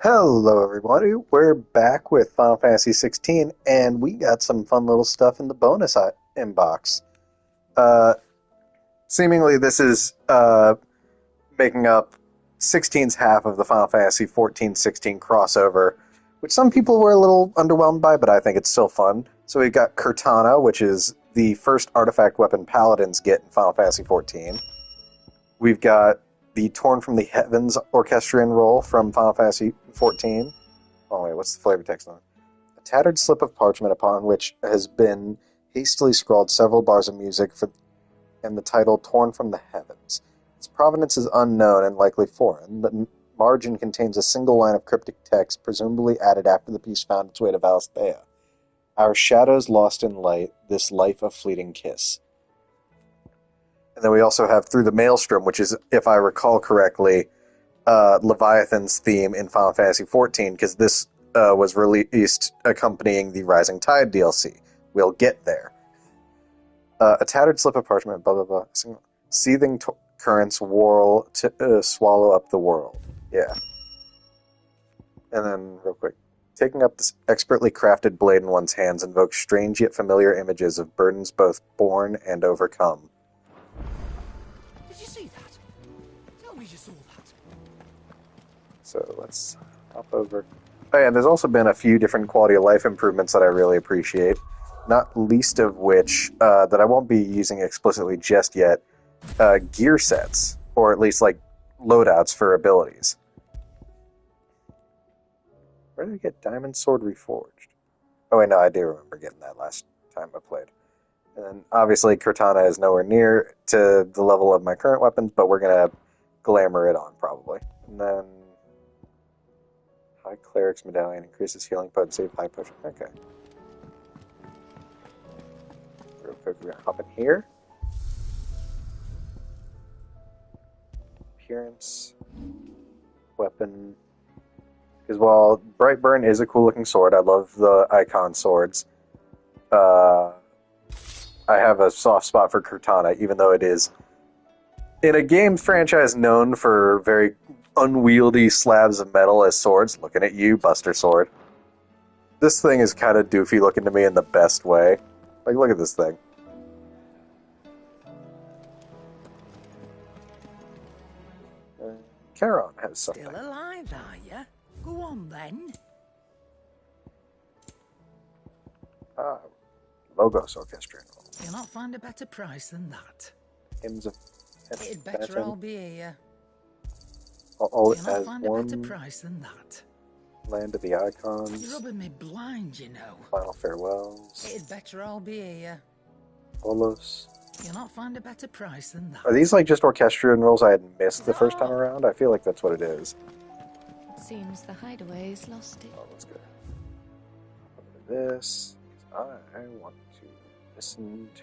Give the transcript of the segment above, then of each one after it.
Hello, everybody. We're back with Final Fantasy 16, and we got some fun little stuff in the bonus inbox. Uh, Seemingly, this is making up 16's half of the Final Fantasy 14-16 crossover, which some people were a little underwhelmed by, but I think it's still fun. So we've got Cortana, which is the first artifact weapon paladins get in Final Fantasy 14. We've got the Torn from the Heavens orchestrion roll from Final Fantasy 14. Oh wait, what's the flavor text on it? A tattered slip of parchment upon which has been hastily scrawled several bars of music and the title Torn from the Heavens. Its provenance is unknown and likely foreign. The margin contains a single line of cryptic text, presumably added after the piece found its way to Valisthea. Our shadows lost in light, this life a fleeting kiss. And then we also have Through the Maelstrom, which is, if I recall correctly, Leviathan's theme in Final Fantasy XIV, because this was released accompanying the Rising Tide DLC. We'll get there. A tattered slip of parchment, blah, blah, blah. Seething currents whirl to swallow up the world. Yeah. And then, real quick. Taking up this expertly crafted blade in one's hands invokes strange yet familiar images of burdens both borne and overcome. Did you see that? Tell me you saw that. So let's hop over. Oh yeah, and there's also been a few different quality of life improvements that I really appreciate. Not least of which, that I won't be using explicitly just yet, gear sets, or at least like loadouts for abilities. Where did I get Diamond Sword Reforged? Oh wait, no, I do remember getting that last time I played. And then obviously Cortana is nowhere near to the level of my current weapons, but we're gonna glamour it on probably. And then High Cleric's Medallion increases healing potency of high potion. Okay. Real quick, we're gonna hop in here. Appearance, weapon. Because while Brightburn is a cool looking sword, I love the icon swords. I have a soft spot for Cortana, even though it is in a game franchise known for very unwieldy slabs of metal as swords. Looking at you, Buster Sword. This thing is kind of doofy looking to me in the best way. Like, look at this thing. Charon has something. Still alive, are you? Go on then. Ah, Logos Orchestrion. You'll not find a better price than that. Hymns of It'd better all be here. All You'll not as find a better one. price than that. Land of the Icons. You're rubbing me blind, you know. Final Farewells. It'd better all be here. Olos. You'll not find a better price than that. Are these like just orchestrion rolls I had missed the first time around? I feel like that's what it is. It seems the hideaway's lost it. Oh, let's go. Over to this. I want to listen to.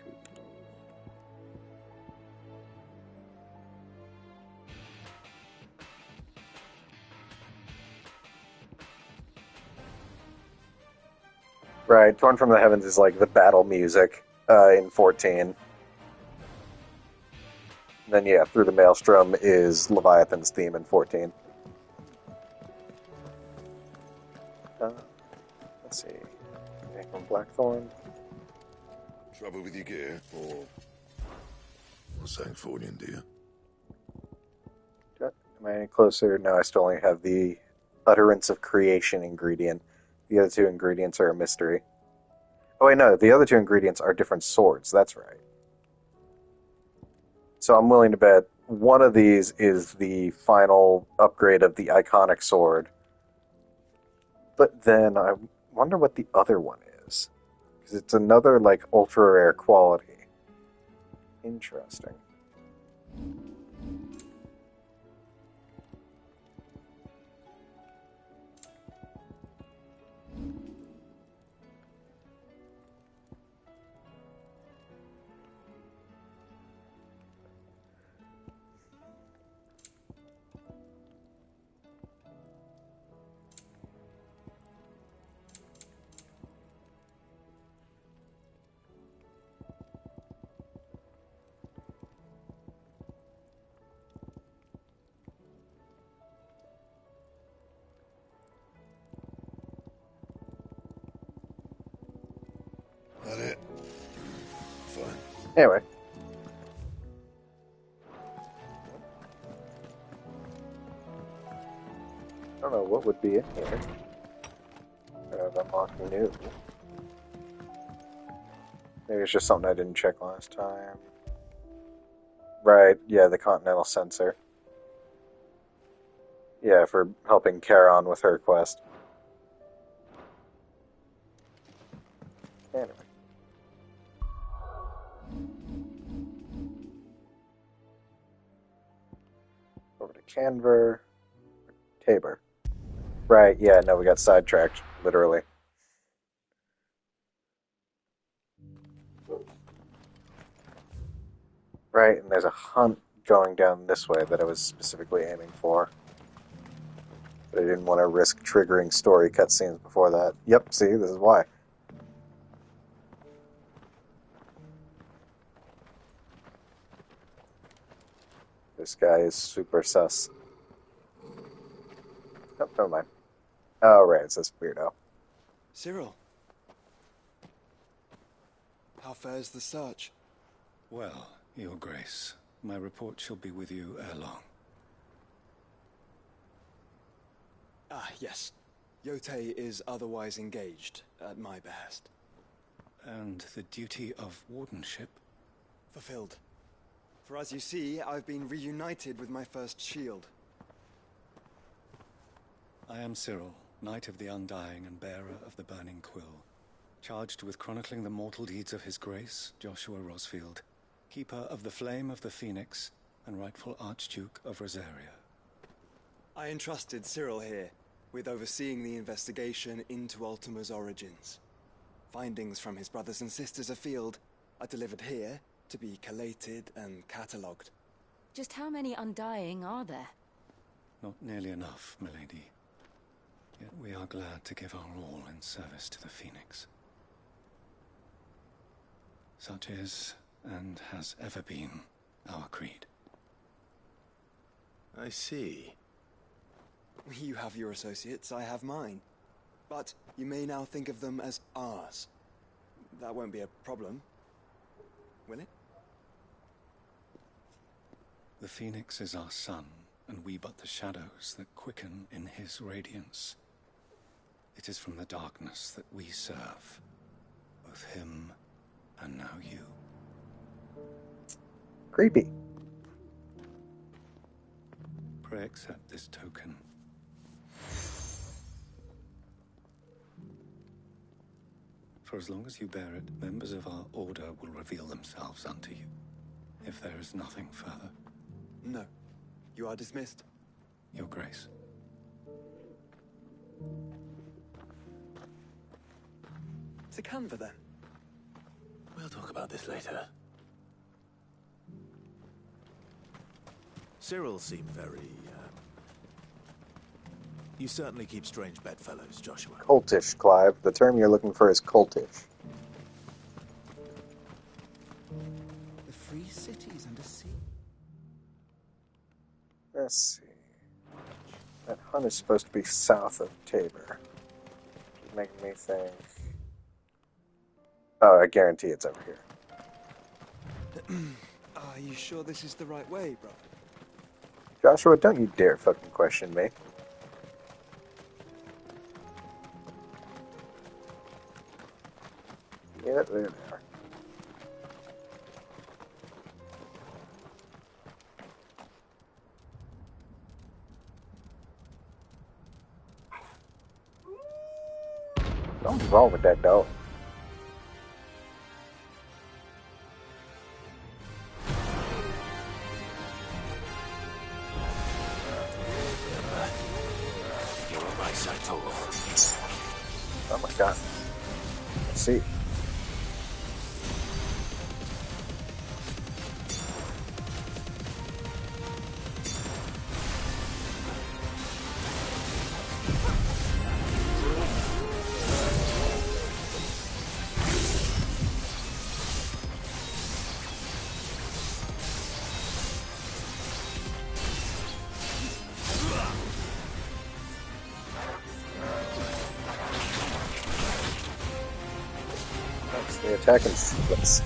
Right, Torn from the Heavens is like the battle music in 14. Then, yeah, Through the Maelstrom is Leviathan's theme in 14. Let's see. Anything from Blackthorn? Trouble with your gear, or something for you, dear? Am I any closer? No, I still only have the Utterance of Creation ingredient. The other two ingredients are a mystery. Oh, wait, no, the other two ingredients are different swords. That's right. So I'm willing to bet one of these is the final upgrade of the iconic sword. But then I wonder what the other one is. Because it's another, like, ultra-rare quality. Interesting. That it? Fine. Anyway. I don't know what would be in here. Unlock new. Maybe it's just something I didn't check last time. Right, yeah, the continental sensor. Yeah, for helping Charon with her quest. Anyway. Over to Canver. Tabor. Right, yeah, no, we got sidetracked, literally. Right, and there's a hunt going down this way that I was specifically aiming for. But I didn't want to risk triggering story cutscenes before that. Yep, see, this is why. This guy is super sus. Oh, never mind. Oh, right, it's this weirdo. Cyril. How fares the search? Well, Your Grace, my report shall be with you ere long. Ah, yes. Yotei is otherwise engaged, at my behest. And the duty of wardenship? Fulfilled. For as you see, I've been reunited with my first shield. I am Cyril, Knight of the Undying and bearer of the Burning Quill, charged with chronicling the mortal deeds of His Grace, Joshua Rosfield, keeper of the Flame of the Phoenix and rightful Archduke of Rosaria. I entrusted Cyril here with overseeing the investigation into Ultima's origins. Findings from his brothers and sisters afield are delivered here to be collated and catalogued. Just how many Undying are there? Not nearly enough, milady. Yet we are glad to give our all in service to the Phoenix. Such is, and has ever been, our creed. I see. You have your associates, I have mine. But you may now think of them as ours. That won't be a problem, will it? The Phoenix is our sun, and we but the shadows that quicken in his radiance. It is from the darkness that we serve, both him and now you. Creepy. Pray accept this token. For as long as you bear it, members of our order will reveal themselves unto you, if there is nothing further. No. You are dismissed. Your Grace. To Canva, then. We'll talk about this later. Cyril seemed very, You certainly keep strange bedfellows, Joshua. Cultish, Clive. The term you're looking for is cultish. The free cities under sea. Let's see. That hunt is supposed to be south of Tabor. Which is making me think... Oh, I guarantee it's over here. Are you sure this is the right way, brother? Joshua, don't you dare fucking question me. Yeah, there they are. Something's wrong with that dog. You're right, Saito. Oh my god. Let's see. They attack in sequence.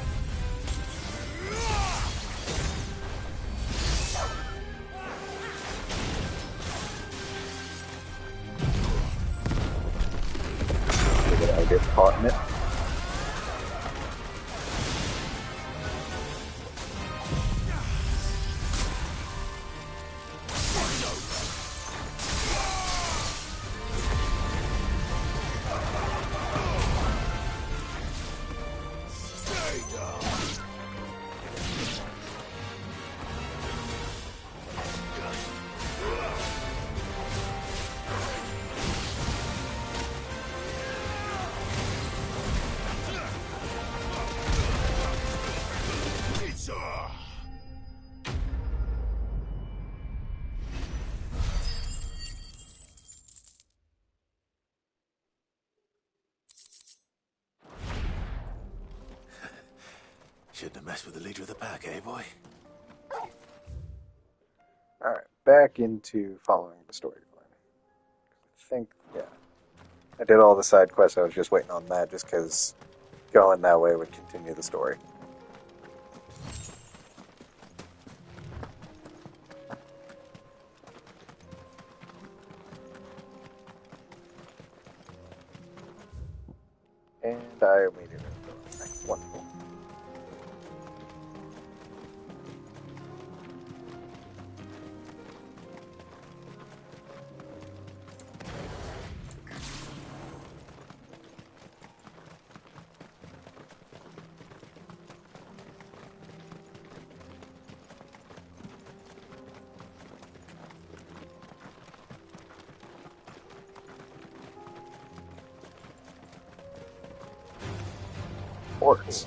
Did I get caught in it? Shouldn't have messed with the leader of the pack, eh, boy? Alright, back into following the storyline. I think, yeah. I did all the side quests, I was just waiting on that just because going that way would continue the story. And I immediately go. Wonderful. Orcs.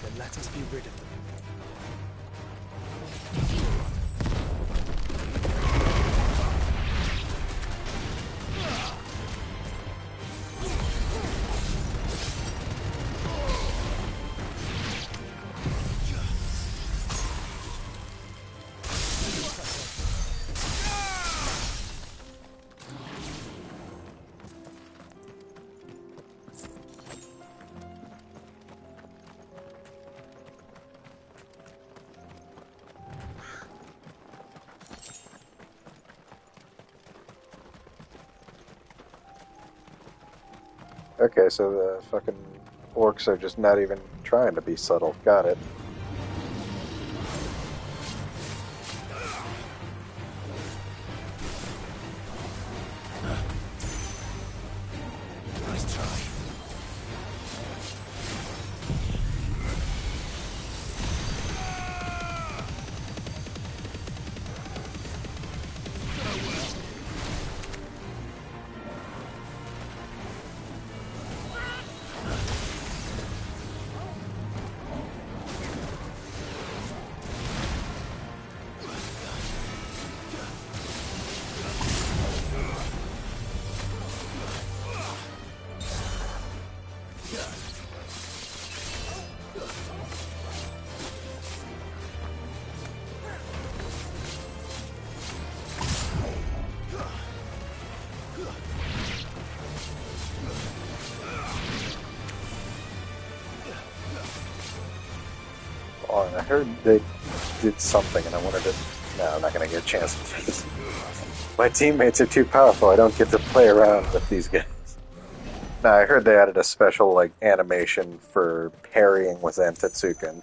Then let us be rid of them. Okay, so the fucking orcs are just not even trying to be subtle. Got it. Nice try. Oh, and I heard they did something, and I wanted to. No, I'm not going to get a chance to do this. My teammates are too powerful. I don't get to play around with these guys. No, I heard they added a special like animation for parrying with Zantetsuken.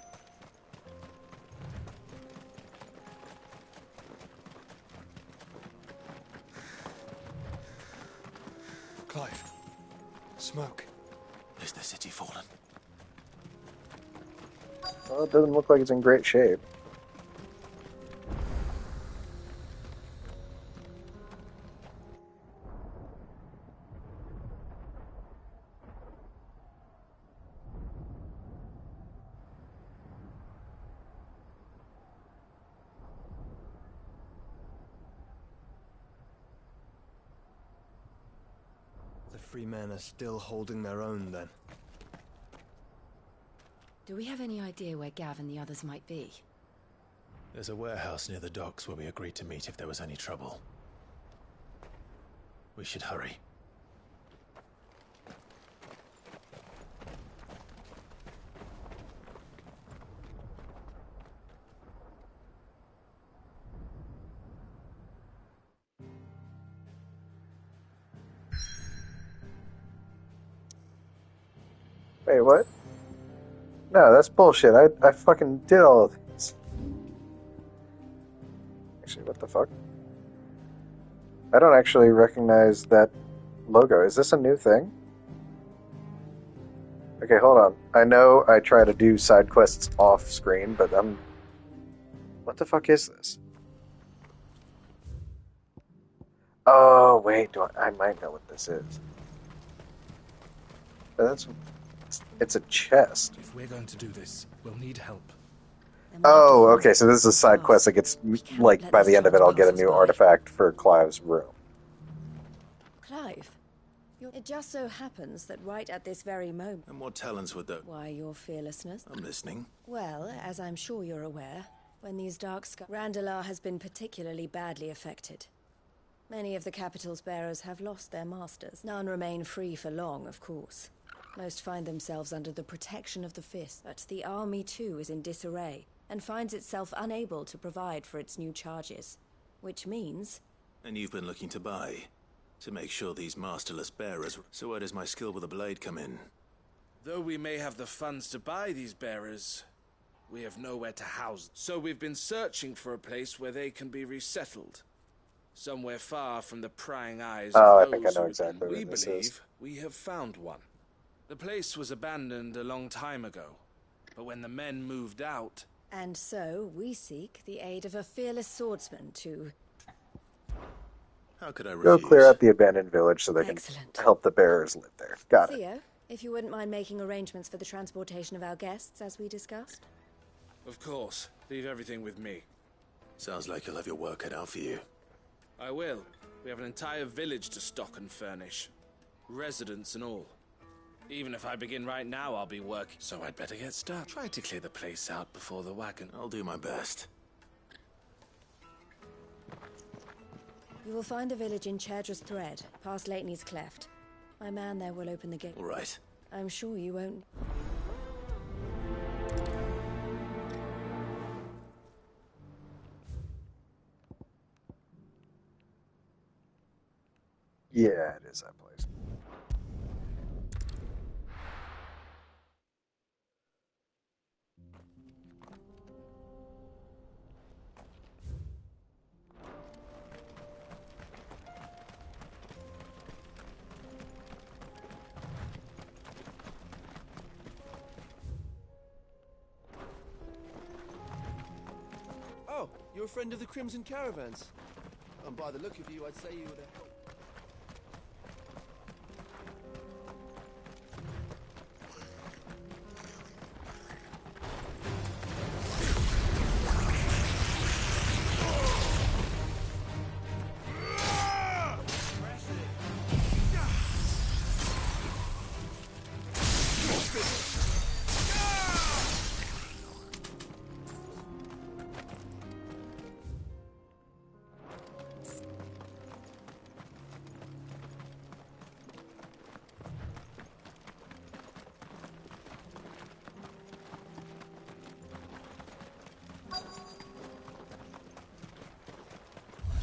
Clive. Smoke. Is the city fallen? Well, it doesn't look like it's in great shape. The free men are still holding their own, then. Do we have any idea where Gav and the others might be? There's a warehouse near the docks where we agreed to meet if there was any trouble. We should hurry. Wait, what? No, that's bullshit. I fucking did all of these. Actually, what the fuck? I don't actually recognize that logo. Is this a new thing? Okay, hold on. I know I try to do side quests off screen, but what the fuck is this? Oh, wait, I might know what this is. But it's a chest. If we're going to do this, we'll need help. Oh, okay, so this is a side quest that gets, like, by the end of it, I'll get a new artifact for Clive's room. Clive, it just so happens that right at this very moment... And what talents would that... Why, your fearlessness? I'm listening. Well, as I'm sure you're aware, when these dark skies... Randalar has been particularly badly affected. Many of the capital's bearers have lost their masters. None remain free for long, of course. Most find themselves under the protection of the Fist, but the army too is in disarray, and finds itself unable to provide for its new charges. Which means... And you've been looking to buy, to make sure these masterless bearers... So where does my skill with a blade come in? Though we may have the funds to buy these bearers, we have nowhere to house them. So we've been searching for a place where they can be resettled. Somewhere far from the prying eyes of I those think I know who exactly we where this believe is. we have found one. The place was abandoned a long time ago, but when the men moved out... And so, we seek the aid of a fearless swordsman to... How could I refuse? Go clear out the abandoned village so they Excellent. can help the bearers live there. Got it. Theo, if you wouldn't mind making arrangements for the transportation of our guests, as we discussed. Of course. Leave everything with me. Sounds like you'll have your work cut out for you. I will. We have an entire village to stock and furnish. Residents and all. Even if I begin right now, I'll be working. So I'd better get started. Try to clear the place out before the wagon. I'll do my best. You will find a village in Chadra's Thread, past Lateney's Cleft. My man there will open the gate. All right. I'm sure you won't... Yeah, it is that place. Oh, you're a friend of the Crimson Caravans. And by the look of you, I'd say you were the help.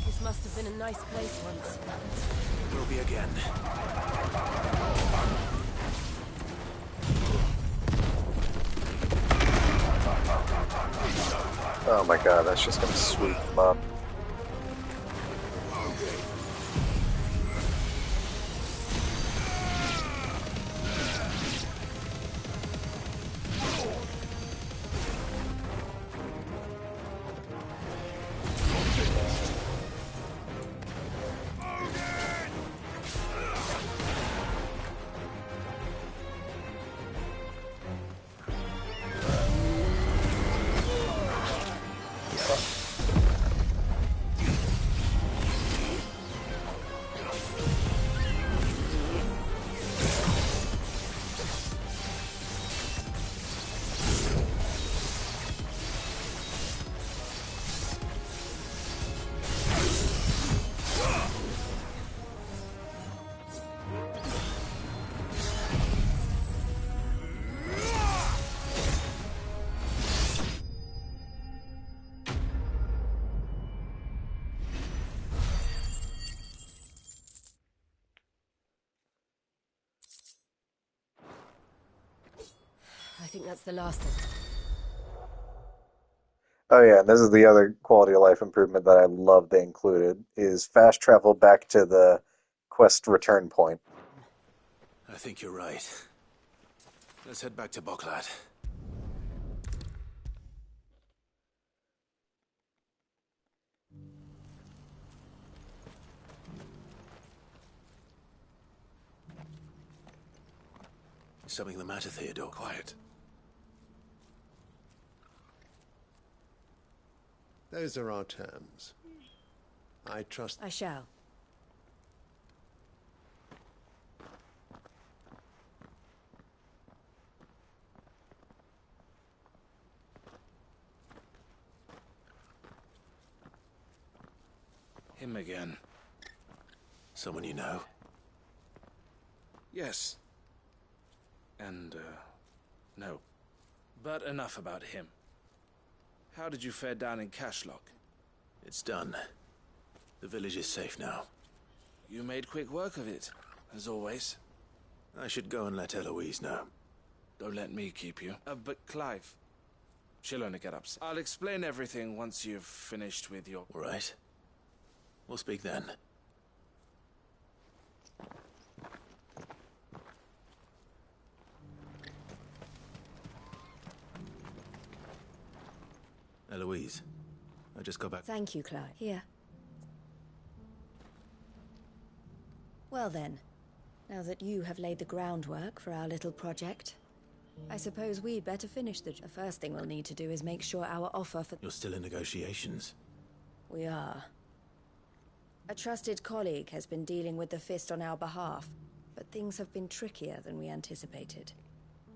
This must have been a nice place once. Will be again. Oh my god, that's just gonna sweep them up. that's the last thing. Oh yeah, and this is the other quality of life improvement that I love they included is fast travel back to the quest return point. I think you're right. Let's head back to Boklat. Is something the matter, Theodore? Quiet. Those are our terms. I trust... I shall. Him again. Someone you know? Yes. And, no. But enough about him. How did you fare down in Cashlock? It's done. The village is safe now. You made quick work of it, as always. I should go and let Eloise know. Don't let me keep you. But Clive, she'll only get upset. I'll explain everything once you've finished with your... All right. We'll speak then. Eloise, I just got back. Thank you, Clive. Here. Well then, now that you have laid the groundwork for our little project, I suppose we'd better finish the first thing we'll need to do is make sure our offer for... You're still in negotiations? We are. A trusted colleague has been dealing with the Fist on our behalf, but things have been trickier than we anticipated.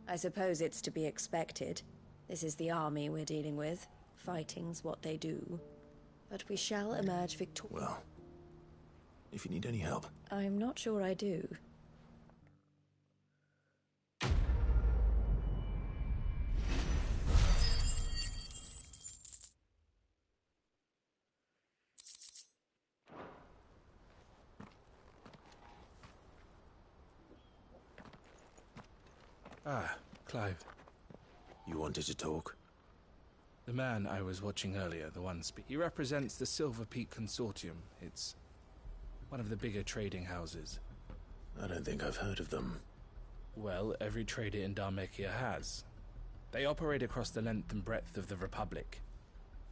I suppose it's to be expected. This is the army we're dealing with. Fighting's what they do. But we shall emerge victorious. Well, if you need any help. I'm not sure I do. Ah, Clive. You wanted to talk? The man I was watching earlier, the one he represents the Silver Peak Consortium. It's one of the bigger trading houses. I don't think I've heard of them. Well, every trader in Dharmekia has. They operate across the length and breadth of the Republic,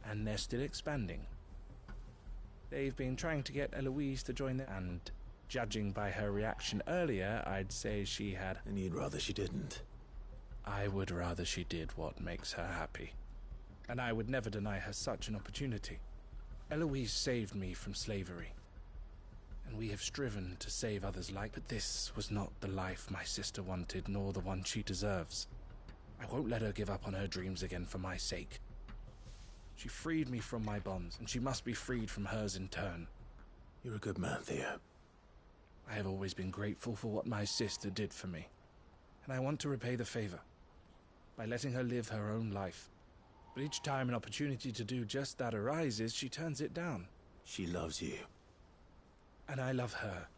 and they're still expanding. They've been trying to get Eloise to join them, and judging by her reaction earlier, I'd say she had... And you'd rather she didn't? I would rather she did what makes her happy. And I would never deny her such an opportunity. Eloise saved me from slavery. And we have striven to save others like... But this was not the life my sister wanted, nor the one she deserves. I won't let her give up on her dreams again for my sake. She freed me from my bonds, and she must be freed from hers in turn. You're a good man, Theo. I have always been grateful for what my sister did for me. And I want to repay the favor by letting her live her own life. But each time an opportunity to do just that arises, she turns it down. She loves you. And I love her.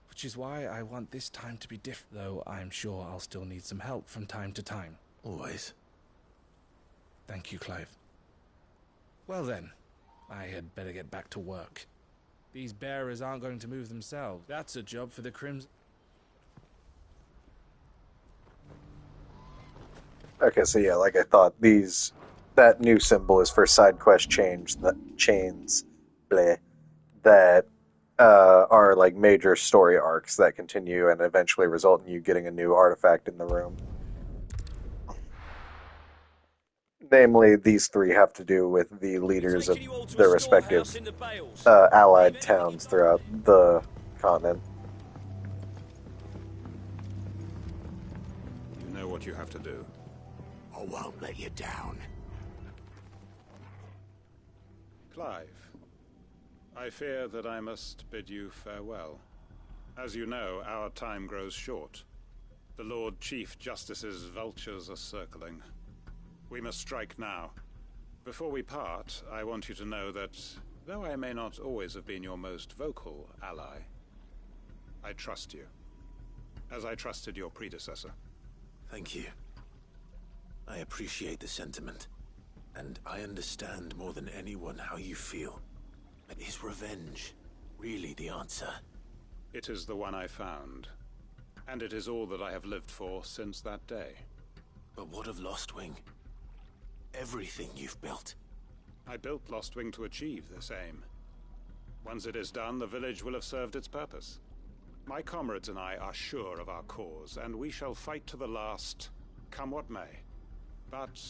Which is why I want this time to be different, though I'm sure I'll still need some help from time to time. Always. Thank you, Clive. Well then, I had better get back to work. These bearers aren't going to move themselves. That's a job for the Crimson... Okay, so yeah, like I thought, that new symbol is for side quest chains that are like major story arcs that continue and eventually result in you getting a new artifact in the room. Namely, these three have to do with the leaders of their respective allied towns throughout the continent. You know what you have to do. I won't let you down. Clive, I fear that I must bid you farewell. As you know, our time grows short. The Lord Chief Justice's vultures are circling. We must strike now. Before we part, I want you to know that, though I may not always have been your most vocal ally, I trust you, as I trusted your predecessor. Thank you. I appreciate the sentiment, and I understand more than anyone how you feel. But is revenge really the answer? It is the one I found, and it is all that I have lived for since that day. But what of Lostwing? Everything you've built. I built Lostwing to achieve this aim. Once it is done, the village will have served its purpose. My comrades and I are sure of our cause, and we shall fight to the last, come what may. But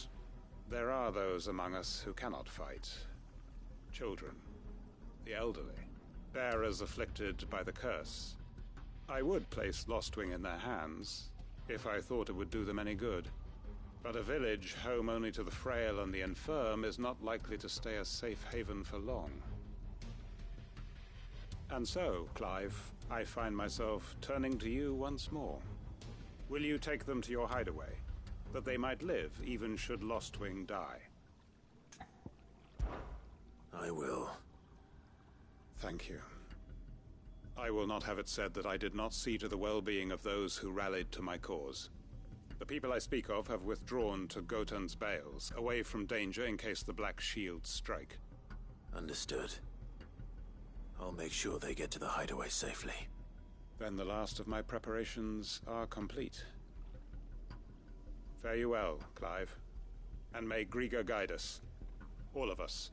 there are those among us who cannot fight. Children, the elderly, bearers afflicted by the curse. I would place Lostwing in their hands, if I thought it would do them any good. But a village home only to the frail and the infirm is not likely to stay a safe haven for long. And so, Clive, I find myself turning to you once more. Will you take them to your hideaway, that they might live even should Lostwing die? I will. Thank you. I will not have it said that I did not see to the well-being of those who rallied to my cause. The people I speak of have withdrawn to Gotan's Bales, away from danger in case the Black Shields strike. Understood. I'll make sure they get to the hideaway safely. Then the last of my preparations are complete. Fare you well, Clive. And may Griga guide us. All of us.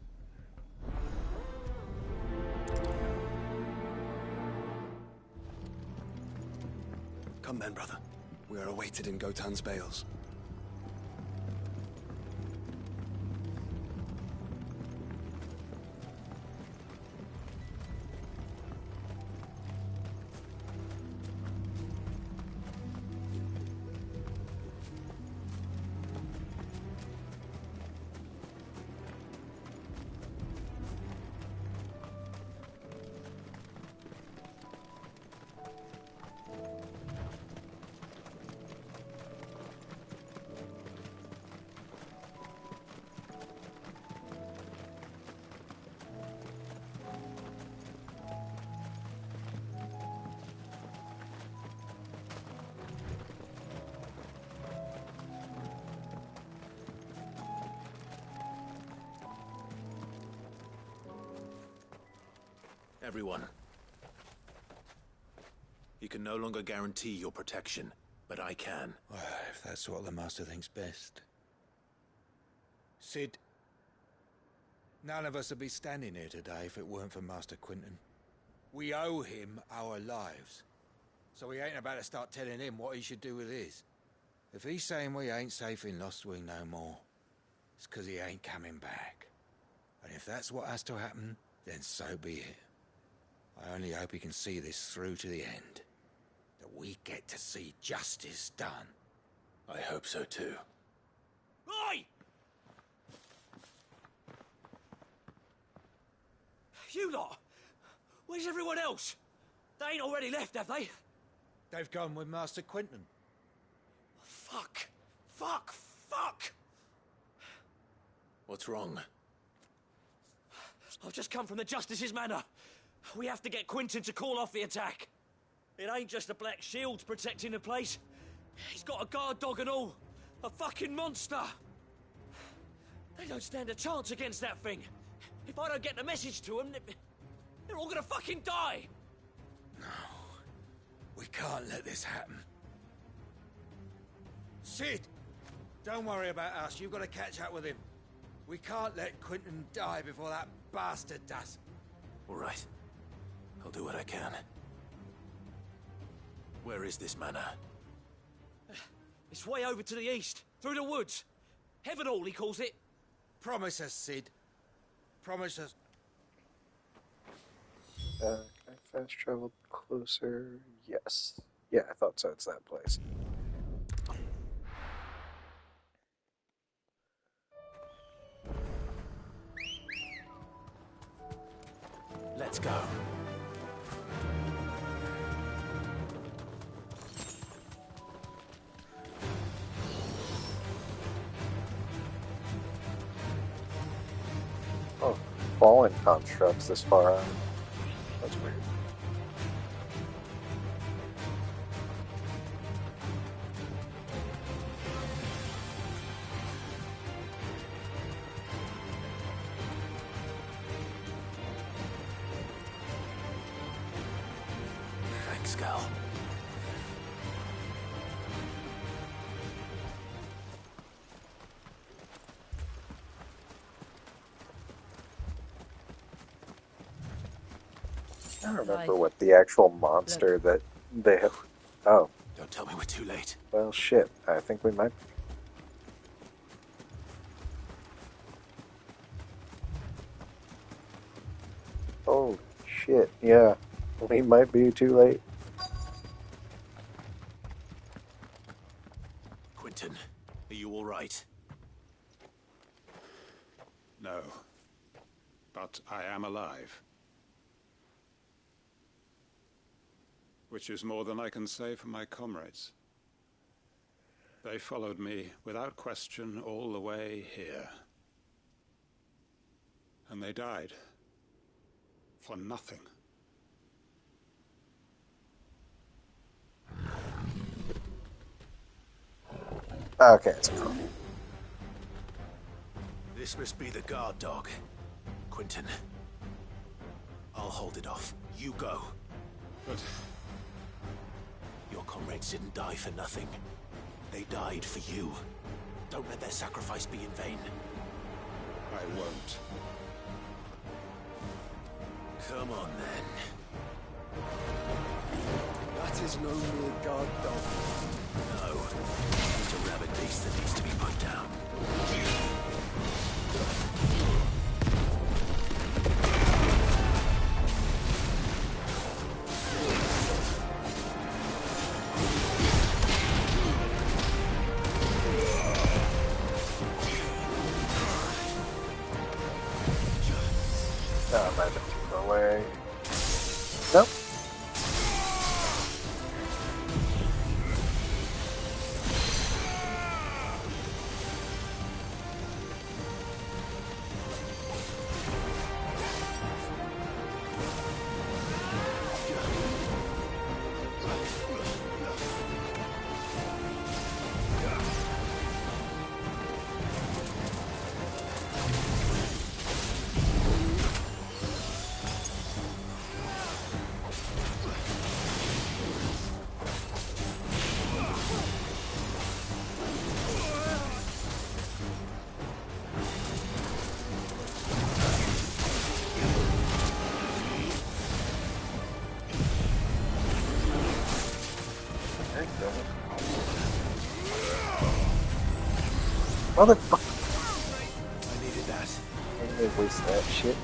Come then, brother. We are awaited in Gotan's Bales. Everyone. You can no longer guarantee your protection, but I can. Well, if that's what the Master thinks best. Sid, none of us would be standing here today if it weren't for Master Quinton. We owe him our lives. So we ain't about to start telling him what he should do with his. If he's saying we ain't safe in Lostwing no more, it's 'cause he ain't coming back. And if that's what has to happen, then so be it. I only hope he can see this through to the end. That we get to see justice done. I hope so too. Oi! You lot! Where's everyone else? They ain't already left, have they? They've gone with Master Quinton. Fuck! Fuck! Fuck! What's wrong? I've just come from the Justice's manor. We have to get Quinton to call off the attack. It ain't just the Black Shields protecting the place. He's got a guard dog and all. A fucking monster. They don't stand a chance against that thing. If I don't get the message to them, they're all gonna fucking die. No. We can't let this happen. Sid! Don't worry about us. You've got to catch up with him. We can't let Quinton die before that bastard does. All right. I'll do what I can. Where is this manor? It's way over to the east, through the woods. Heavenhall, he calls it. Promise us, Sid. Promise us. Can I fast travel closer? Yes. Yeah, I thought so. It's that place. Let's go. Oh, fallen constructs this far out. That's weird. I don't remember Clive. what the actual monster that they have. Oh, Don't tell me we're too late. well, shit. I think we might. Oh, shit. Yeah, we might be too late. Quentin, are you all right? No. But I am alive. Which is more than I can say for my comrades. They followed me without question all the way here. And they died. For nothing. Okay, it's cool. This must be the guard dog. Quentin. I'll hold it off. You go. But your comrades didn't die for nothing. They died for you. Don't let their sacrifice be in vain. I won't. Come on, then. That is no mere guard dog. No. Just a rabid beast that needs to be put down. Oh, might have been too far away. Nope. Motherfucker. I needed that. I didn't waste that shit.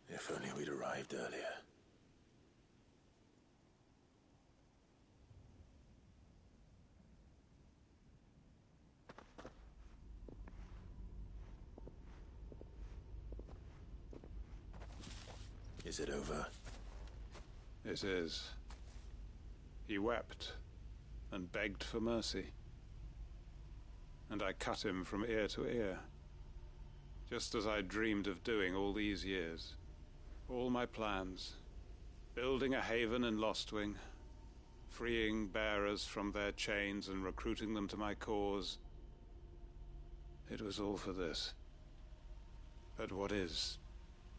If only we'd arrived earlier. Is it over? it is. He wept and begged for mercy. And I cut him from ear to ear. Just as I dreamed of doing all these years. All my plans. Building a haven in Lostwing. Freeing bearers from their chains and recruiting them to my cause. It was all for this. But what is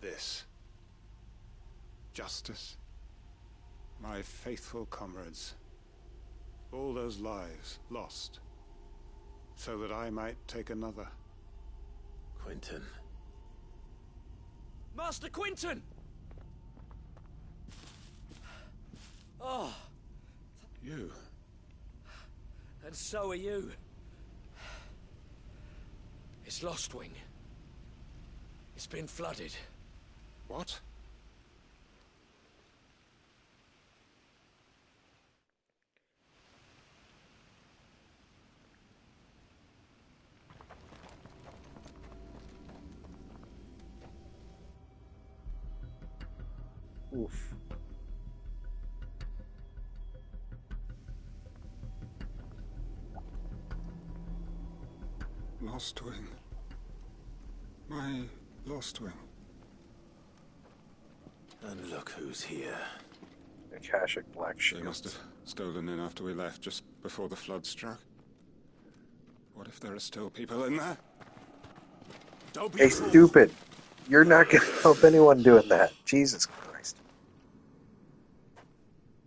this? Justice? My faithful comrades. All those lives lost. So that I might take another. Quentin. Master Quinton! Oh, You? and so are you. It's Lostwing. It's been flooded. What? Oof. Lost Wing. My Lost Wing. And look who's here. Akashic Black Shield. They must have stolen in after we left, just before the flood struck. What if there are still people in there? Don't be Hey, stupid. You're not going to help anyone doing that. Jesus Christ.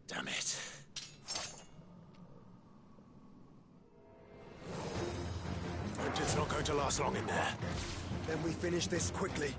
Damn it. Quentin's not going to last long in there. Then we finish this quickly.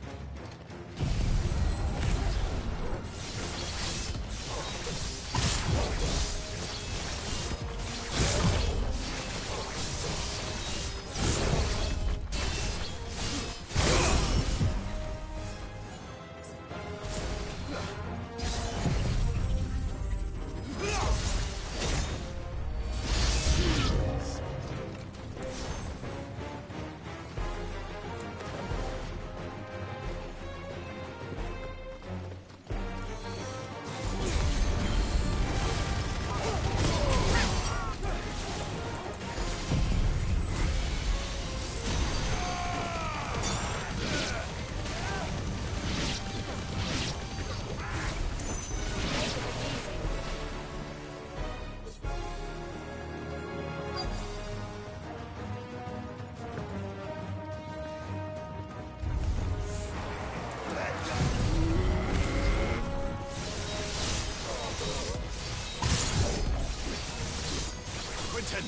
Quentin!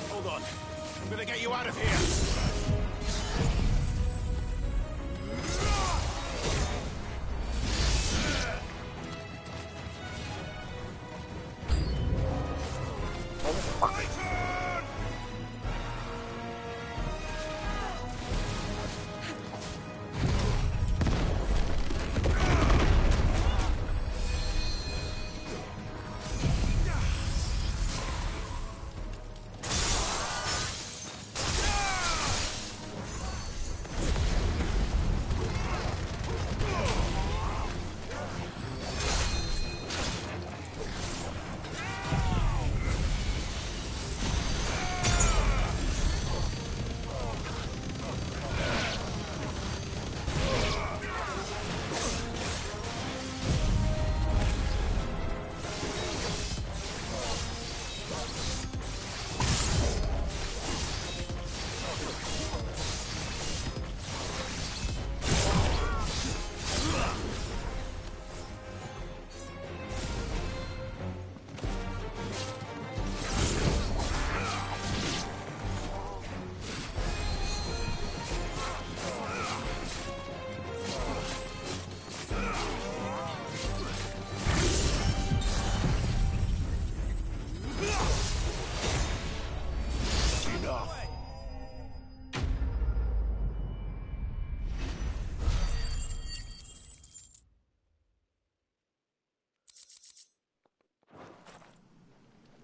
Hold on. I'm gonna get you out of here.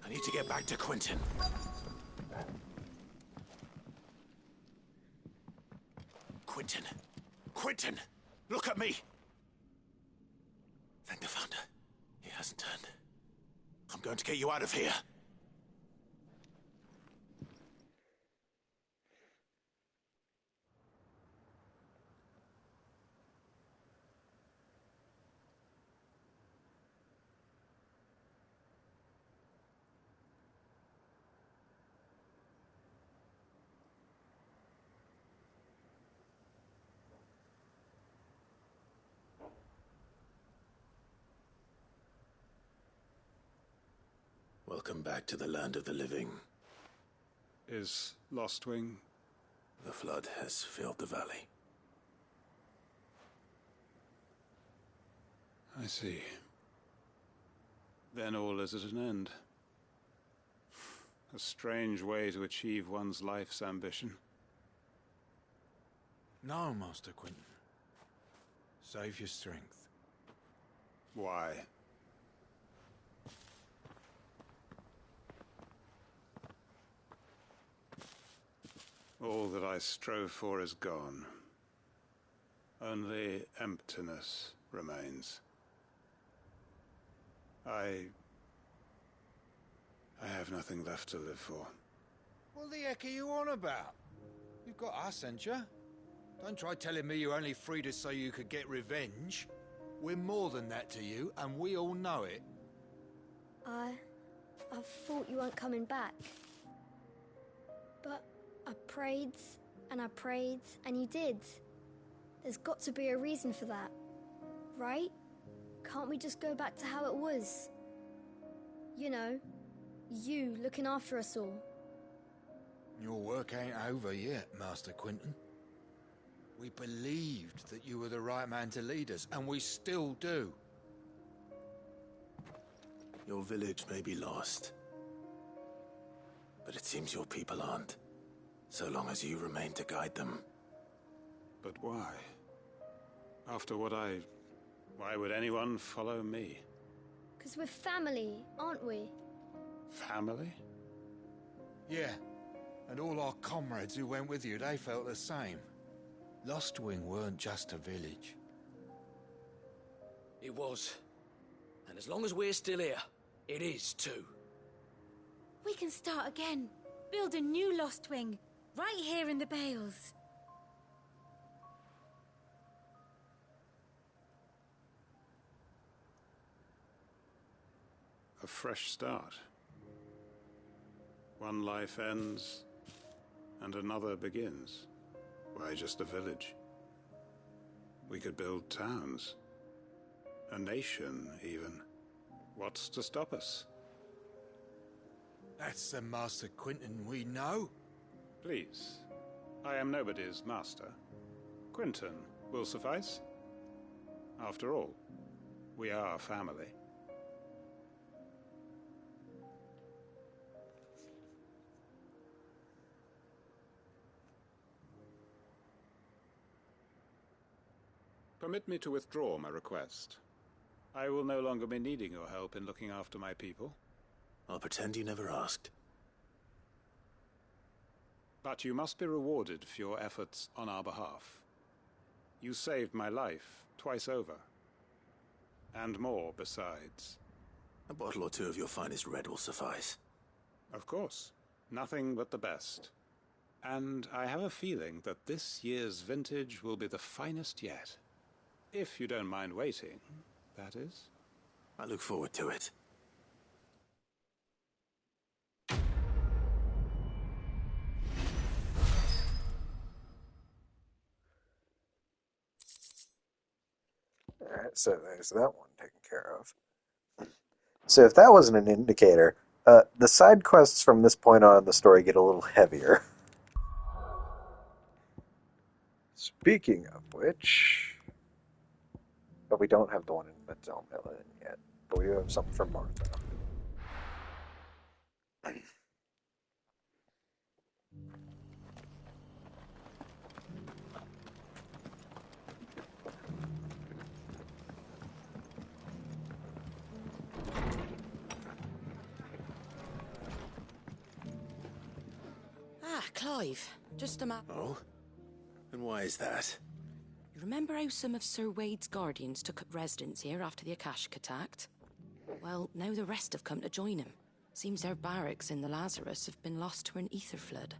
I need to get back to Quentin. Quentin! Quentin! Look at me! Thank the Founder. He hasn't turned. I'm going to get you out of here. Welcome back to the land of the living. Is Lost Wing? The flood has filled the valley. I see. Then all is at an end. A strange way to achieve one's life's ambition. No, Master Quentin. Save your strength. Why? All that I strove for is gone. Only emptiness remains. I have nothing left to live for. What the heck are you on about? You've got us, ain't you? Don't try telling me you're only free to so you could get revenge. We're more than that to you, and we all know it. I thought you weren't coming back. But I prayed, and you did. There's got to be a reason for that, right? Can't we just go back to how it was? You know, you looking after us all. Your work ain't over yet, Master Quentin. We believed that you were the right man to lead us, and we still do. Your village may be lost, but it seems your people aren't, so long as you remain to guide them. But why? After what why would anyone follow me? 'Cause we're family, aren't we? Family? Yeah, and all our comrades who went with you, they felt the same. Lostwing weren't just a village. It was. And as long as we're still here, it is too. We can start again. Build a new Lost Wing, right here in the Bales. A fresh start. One life ends, and another begins. Why just a village? We could build towns. A nation, even. What's to stop us? That's the Master Quentin we know. Please. I am nobody's master. Quentin will suffice. After all, we are family. Permit me to withdraw my request. I will no longer be needing your help in looking after my people. I'll pretend you never asked. But you must be rewarded for your efforts on our behalf. You saved my life twice over. And more besides. A bottle or two of your finest red will suffice. Of course. Nothing but the best. And I have a feeling that this year's vintage will be the finest yet. If you don't mind waiting, that is. I look forward to it. Alright, so there's that one taken care of. So if that wasn't an indicator, the side quests from this point on in the story get a little heavier. Speaking of which... But we don't have the one in Metzelmillen yet. But we have something from Martha. Ah, Clive. Just a map. Oh? And why is that? You remember how some of Sir Wade's guardians took up residence here after the Akashic attacked? Well, now the rest have come to join him. Seems their barracks in the Lazarus have been lost to an ether flood.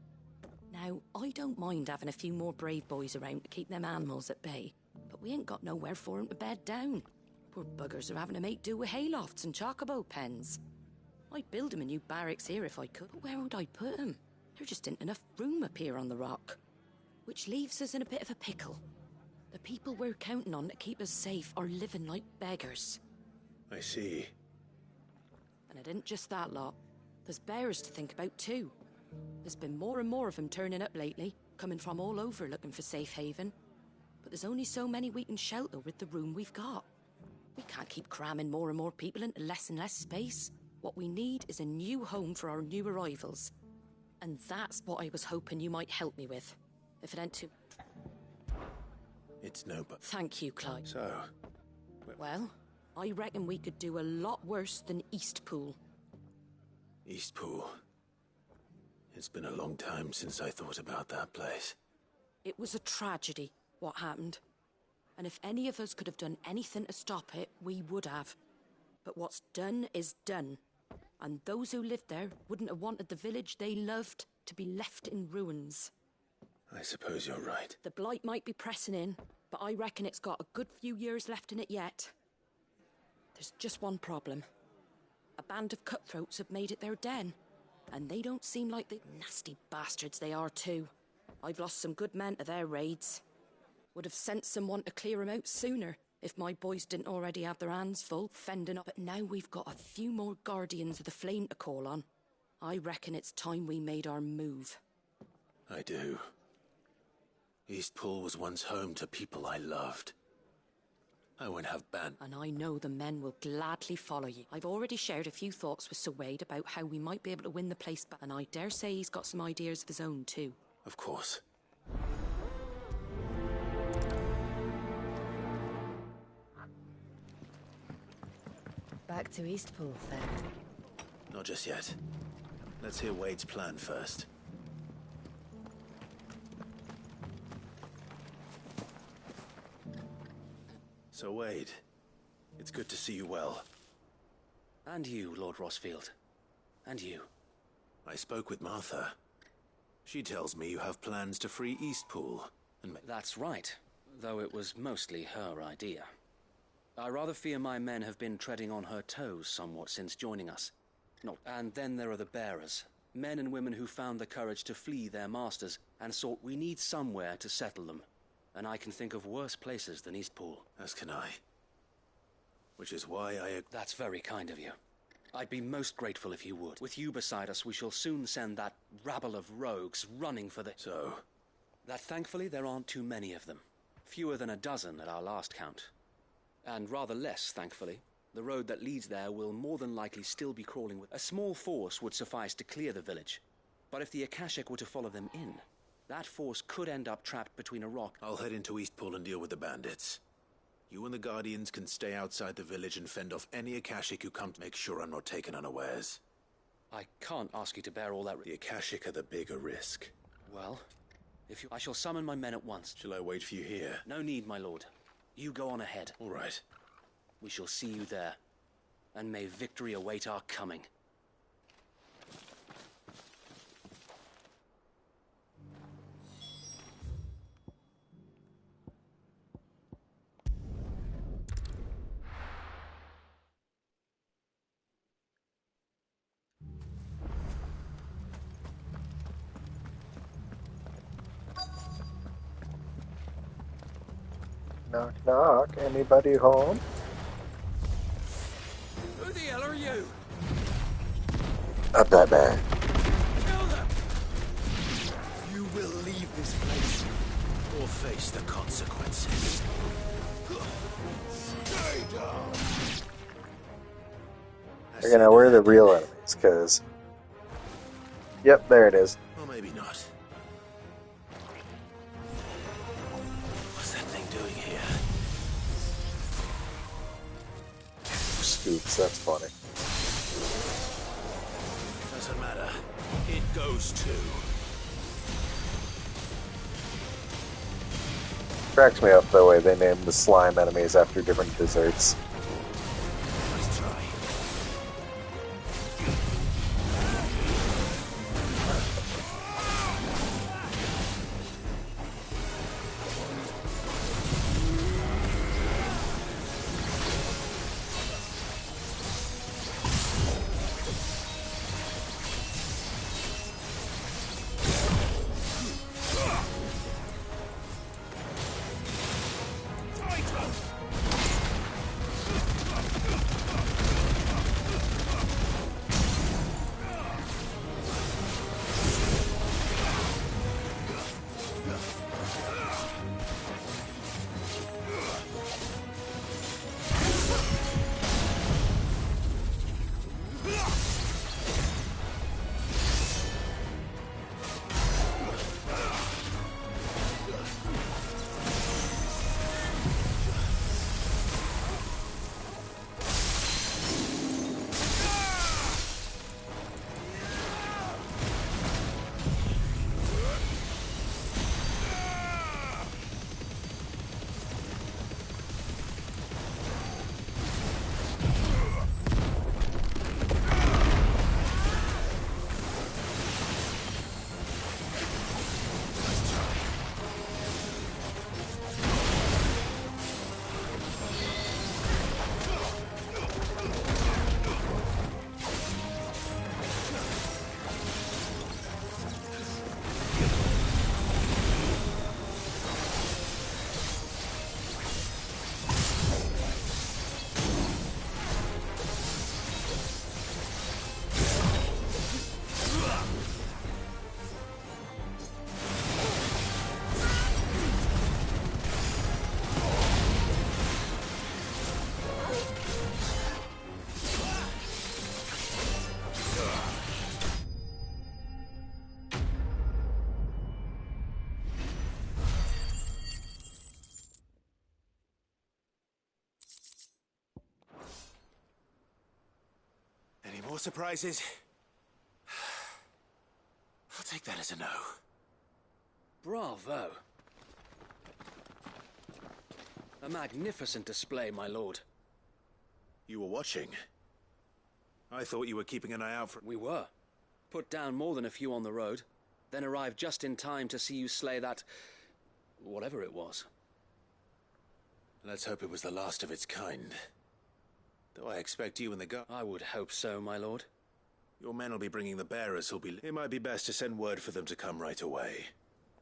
Now, I don't mind having a few more brave boys around to keep them animals at bay, but we ain't got nowhere for 'em to bed down. Poor buggers are having to make do with haylofts and chocobo pens. I'd build 'em a new barracks here if I could, but where would I put 'em? There just ain't enough room up here on the rock. Which leaves us in a bit of a pickle. The people we're counting on to keep us safe are living like beggars. I see. And it ain't just that lot. There's bears to think about too. There's been more and more of them turning up lately, coming from all over looking for safe haven. But there's only so many we can shelter with the room we've got. We can't keep cramming more and more people into less and less space. What we need is a new home for our new arrivals. And that's what I was hoping you might help me with. If it ain't too... It's no but... Thank you, Clive. So... Well, I reckon we could do a lot worse than Eastpool. Eastpool. It's been a long time since I thought about that place. It was a tragedy, what happened. And if any of us could have done anything to stop it, we would have. But what's done is done. And those who lived there wouldn't have wanted the village they loved to be left in ruins. I suppose you're right. The blight might be pressing in, but I reckon it's got a good few years left in it yet. There's just one problem. A band of cutthroats have made it their den. And they don't seem like the nasty bastards they are too. I've lost some good men to their raids. Would have sent someone to clear them out sooner if my boys didn't already have their hands full fending up. But now we've got a few more guardians of the flame to call on. I reckon it's time we made our move. I do. Eastpool was once home to people I loved. I won't have And I know the men will gladly follow you. I've already shared a few thoughts with Sir Wade about how we might be able to win the place back, and I dare say he's got some ideas of his own too. Of course. Back to Eastpool, then. Not just yet. Let's hear Wade's plan first. So, Wade, it's good to see you well. And you, Lord Rosfield. And you. I spoke with Martha. She tells me you have plans to free Eastpool. That's right, though it was mostly her idea. I rather fear my men have been treading on her toes somewhat since joining us. And then there are the bearers, men and women who found the courage to flee their masters and thought we need somewhere to settle them. And I can think of worse places than Eastpool. As can I. Which is why I... That's very kind of you. I'd be most grateful if you would. With you beside us, we shall soon send that rabble of rogues running for the... So? That thankfully there aren't too many of them. Fewer than a dozen at our last count. And rather less, thankfully. The road that leads there will more than likely still be crawling with... A small force would suffice to clear the village. But if the Akashic were to follow them in, that force could end up trapped between a rock... I'll head into Eastpool and deal with the bandits. You and the Guardians can stay outside the village and fend off any Akashic who come to make sure I'm not taken unawares. I can't ask you to bear all that... The Akashic are the bigger risk. Well, if you... I shall summon my men at once. Shall I wait for you here? No need, my lord. You go on ahead. All right. We shall see you there. And may victory await our coming. Knock, knock. Anybody home? Who the hell are you? Not that bad. Kill them! You will leave this place or face the consequences. Stay down! They're gonna wear the real enemies, because... Yep, there it is. Or maybe not. What's that thing doing here? Scoops, that's funny. Doesn't matter. It goes too. Cracks me up the way they name the slime enemies after different desserts. Let's try. more surprises? I'll take that as a no. Bravo. A magnificent display, my lord. You were watching. I thought you were keeping an eye out for... We were. Put down more than a few on the road, then arrived just in time to see you slay that... whatever it was. Let's hope it was the last of its kind. Though I expect you and the guard... I would hope so, my lord. Your men will be bringing the bearers who'll be... It might be best to send word for them to come right away.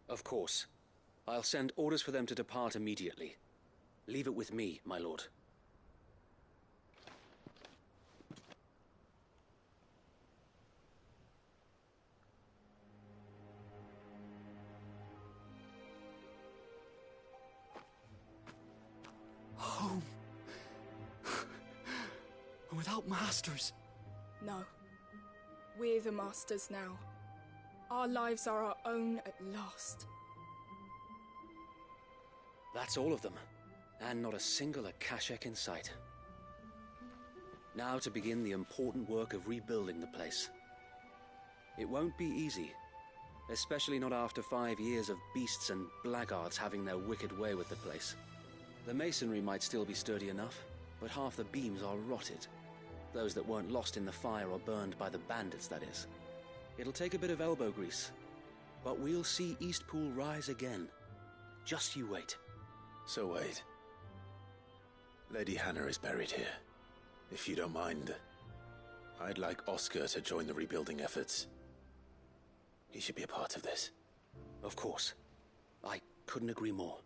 Of course. I'll send orders for them to depart immediately. Leave it with me, my lord. Home. Without masters. No. We're the masters now. Our lives are our own at last. That's all of them. And not a single Akashek in sight. Now to begin the important work of rebuilding the place. It won't be easy. Especially not after 5 years of beasts and blackguards having their wicked way with the place. The masonry might still be sturdy enough, but half the beams are rotted. Those that weren't lost in the fire or burned by the bandits, that is. It'll take a bit of elbow grease, but we'll see Eastpool rise again. Just you wait. So wait. Lady Hannah is buried here. If you don't mind, I'd like Oscar to join the rebuilding efforts. He should be a part of this. Of course. I couldn't agree more.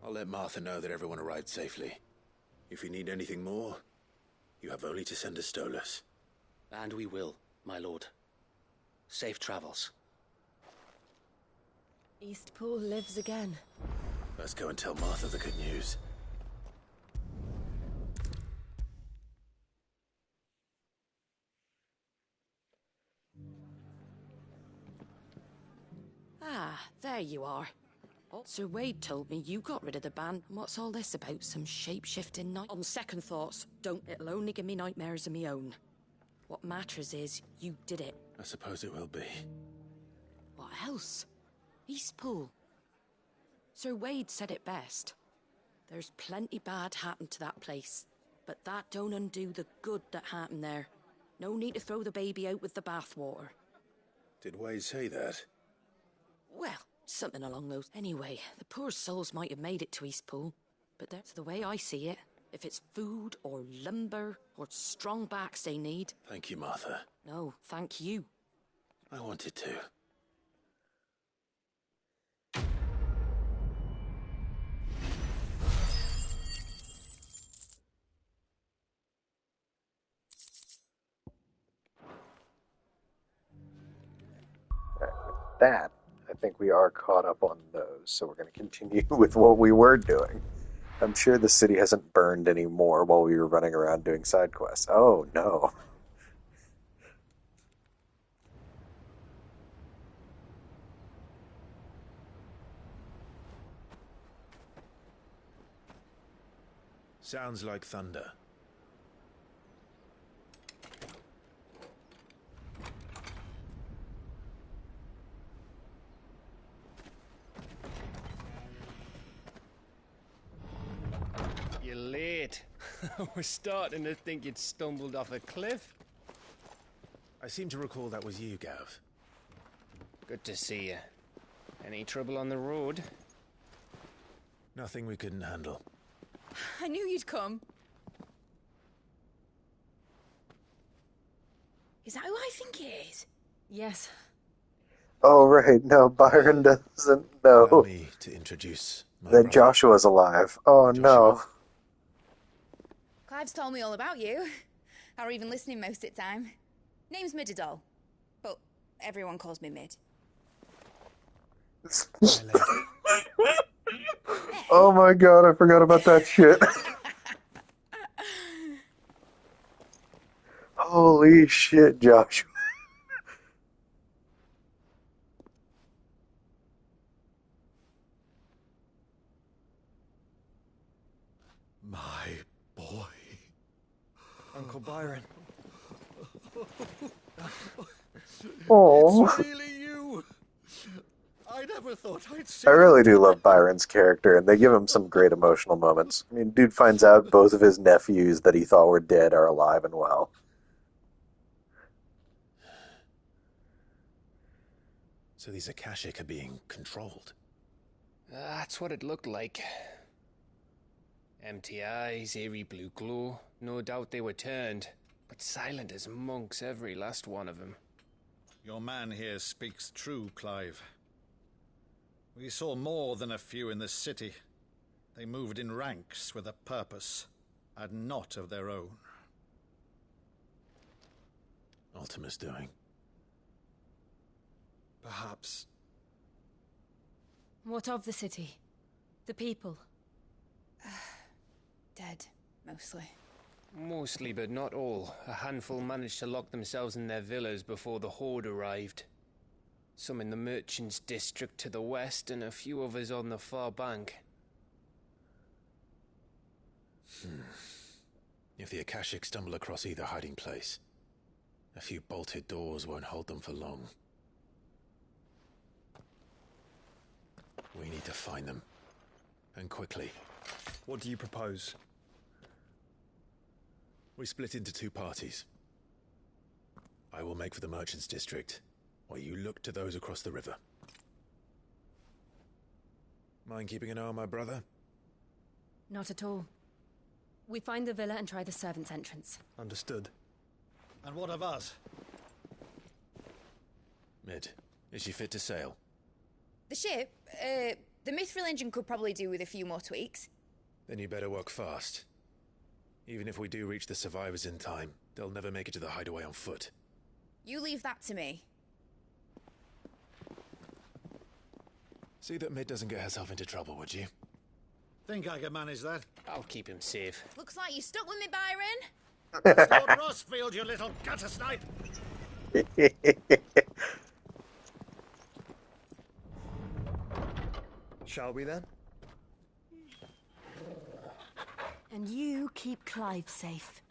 I'll let Martha know that everyone arrived safely. If you need anything more, you have only to send a Stolas. And we will, my lord. Safe travels. Eastpool lives again. Let's go and tell Martha the good news. Ah, there you are. Oh, Sir Wade told me you got rid of the band. What's all this about? Some shape-shifting night? On second thoughts, don't. It'll only give me nightmares of me own. What matters is, you did it. I suppose it will be. What else? Eastpool. Sir Wade said it best. There's plenty bad happened to that place, but that don't undo the good that happened there. No need to throw the baby out with the bathwater. Did Wade say that? Well, something along those. Anyway, the poor souls might have made it to Eastpool, but that's the way I see it. If it's food or lumber or strong backs they need. Thank you, Martha. No, thank you. I wanted to. That, I think we are caught up on those, so we're going to continue with what we were doing. I'm sure the city hasn't burned anymore while we were running around doing side quests. Oh, no. Sounds like thunder. You're late. I was starting to think you'd stumbled off a cliff. I seem to recall that was you, Gav. Good to see you. Any trouble on the road? Nothing we couldn't handle. I knew you'd come. Is that who I think it is? Yes. Oh, right. No, Byron doesn't know Allow me to introduce my that brother. Joshua's alive. Oh, no. Clive's told me all about you. Or even listening most of the time. Name's Mididol. But everyone calls me Mid. Oh my god, I forgot about that shit. Holy shit, Joshua. My boy. Uncle Byron. Oh. It's really you. I never thought I'd see I really you. do love Byron's character, and they give him some great emotional moments. I mean, dude finds out both of his nephews that he thought were dead are alive and well. So these Akashic are being controlled. That's what it looked like. Empty eyes, eerie blue glow. No doubt they were turned, but silent as monks, every last one of them. Your man here speaks true, Clive. We saw more than a few in this city. They moved in ranks with a purpose, and not of their own. Ultima's doing. Perhaps. What of the city? The people? Dead, mostly. Mostly, but not all. A handful managed to lock themselves in their villas before the Horde arrived. Some in the Merchants' District to the west, and a few others on the far bank. If the Akashic stumble across either hiding place, a few bolted doors won't hold them for long. We need to find them. And quickly. What do you propose? We split into two parties. I will make for the Merchants' District, while you look to those across the river. Mind keeping an eye on my brother? Not at all. We find the villa and try the servants' entrance. Understood. And what of us? Mid, is she fit to sail? The ship, the Mithril engine could probably do with a few more tweaks. Then you better work fast. Even if we do reach the survivors in time, they'll never make it to the hideaway on foot. You leave that to me. See that Mid doesn't get herself into trouble, would you? Think I can manage that? I'll keep him safe. Looks like you stuck with me, Byron. That's Lord Rosfield, you little gutter snipe! Shall we then? And you keep Clive safe.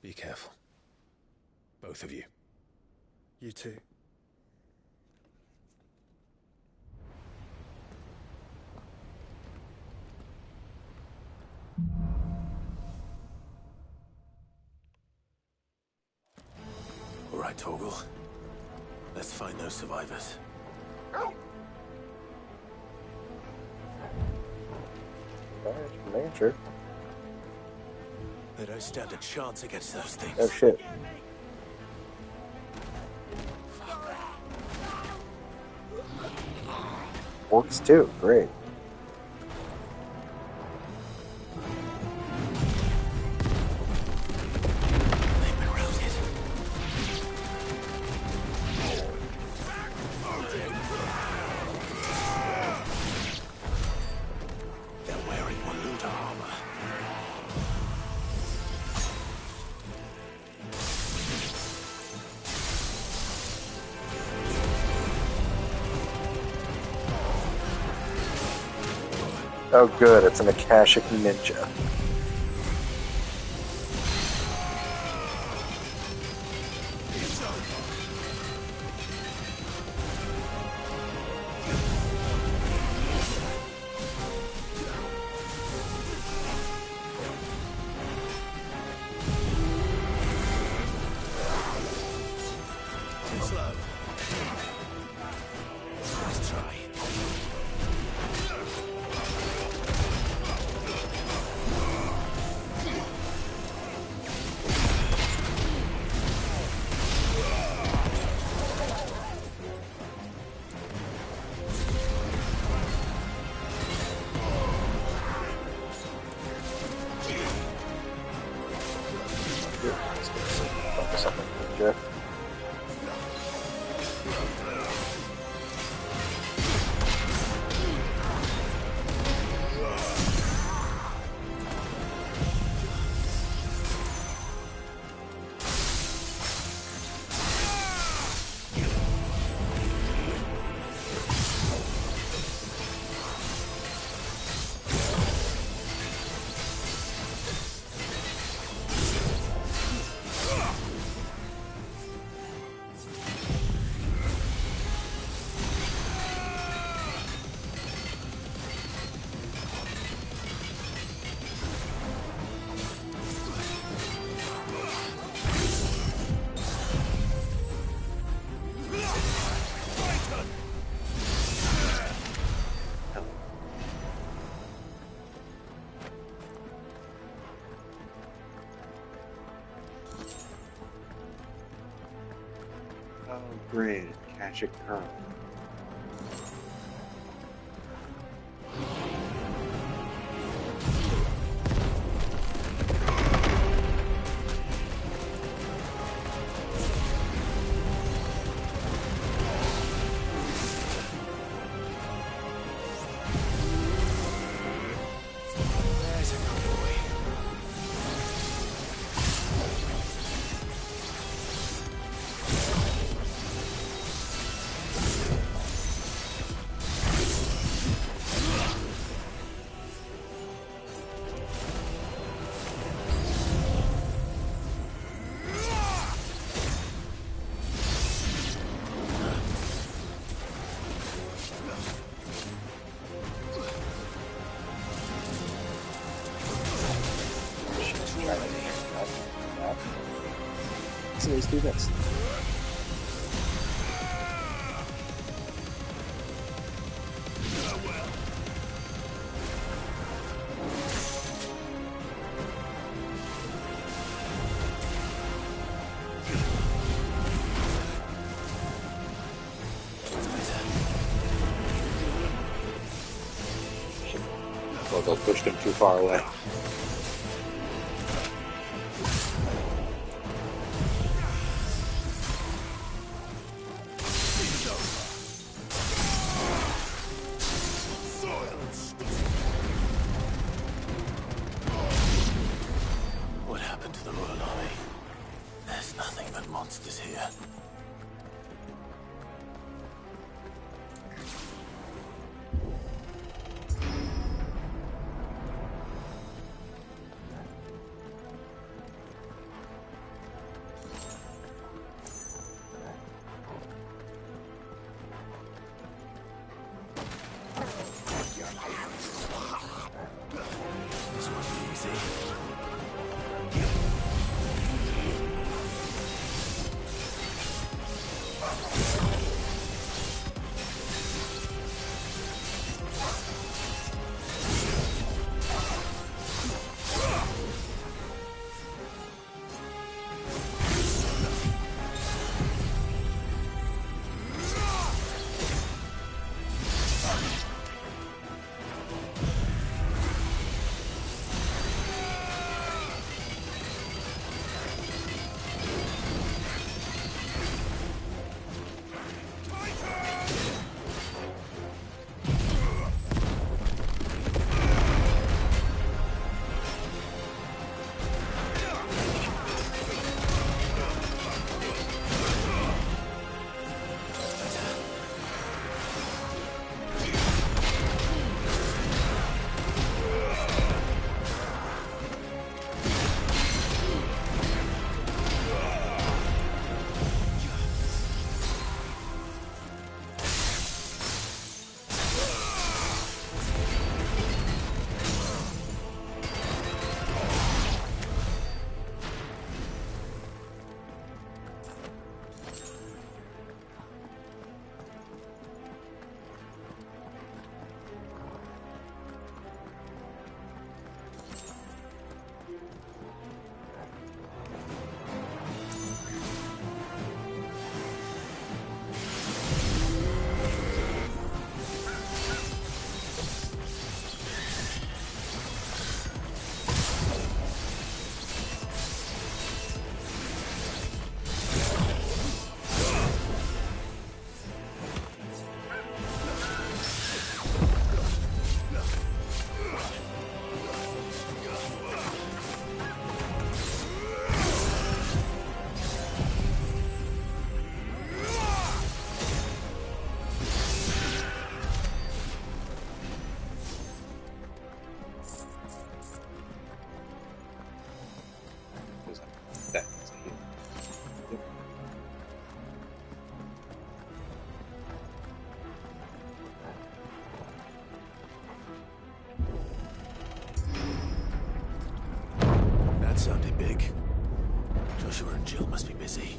Be careful. Both of you. You too. All right, Torgal. Let's find those survivors. Nature. They don't stand a chance against those things. Oh shit. Orcs too, great. They're wearing Waluda armor. Oh good, it's an Akashic ninja. Too slow. Nice try. Focus on the ninja. Upgrade Kashik Pearl. So let's do this. Logo pushed him too far away. What happened to the Royal Army? There's nothing but monsters here. This wasn't easy. That sounded big. Joshua and Jill must be busy.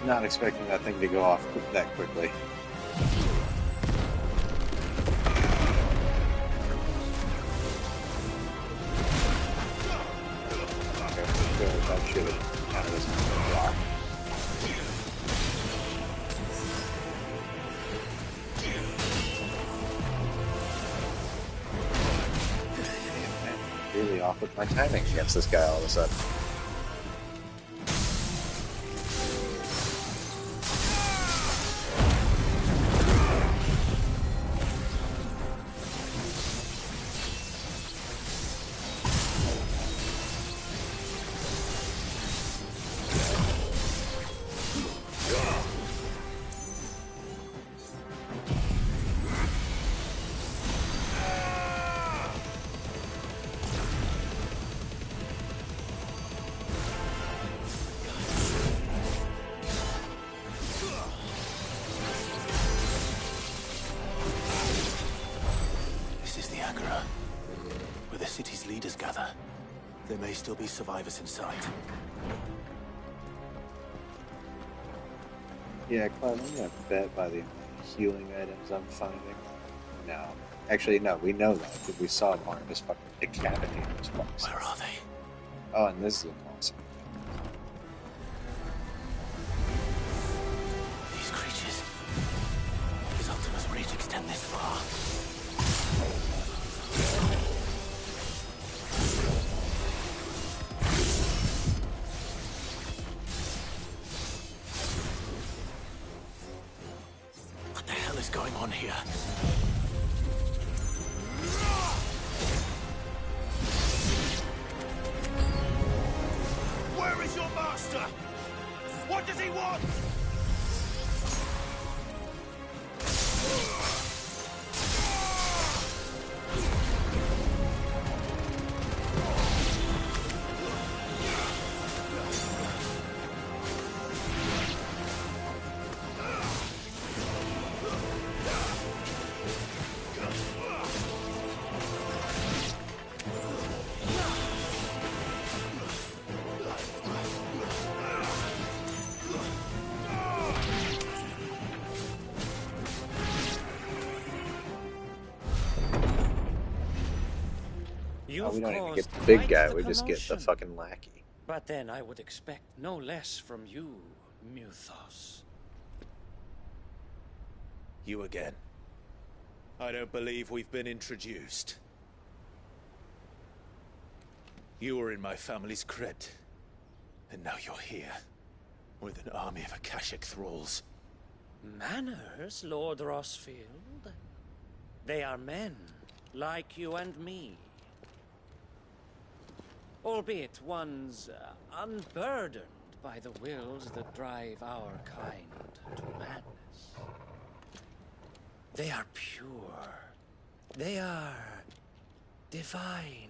not expecting that thing to go off that quickly. That should have kind of was a block. I'm really off with my timing against this guy all of a sudden. Still be survivors inside. Yeah, Cloud, I'm gonna bet by the healing items I'm finding. No. Actually, no, we know that, because we saw Barnabas fucking decapitate those fucks. Where are they? Oh, and this is awesome. These creatures. His Ultima's reach extend this far. Going on here? Where is your master? What does he want? Oh, we don't even get the big guy, we just get the fucking lackey. But then I would expect no less from you, Muthos. You again. I don't believe we've been introduced. You were in my family's crypt, and now you're here, with an army of Akashic thralls. Manners, Lord Rosfield? They are men, like you and me. Albeit ones unburdened by the wills that drive our kind to madness. They are pure. They are divine.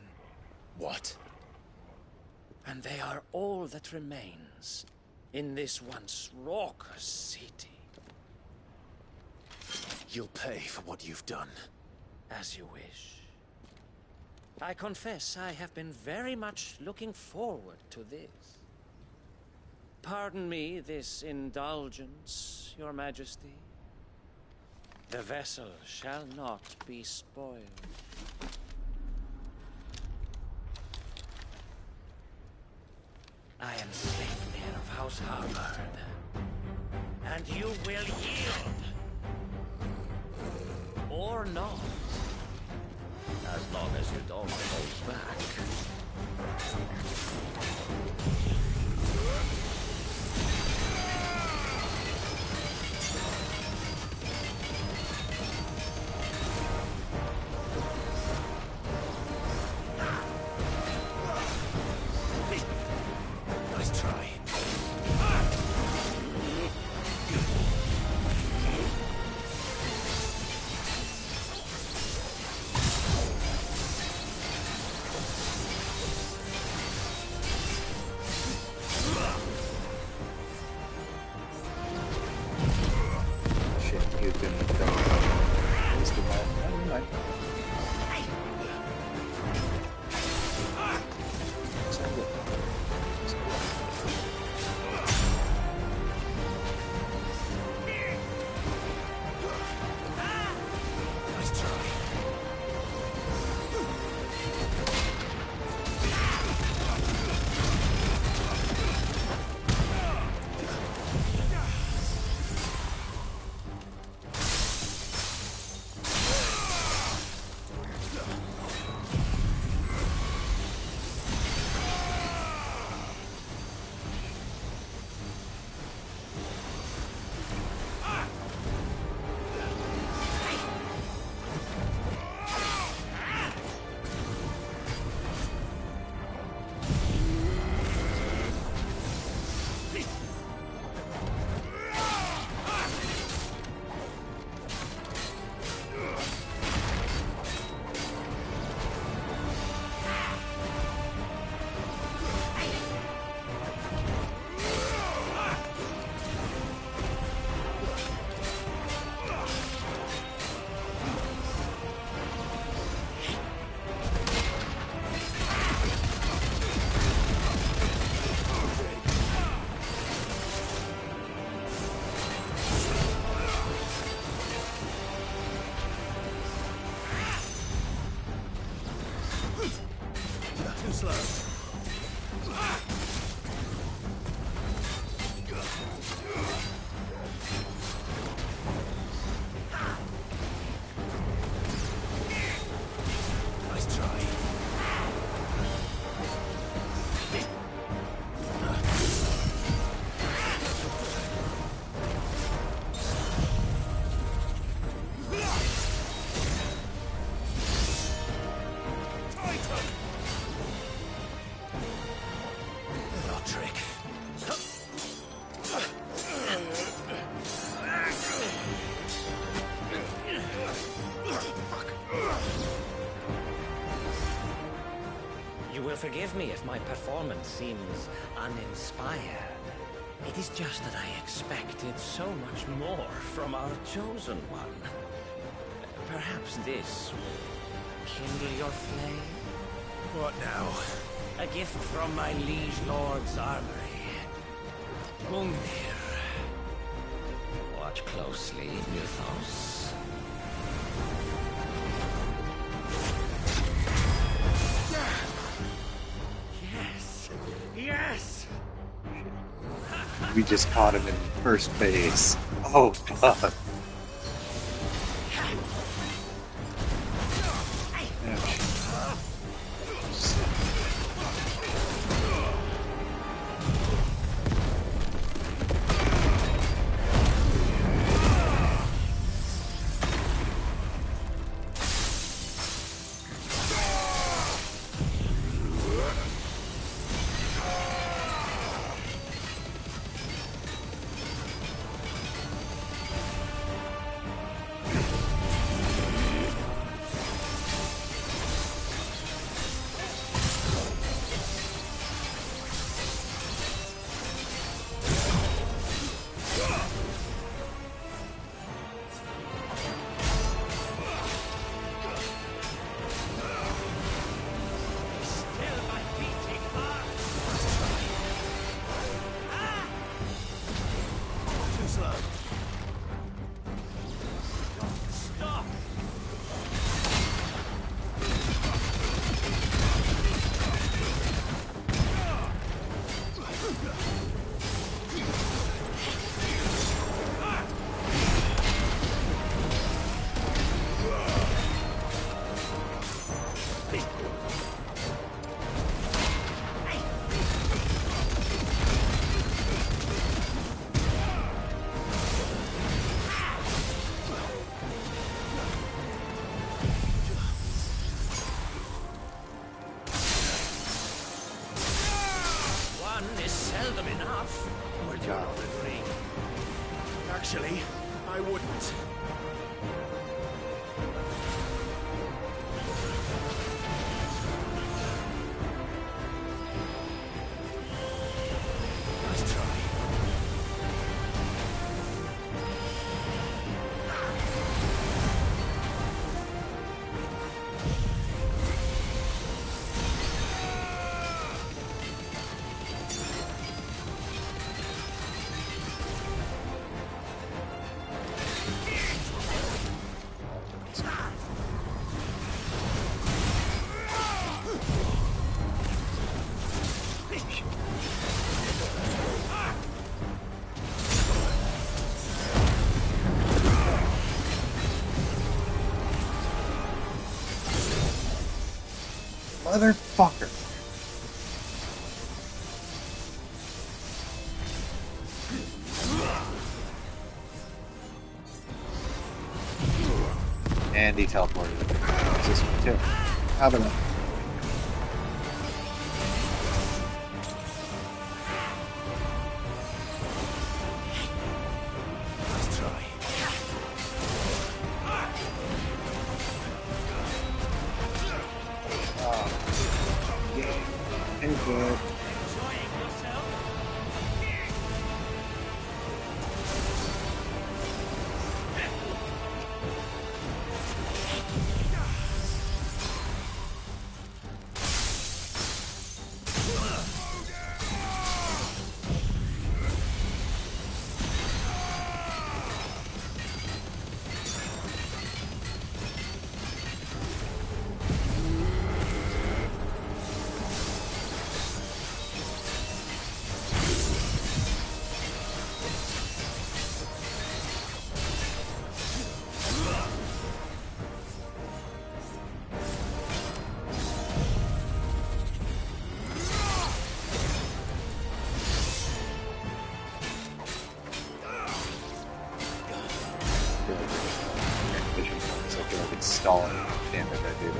What? And they are all that remains in this once raucous city. You'll pay for what you've done. As you wish. I confess I have been very much looking forward to this. Pardon me this indulgence, Your Majesty. The vessel shall not be spoiled. I am Sleipnir of House Harvard, and you will yield. Or not. As long as you don't hold back. Nice try. will forgive me if my performance seems uninspired. It is just that I expected so much more from our chosen one. Perhaps this will kindle your flame? What now? A gift from my liege lord's armory. Gungnir. Watch closely, Mythos. Yes! Yes! We just caught him in first base. Oh, God. Actually, I wouldn't. Nice try. Motherfucker. And he teleported. This one too. How about that? Stalling damage I do.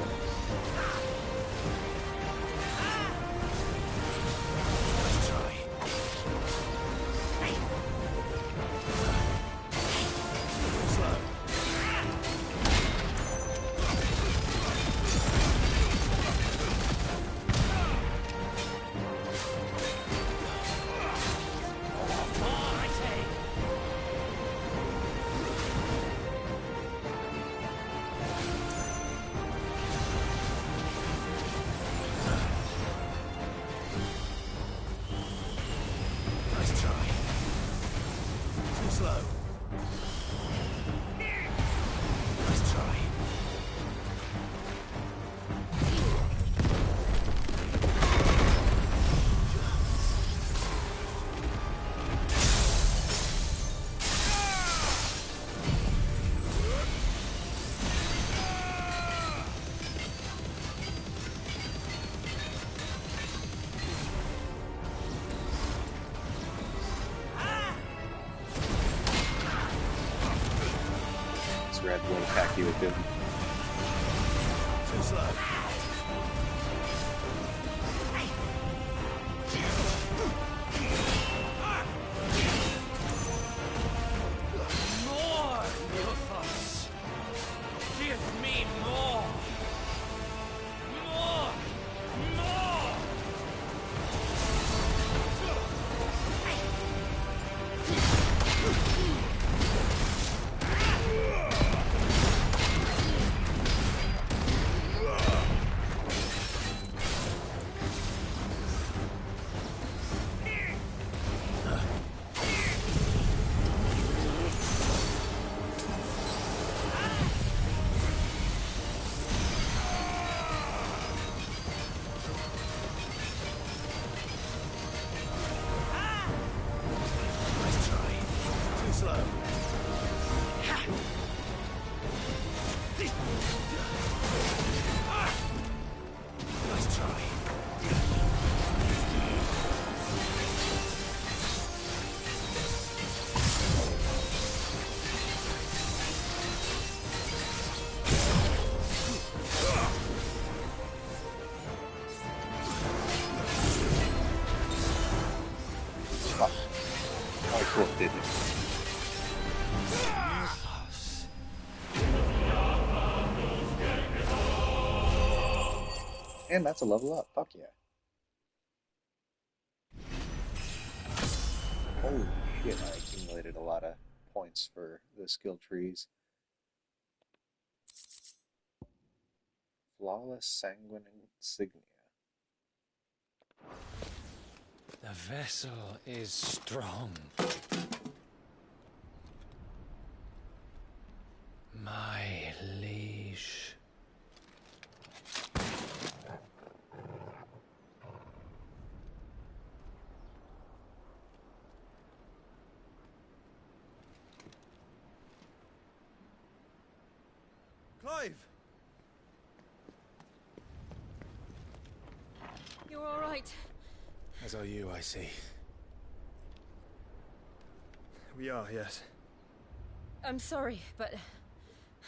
good. Too slow. More, Milfos! Give me more! More! More! And that's a level up. Fuck yeah. Holy shit, I accumulated a lot of points for the skill trees. Flawless Sanguine Insignia. The vessel is strong. My liege. Clive! You're all right. As are you, I see. We are, yes. I'm sorry, but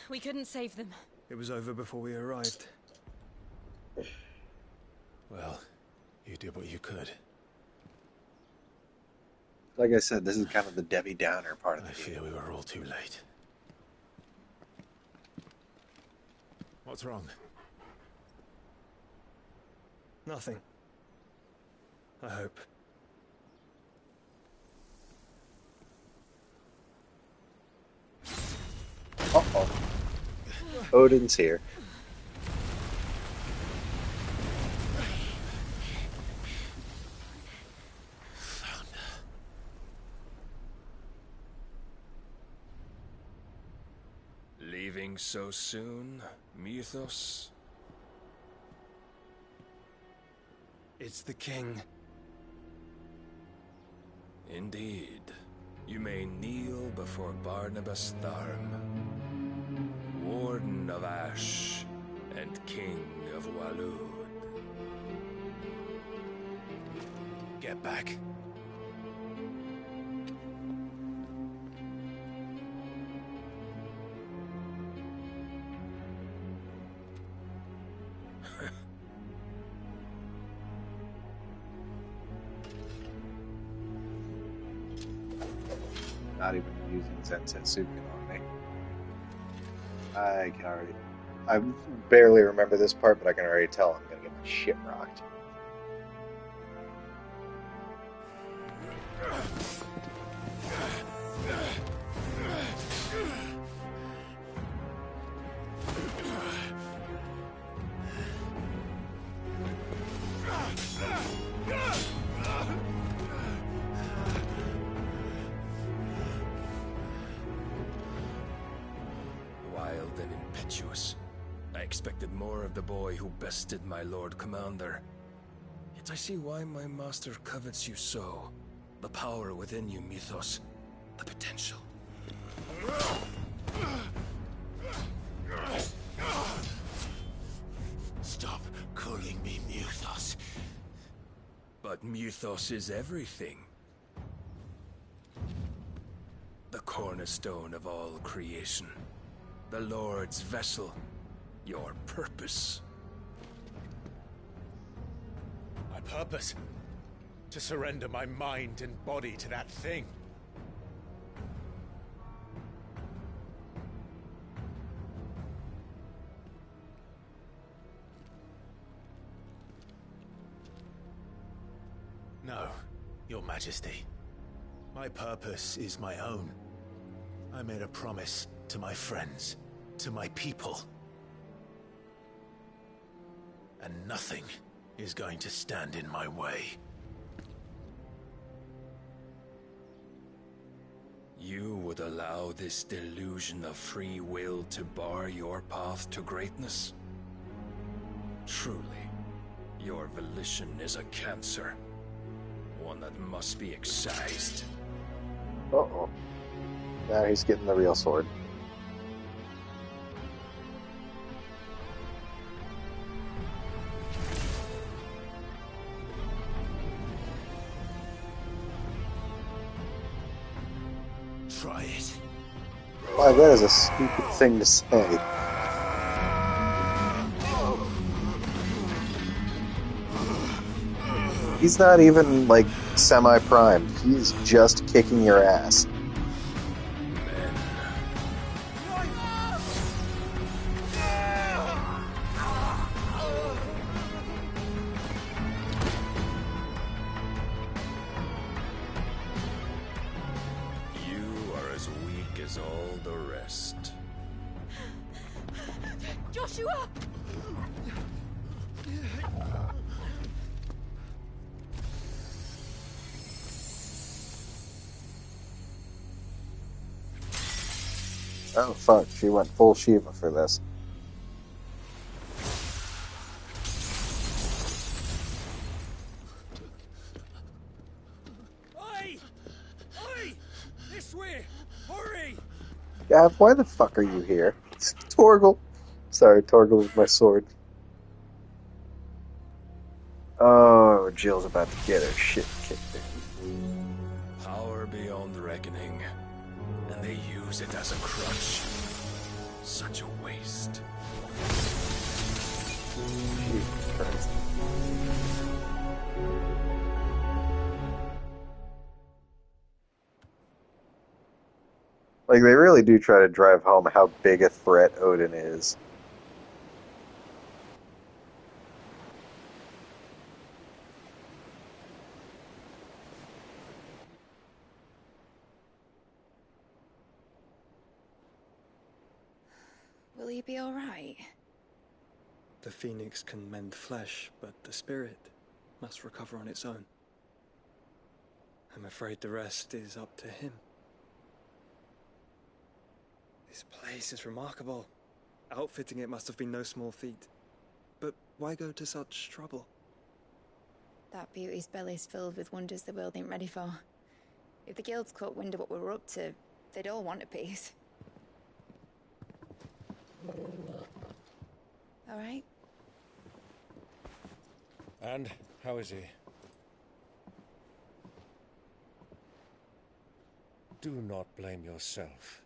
we couldn't save them. It was over before we arrived. Well, you did what you could. Like I said, this is kind of the Debbie Downer part of the I fear we were all too late. What's wrong? Nothing. I hope. Uh-oh. Odin's here. Leaving so soon, Mythos? It's the king. Indeed. You may kneel before Barnabas Tharm, Warden of Ash and King of Walud. Get back. Not even using Zensetsuken on me. I barely remember this part, but I can already tell I'm gonna get my shit rocked. Wild and impetuous. I expected more of the boy who bested my Lord Commander. Yet I see why my master covets you so. The power within you, Mythos. The potential. Stop calling me Mythos. But Mythos is everything. The cornerstone of all creation. The Lord's vessel. Your purpose. My purpose? To surrender my mind and body to that thing. No, Your Majesty. My purpose is my own. I made a promise to my friends, to my people. And nothing is going to stand in my way. You would allow this delusion of free will to bar your path to greatness? Truly, your volition is a cancer. One that must be excised. Uh-oh. Now he's getting the real sword. Try it. Why, that is a stupid thing to say. He's not even, like, semi-primed. He's just kicking your ass. You are as weak as all the rest. Joshua! Oh, fuck. She went full Shiva for this. Oi! Oi! This way! Hurry! Gav, why the fuck are you here? Torgal. Sorry, Torgal with my sword. Oh, Jill's about to get her shit kicked in. Power beyond reckoning. And they use it as a crutch. Such a waste. Jesus Christ. Like, they really do try to drive home how big a threat Odin is. Will he be all right? The phoenix can mend flesh, but the spirit must recover on its own. I'm afraid the rest is up to him. This place is remarkable. Outfitting it must have been no small feat. But why go to such trouble? That beauty's belly's filled with wonders the world ain't ready for. If the guilds caught wind of what we were up to, they'd all want a piece. All right? And how is he? Do not blame yourself.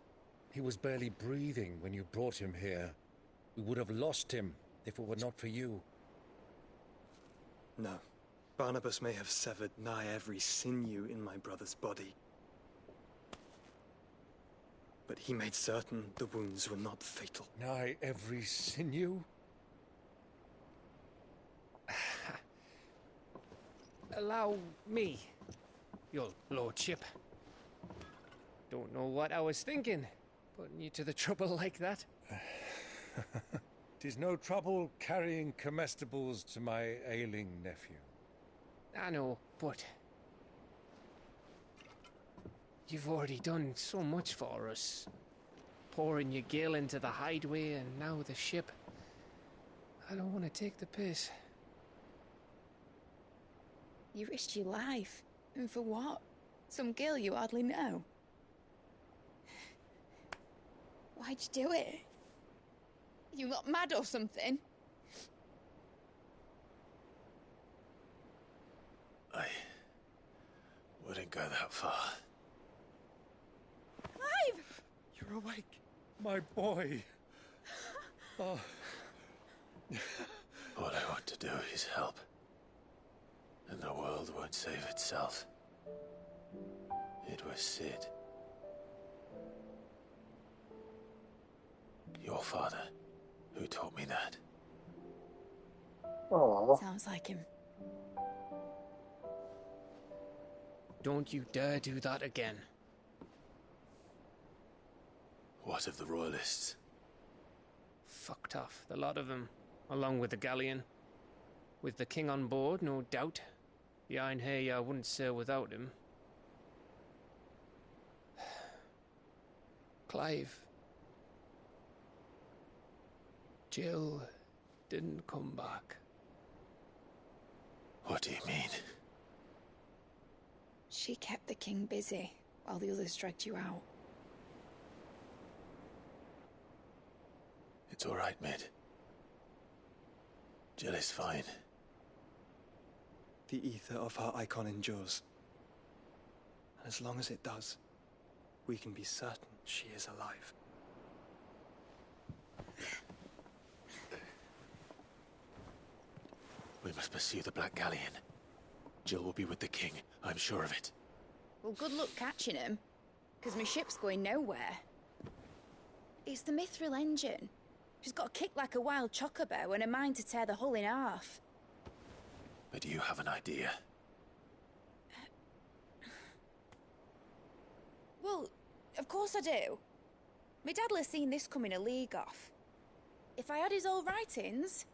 He was barely breathing when you brought him here. We would have lost him if it were not for you. No. Barnabas may have severed nigh every sinew in my brother's body. But he made certain the wounds were not fatal. Nigh every sinew? Allow me, your lordship. Don't know what I was thinking, putting you to the trouble like that. 'Tis no trouble carrying comestibles to my ailing nephew. I know, but you've already done so much for us. Pouring your gill into the hideaway and now the ship. I don't want to take the piss. You risked your life. And for what? Some girl you hardly know. Why'd you do it? You lot mad or something? I wouldn't go that far. Clive! You're awake. My boy. Oh. All I want to do is help. And the world won't save itself. It was Sid. Your father, who taught me that. Oh. Sounds like him. Don't you dare do that again. What of the Royalists? Fucked off, the lot of them, along with the galleon. With the king on board, no doubt. The Iron Hair wouldn't sail without him. Clive. Jill didn't come back. What do you mean? She kept the king busy while the others dragged you out. It's all right, Mid. Jill is fine. The ether of her icon endures. And as long as it does, we can be certain she is alive. We must pursue the Black Galleon. Jill will be with the king, I'm sure of it. Well, good luck catching him, because my ship's going nowhere. It's the Mithril engine. She's got a kick like a wild chocobo and a mind to tear the hull in half. But do you have an idea? Well, of course I do. My dad'll have seen this coming a league off. If I had his old writings...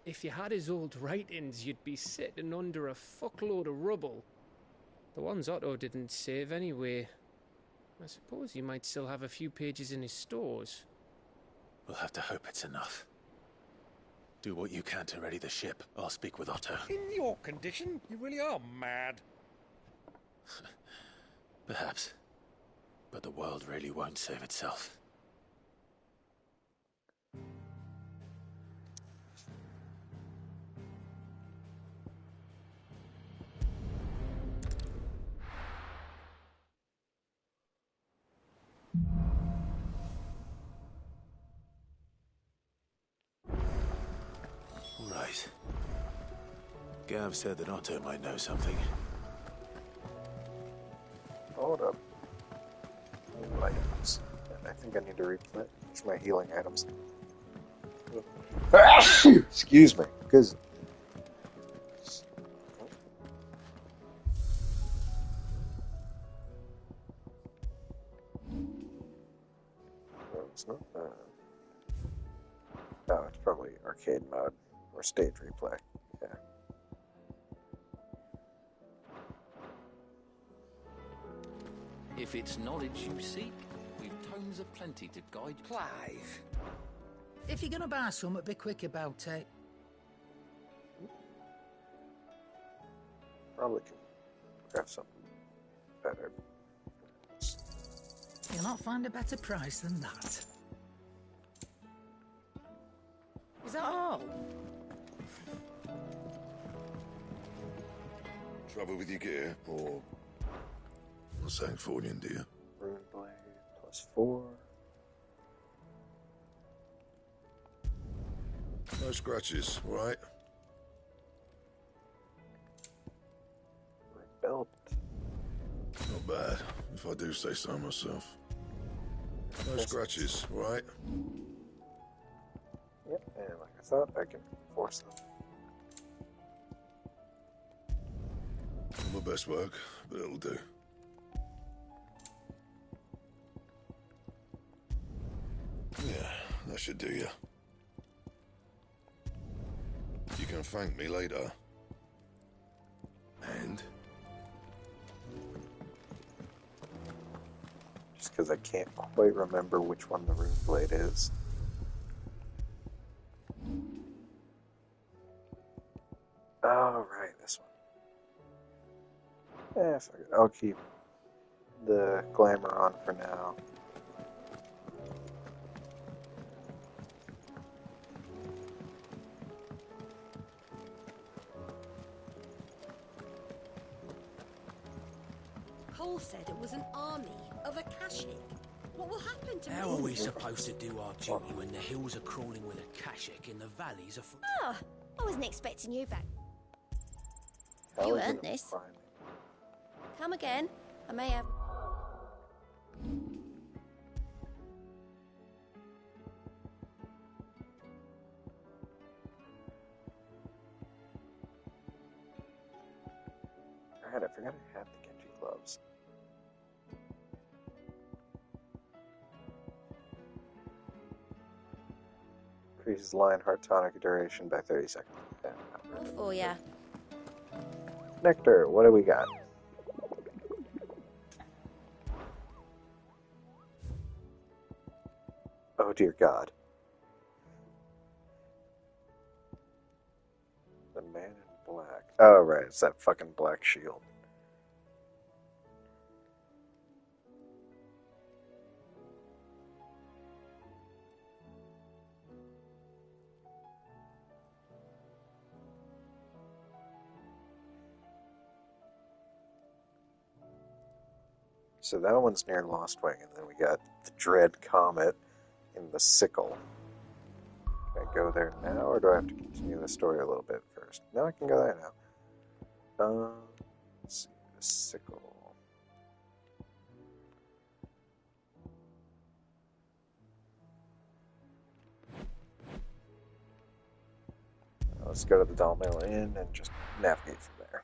If you had his old writings, you'd be sitting under a fuckload of rubble. The ones Otto didn't save anyway. I suppose he might still have a few pages in his stores. We'll have to hope it's enough. Do what you can to ready the ship. I'll speak with Otto. In your condition, you really are mad. Perhaps. But the world really won't save itself. Right. Gav said that Otto might know something. Hold up. Items. I think I need to replenish my healing items. Excuse me, because it's not. Oh, it's probably arcade mode or stage replay. Yeah. If it's knowledge you seek, we've tomes aplenty to guide you. Clive, if you're gonna buy something, be quick about it. Probably can grab something better. You'll not find a better price than that. Is that all? Trouble with your gear, or something Fordian, do you? Rune blade +4. No scratches, right? Belt. Not bad, if I do say so myself. No scratches, right? Yep, and like I thought, I can force them. Not my best work, but it'll do. Yeah, that should do you. You can thank me later. And? Just because I can't quite remember which one the rune blade is. Oh, right, this one. Yeah, fuck it. I'll keep the glamour on for now. Cole said it was an army of Akashic. What will happen to How are we supposed to do our duty when the hills are crawling with a Kashik and the valleys are full? Oh, I wasn't expecting you back. How You is it earned a this. crime? Come again. I may have... Alright, I forgot I had the Genji gloves. Increases Lionheart tonic duration by 30 seconds. Yeah, All for ya. Nectar, what do we got? Oh dear God. The man in black. Oh right, it's that fucking black shield. So that one's near Lost Wing, and then we got the Dread Comet in the Sickle. Can I go there now, or do I have to continue the story a little bit first? No, I can go there now. Let's see, the Sickle. Let's go to the Dalmail Inn and just navigate from there.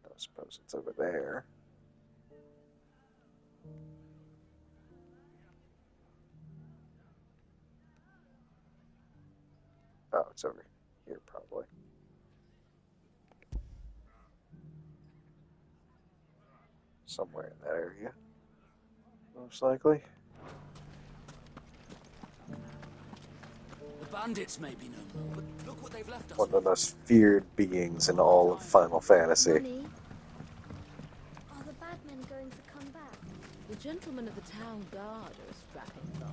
I suppose it's over there. Oh, it's over here, probably. Somewhere in that area, most likely. The bandits may be no more, but look what they've left us. One of the most feared beings in all of Final Fantasy. Mummy, are the bad men going to come back? The gentlemen of the town guard are a strapping bunch.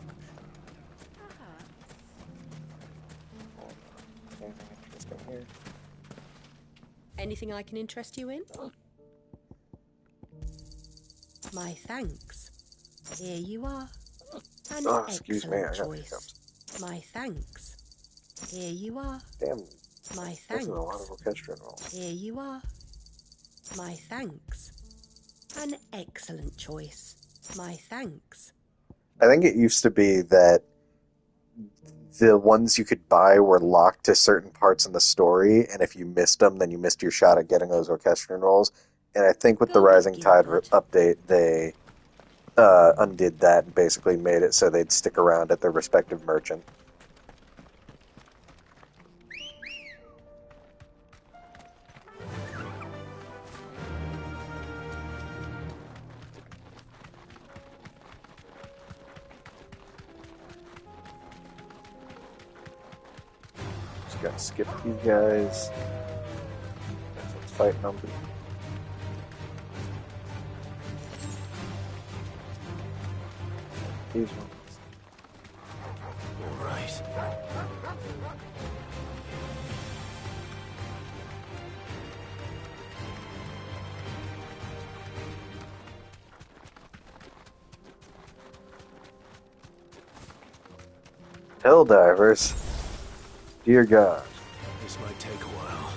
Perhaps. Anything interesting here? Anything I can interest you in? My thanks. Here you are. An Excuse me, I excellent got choice. hiccups. My thanks. Here you are. Damn, My this thanks. is a lot of orchestra involved. Here you are. My thanks. An excellent choice. My thanks. I think it used to be that the ones you could buy were locked to certain parts in the story, and if you missed them, then you missed your shot at getting those orchestral rolls. And I think with the Rising Tide update, they undid that and basically made it so they'd stick around at their respective merchant. Just gotta skip these guys. That's what's fighting them. These ones. All right. Hell divers. Dear God. This might take a while.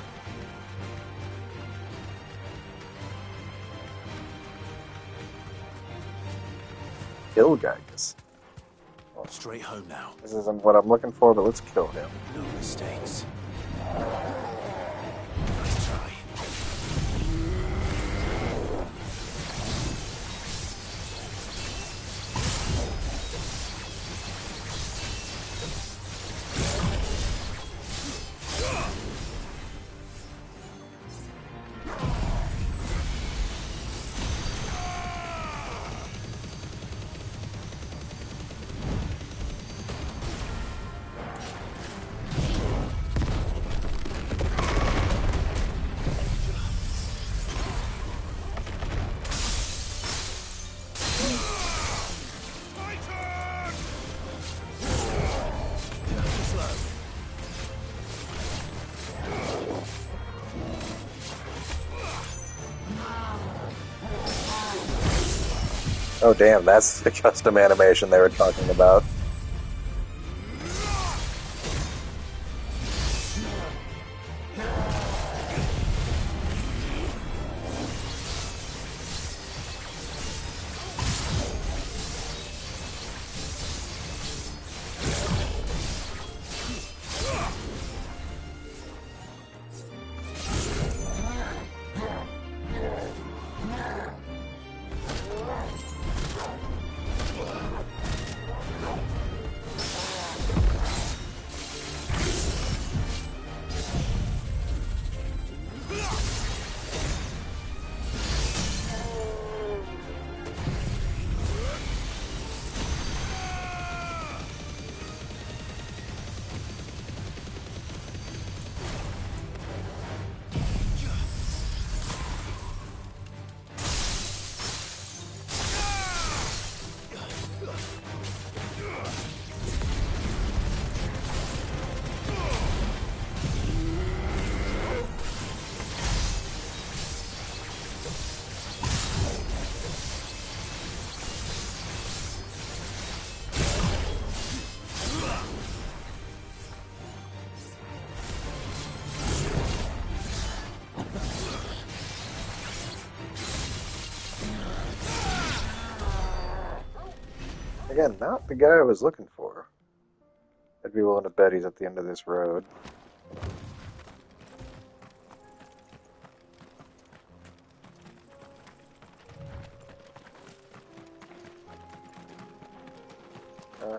Kill Gygas. Straight home now. This isn't what I'm looking for, but let's kill him. No mistakes. Oh damn, that's the custom animation they were talking about. Again, not the guy I was looking for. I'd be willing to bet he's at the end of this road.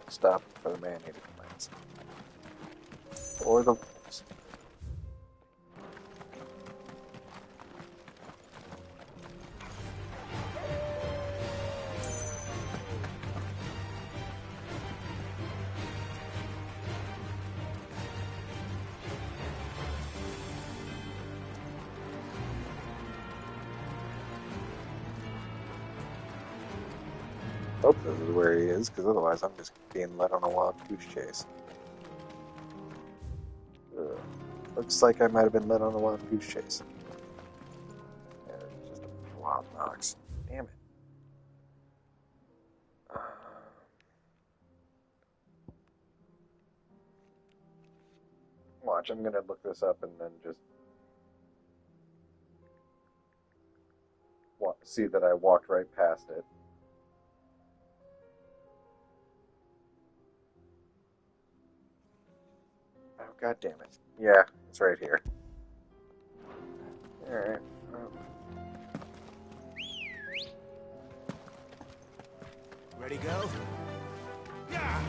Stop for the man-eating plants. Or the wolves. Hope this is where he is, because otherwise I'm just being led on a wild goose chase. Looks like I might have been led on a wild goose chase. Yeah, it's just a wild Nox. Damn it. Watch, I'm gonna look this up and then just see that I walked right past it. Oh, god damn it. Yeah, it's right here. Alright. Ready, go? Yeah!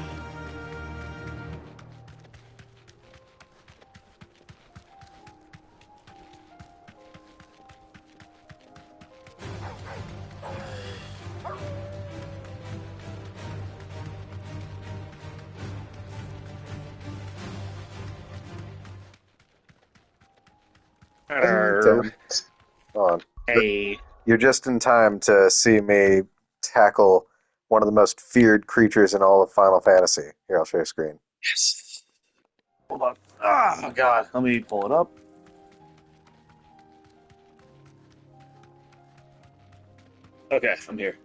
Hold on. Hey. You're just in time to see me tackle one of the most feared creatures in all of Final Fantasy. Here, I'll show you a screen. Yes. Hold on. Oh, God. Let me pull it up. Okay, I'm here.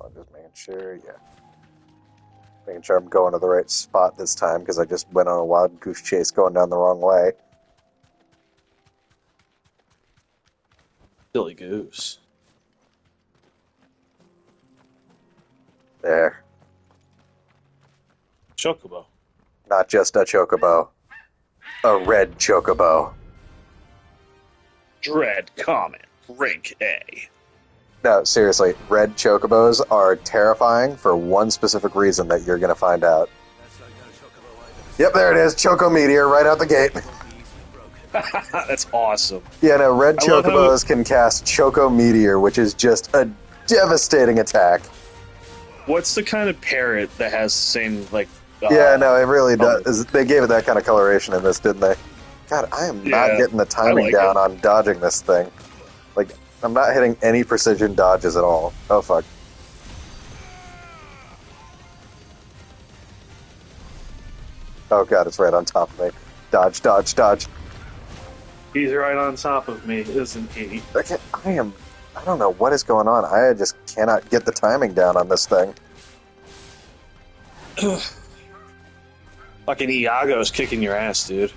I'm just making sure, yeah. Making sure I'm going to the right spot this time, because I just went on a wild goose chase going down the wrong way. Silly goose. There. Chocobo. Not just a chocobo. A red chocobo. Dread comment. Rank A. No, seriously, red chocobos are terrifying for one specific reason that you're going to find out. Yep, there it is. Choco Meteor right out the gate. That's awesome. Yeah, no, red chocobos can cast Choco Meteor, which is just a devastating attack. What's the kind of parrot that has the same, like... yeah, no, it really does. They gave it that kind of coloration in this, didn't they? God, I am not getting the timing down on dodging this thing. Like, I'm not hitting any precision dodges at all. Oh, fuck. Oh, God, it's right on top of me. Dodge, dodge, dodge. He's right on top of me, isn't he? Okay, I I don't know what is going on. I just cannot get the timing down on this thing. Fucking Iago's kicking your ass, dude.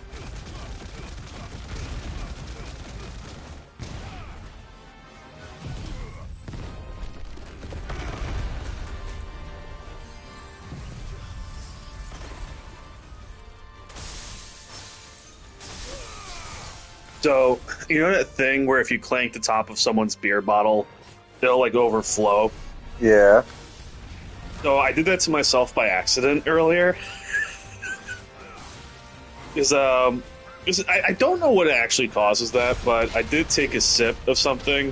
So, you know that thing where if you clank the top of someone's beer bottle, they'll like overflow? Yeah. So I did that to myself by accident earlier. I don't know what actually causes that, but I did take a sip of something,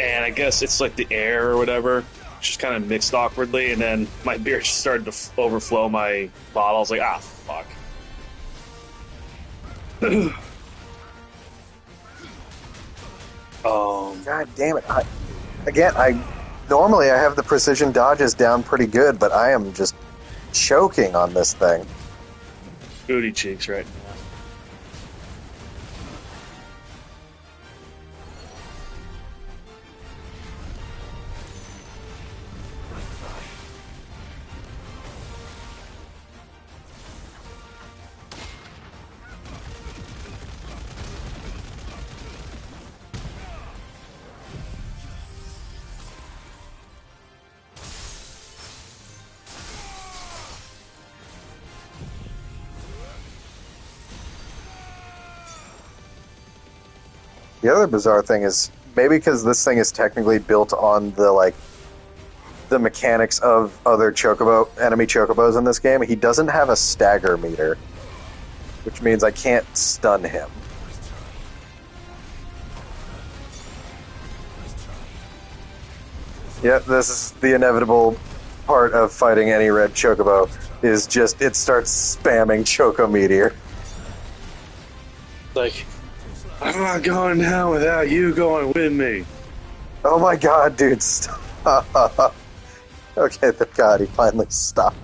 and I guess it's like the air or whatever, just kind of mixed awkwardly, and then my beer just started to overflow my bottle. I was like, ah, fuck. God damn it. Normally I have the precision dodges down pretty good, but I am just choking on this thing. Booty cheeks right now. The other bizarre thing is, maybe because this thing is technically built on the mechanics of other enemy chocobos in this game, he doesn't have a stagger meter, which means I can't stun him. Yep, this is the inevitable part of fighting any red chocobo, is just it starts spamming Choco Meteor. Like, I'm not going down without you going with me. Oh my god, dude, stop. Okay, thank god, he finally stopped.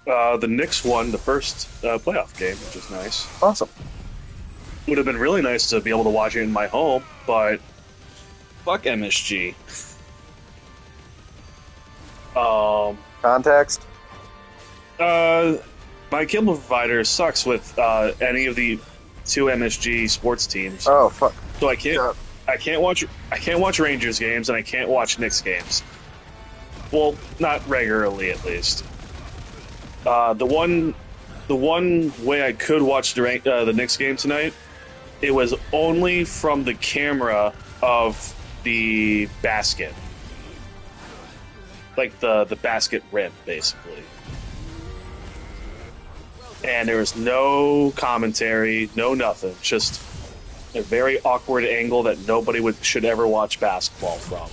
The Knicks won the first playoff game, which is nice. Awesome. Would have been really nice to be able to watch it in my home, but fuck MSG. Context? My cable provider sucks with any of the two MSG sports teams. Oh fuck! So I can't watch Rangers games and I can't watch Knicks games. Well, not regularly at least. The one way I could watch the Knicks game tonight, it was only from the camera of the basket, like the basket rim, basically. And there was no commentary, no nothing, just a very awkward angle that nobody should ever watch basketball from.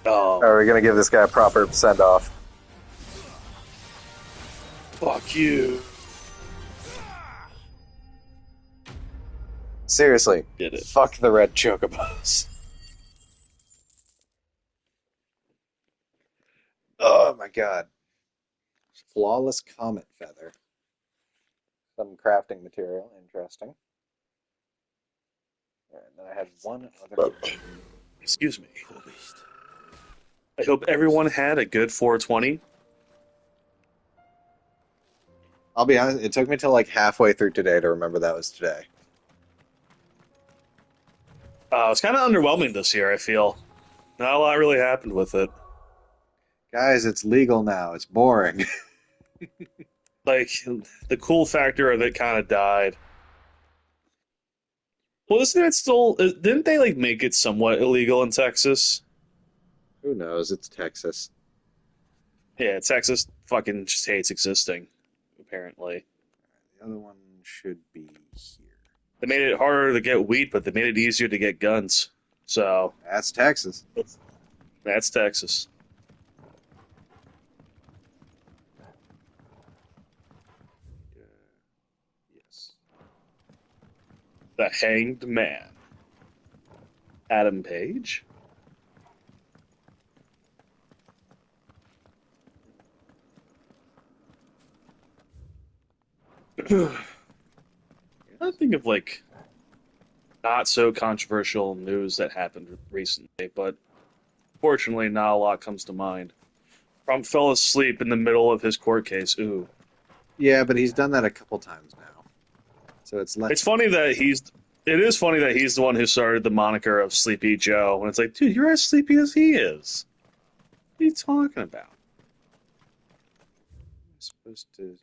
Are we gonna give this guy a proper send-off? Fuck you. Seriously, did it. Fuck the red chocobos. Oh my god. Flawless comet feather. Some crafting material, interesting. And then I had one other. Excuse me. I hope everyone had a good 420. I'll be honest, it took me till like halfway through today to remember that was today. It's kind of underwhelming this year, I feel. Not a lot really happened with it. Guys, it's legal now. It's boring. Like, the cool factor of it kind of died. Well, isn't it still... Didn't they, like, make it somewhat illegal in Texas? Who knows? It's Texas. Yeah, Texas fucking just hates existing, apparently. The other one should be here. They made it harder to get weed, but they made it easier to get guns. So... That's Texas. That's Texas. Yes. The Hanged Man. Adam Page? I think of like not so controversial news that happened recently, but fortunately, not a lot comes to mind. Trump fell asleep in the middle of his court case. Ooh. Yeah, but he's done that a couple times now, so it's less. It's funny that he's. It is funny that he's the one who started the moniker of Sleepy Joe, and it's like, dude, you're as sleepy as he is. What are you talking about? I'm supposed to.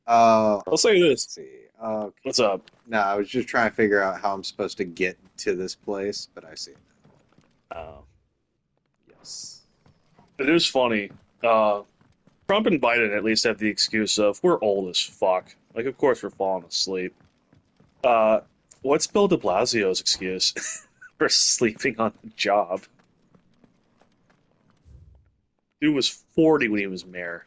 Oh, I'll say this. let's see. Okay. What's up? No, I was just trying to figure out how I'm supposed to get to this place, but I see it now. Oh. Yes. It is funny. Trump and Biden at least have the excuse of we're old as fuck. Like, of course we're falling asleep. What's Bill de Blasio's excuse for sleeping on the job? Dude was 40 when he was mayor.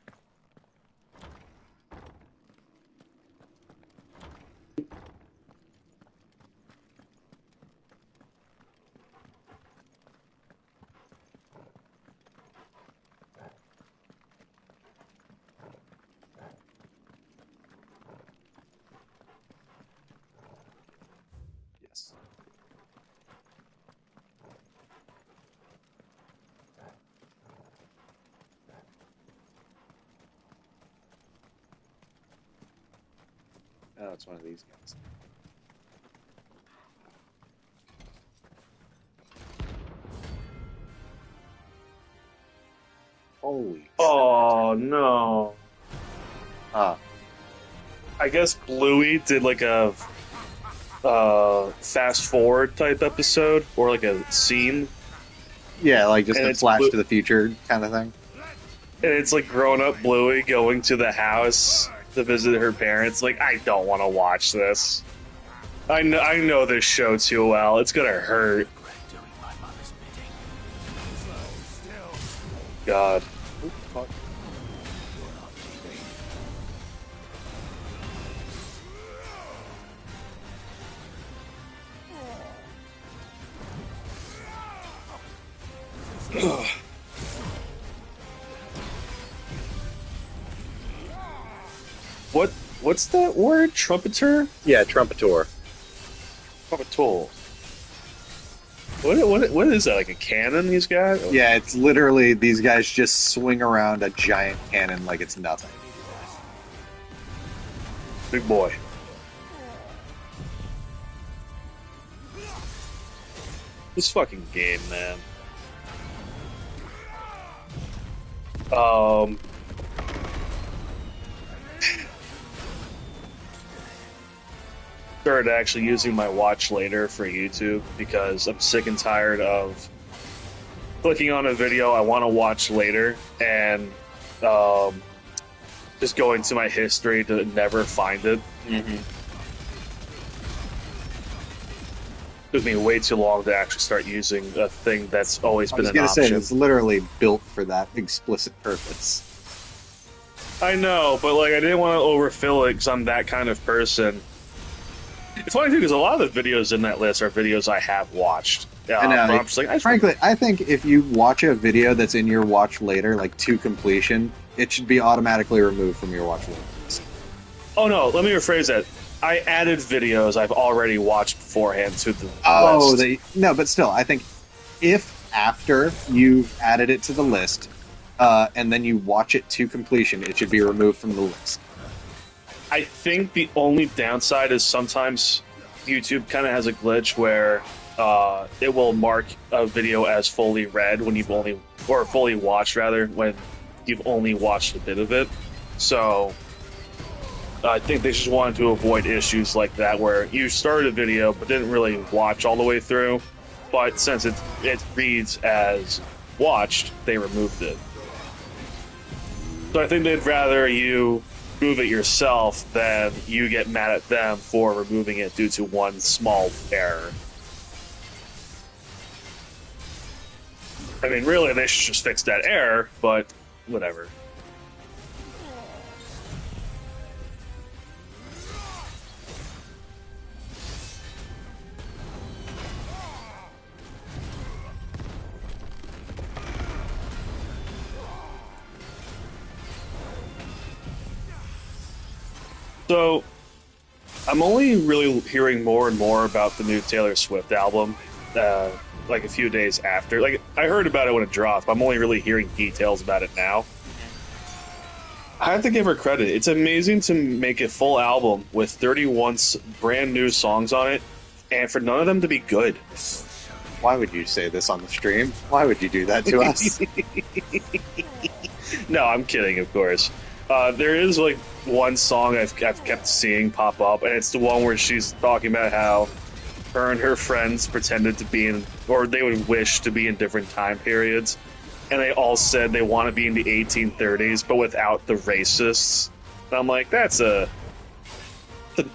Yes. Oh, it's one of these guys. Holy. Oh no. Ah. I guess Bluey did like a fast forward type episode or like a scene. Yeah, like just And a it's flash Blu- to the future kind of thing. And it's like grown up Bluey going to the house to visit her parents. Like, I don't want to watch this. I know this show too well. It's gonna hurt. God. Fuck. What's that word? Trumpeter? Yeah, trumpeter. Trumpetor. What is that? Like a cannon? These guys? Yeah, it's literally these guys just swing around a giant cannon like it's nothing. Big boy. This fucking game, man. Started actually using my watch later for YouTube because I'm sick and tired of clicking on a video I want to watch later and just going to my history to never find it. Mm-hmm. Took me way too long to actually start using a thing that's always been an option. Say, it's literally built for that explicit purpose. I know, but like I didn't want to overfill it because I'm that kind of person. It's funny too because a lot of the videos in that list are videos I have watched. I know. I'm just like, Frankly, I think if you watch a video that's in your watch later, like to completion, it should be automatically removed from your watch later list. Oh no, let me rephrase that. I added videos I've already watched beforehand to the list. No, but still, I think if after you've added it to the list, and then you watch it to completion, it should be removed from the list. I think the only downside is sometimes YouTube kind of has a glitch where it will mark a video as fully read when you've only, or fully watched rather, when you've only watched a bit of it. So I think they just wanted to avoid issues like that where you started a video but didn't really watch all the way through. But since it reads as watched, they removed it. So I think they'd rather you remove it yourself than you get mad at them for removing it due to one small error. I mean, really, they should just fix that error, but whatever. So, I'm only really hearing more and more about the new Taylor Swift album, like a few days after. Like, I heard about it when it dropped, but I'm only really hearing details about it now. I have to give her credit. It's amazing to make a full album with 31 brand new songs on it, and for none of them to be good. Why would you say this on the stream? Why would you do that to us? No, I'm kidding, of course. There is like one song I've kept seeing pop up, and it's the one where she's talking about how her and her friends pretended to be in, or they would wish to be in different time periods, and they all said they want to be in the 1830s, but without the racists. And I'm like, that's an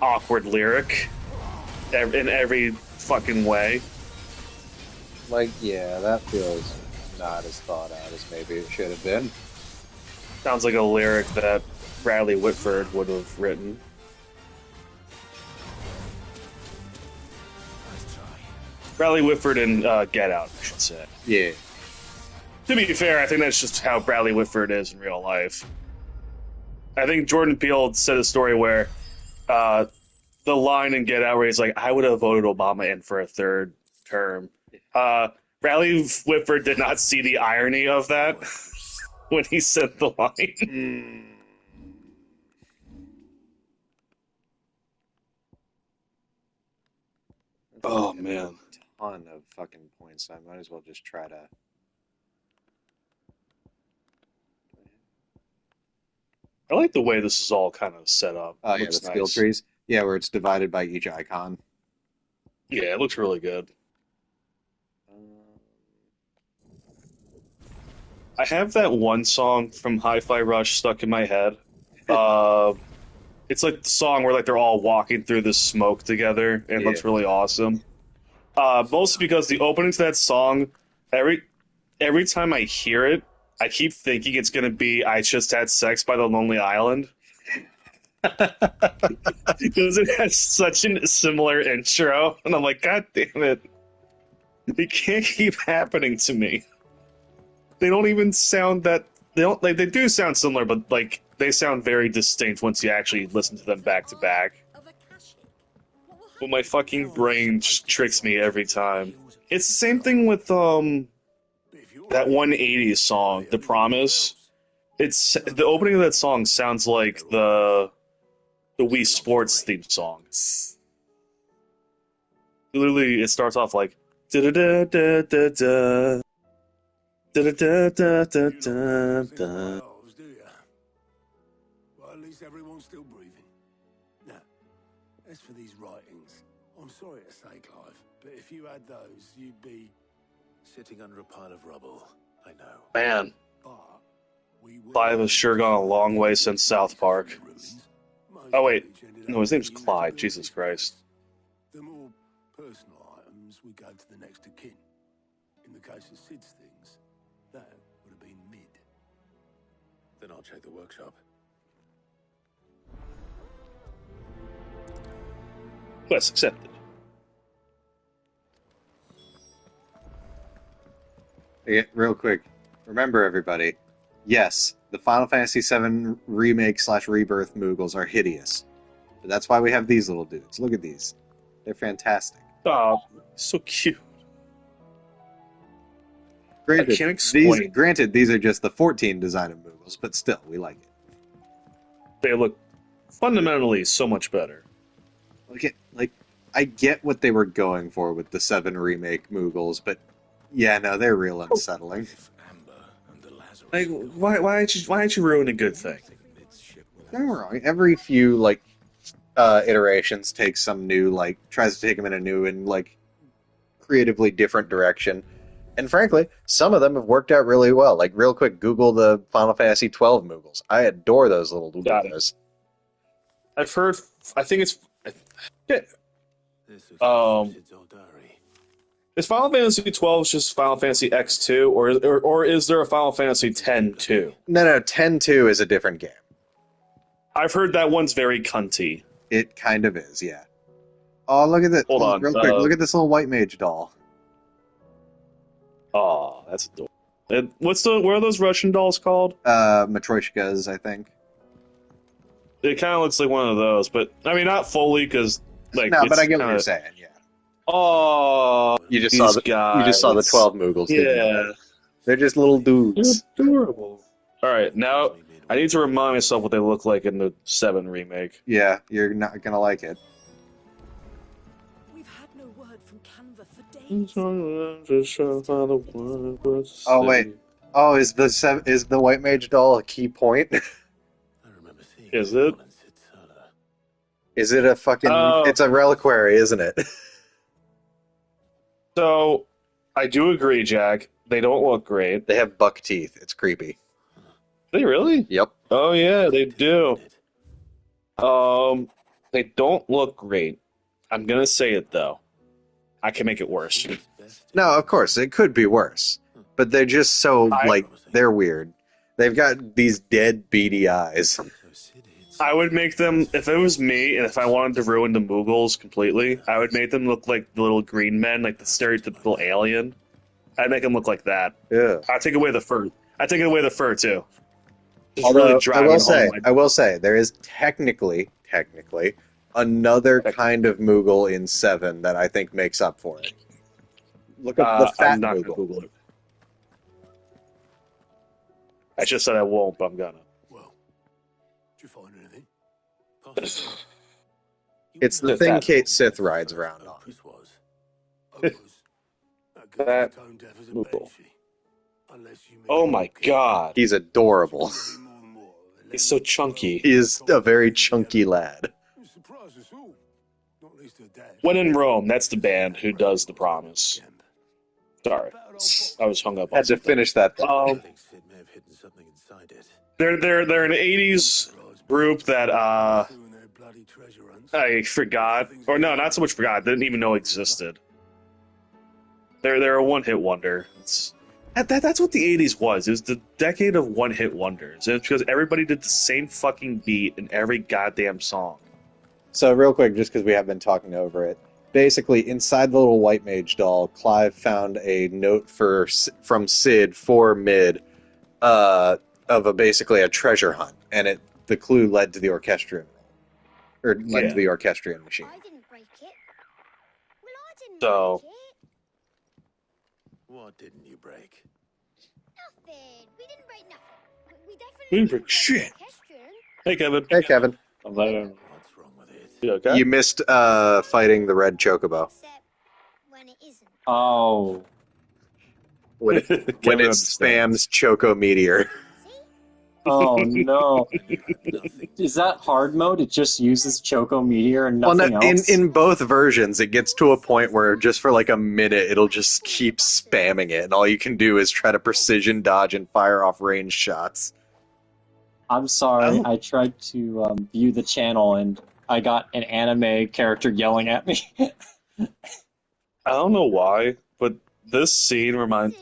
awkward lyric in every fucking way. Like, yeah, that feels not as thought out as maybe it should have been. Sounds like a lyric that Bradley Whitford would have written. Bradley Whitford and Get Out, I should say. Yeah. To be fair, I think that's just how Bradley Whitford is in real life. I think Jordan Peele said a story where the line in Get Out where he's like, I would have voted Obama in for a third term. Bradley Whitford did not see the irony of that when he said the line. Oh, man. Ton of fucking points. I might as well just try to. I like the way this is all kind of set up. Oh, yeah, the skill trees. Yeah, where it's divided by each icon. Yeah, it looks really good. I have that one song from Hi-Fi Rush stuck in my head. It's like the song where like they're all walking through the smoke together, and it looks really awesome. Mostly because the opening to that song, every time I hear it, I keep thinking it's gonna be "I Just Had Sex" by the Lonely Island. Because it has such a similar intro, and I'm like, God damn it! It can't keep happening to me. They don't even sound that. They don't like. They do sound similar, but like they sound very distinct once you actually listen to them back to back. But my fucking brain just tricks me every time. It's the same thing with that 180s song, "The Promise." It's the opening of that song sounds like the Wii Sports theme song. Literally, it starts off like da da da da da da da da da da da da. Well, at least everyone's still breathing. Now, as for these writings, I'm sorry to say, Clive, but if you had those, you'd be sitting under a pile of rubble. I know. Man, Clive has sure gone a long way since South Park. Oh wait, no, his name's Clyde. Jesus Christ. The more personal items, we go to the next of kin. In the case of Sid's things, that would have been mid. Then I'll check the workshop. Quest accepted. Yeah, real quick, remember everybody, yes, the Final Fantasy VII Remake/Rebirth Moogles are hideous. But that's why we have these little dudes. Look at these. They're fantastic. Oh, so cute. Granted, I can't explain. These are just the 14 design of Moogles, but still, we like it. They look fundamentally so much better. I get what they were going for with the 7 Remake Moogles, but yeah, no, they're real unsettling. Like, why aren't you ruin a good thing? Don't get me wrong. Every few iterations takes some new tries to take them in a new and creatively different direction. And frankly, some of them have worked out really well. Like real quick, Google the Final Fantasy 12 Moogles. I adore those little guys. I've heard. I think it's. Is Final Fantasy 12 just Final Fantasy X2, or is there a Final Fantasy X-2? No, X-2 is a different game. I've heard that one's very cunty. It kind of is, yeah. Oh, look at this! Hold on, real quick. Look at this little white mage doll. Oh, that's adorable. What are those Russian dolls called? Matryoshkas, I think. It kind of looks like one of those, but I mean, not fully because like. No, it's but I get what kinda, you're saying. Yeah. Oh, You just these saw the guys. 12 Moogles, didn't you? Yeah, They're just little they're dudes. adorable. All right, now I need to remind myself what they look like in the 7 remake. Yeah, you're not gonna like it. We've had no word from Canva for days. Oh wait. Oh, is the White Mage doll a key point? Is it? Is it a fucking? Oh. It's a reliquary, isn't it? So, I do agree, Jack. They don't look great. They have buck teeth. It's creepy. They really? Yep. Oh yeah, they do. They don't look great. I'm gonna say it though. I can make it worse. No, of course it could be worse, but they're just so they're weird. They've got these dead, beady eyes. I would make them, if it was me, and if I wanted to ruin the Moogles completely, I would make them look like the little green men, like the stereotypical alien. I'd make them look like that. Yeah. I'd take away the fur. I'd take away the fur too. Just Although really drive I will say, there is technically another kind of Moogle in 7 that I think makes up for it. Look up the fat I'm not Moogle. gonna Google it. I just said I won't, but I'm gonna. Did you find anything? It's the thing Kate Sith rides around on. That Moogle. Oh my god. He's adorable. He's so chunky. He is a very chunky lad. When in Rome, that's the band who does The Promise. Sorry, I was hung up on Had to finish that. They're an '80s group that I forgot, or no, not so much forgot. Didn't even know existed. They're a one-hit wonder. That's what the '80s was. It was the decade of one-hit wonders. And it's because everybody did the same fucking beat in every goddamn song. So real quick, just because we have been talking over it, basically inside the little White Mage doll, Clive found a note from Sid for Mid of basically a treasure hunt, and the clue led to the orchestrion, or led to the orchestrion machine. I didn't break it. Well, I didn't So. break it. What didn't you break? Nothing. We didn't break nothing. We definitely We didn't break shit. Hey, Kevin. Hey, Kevin. I'm letting. You okay? You missed fighting the red chocobo. when it isn't. Oh. When it spams Choco Meteor. Oh no. Is that hard mode? It just uses Choco Meteor and nothing else? In both versions, it gets to a point where just for like a minute, it'll just keep spamming it, and all you can do is try to precision dodge and fire off range shots. I'm sorry, I tried to view the channel and I got an anime character yelling at me. I don't know why, but this scene reminds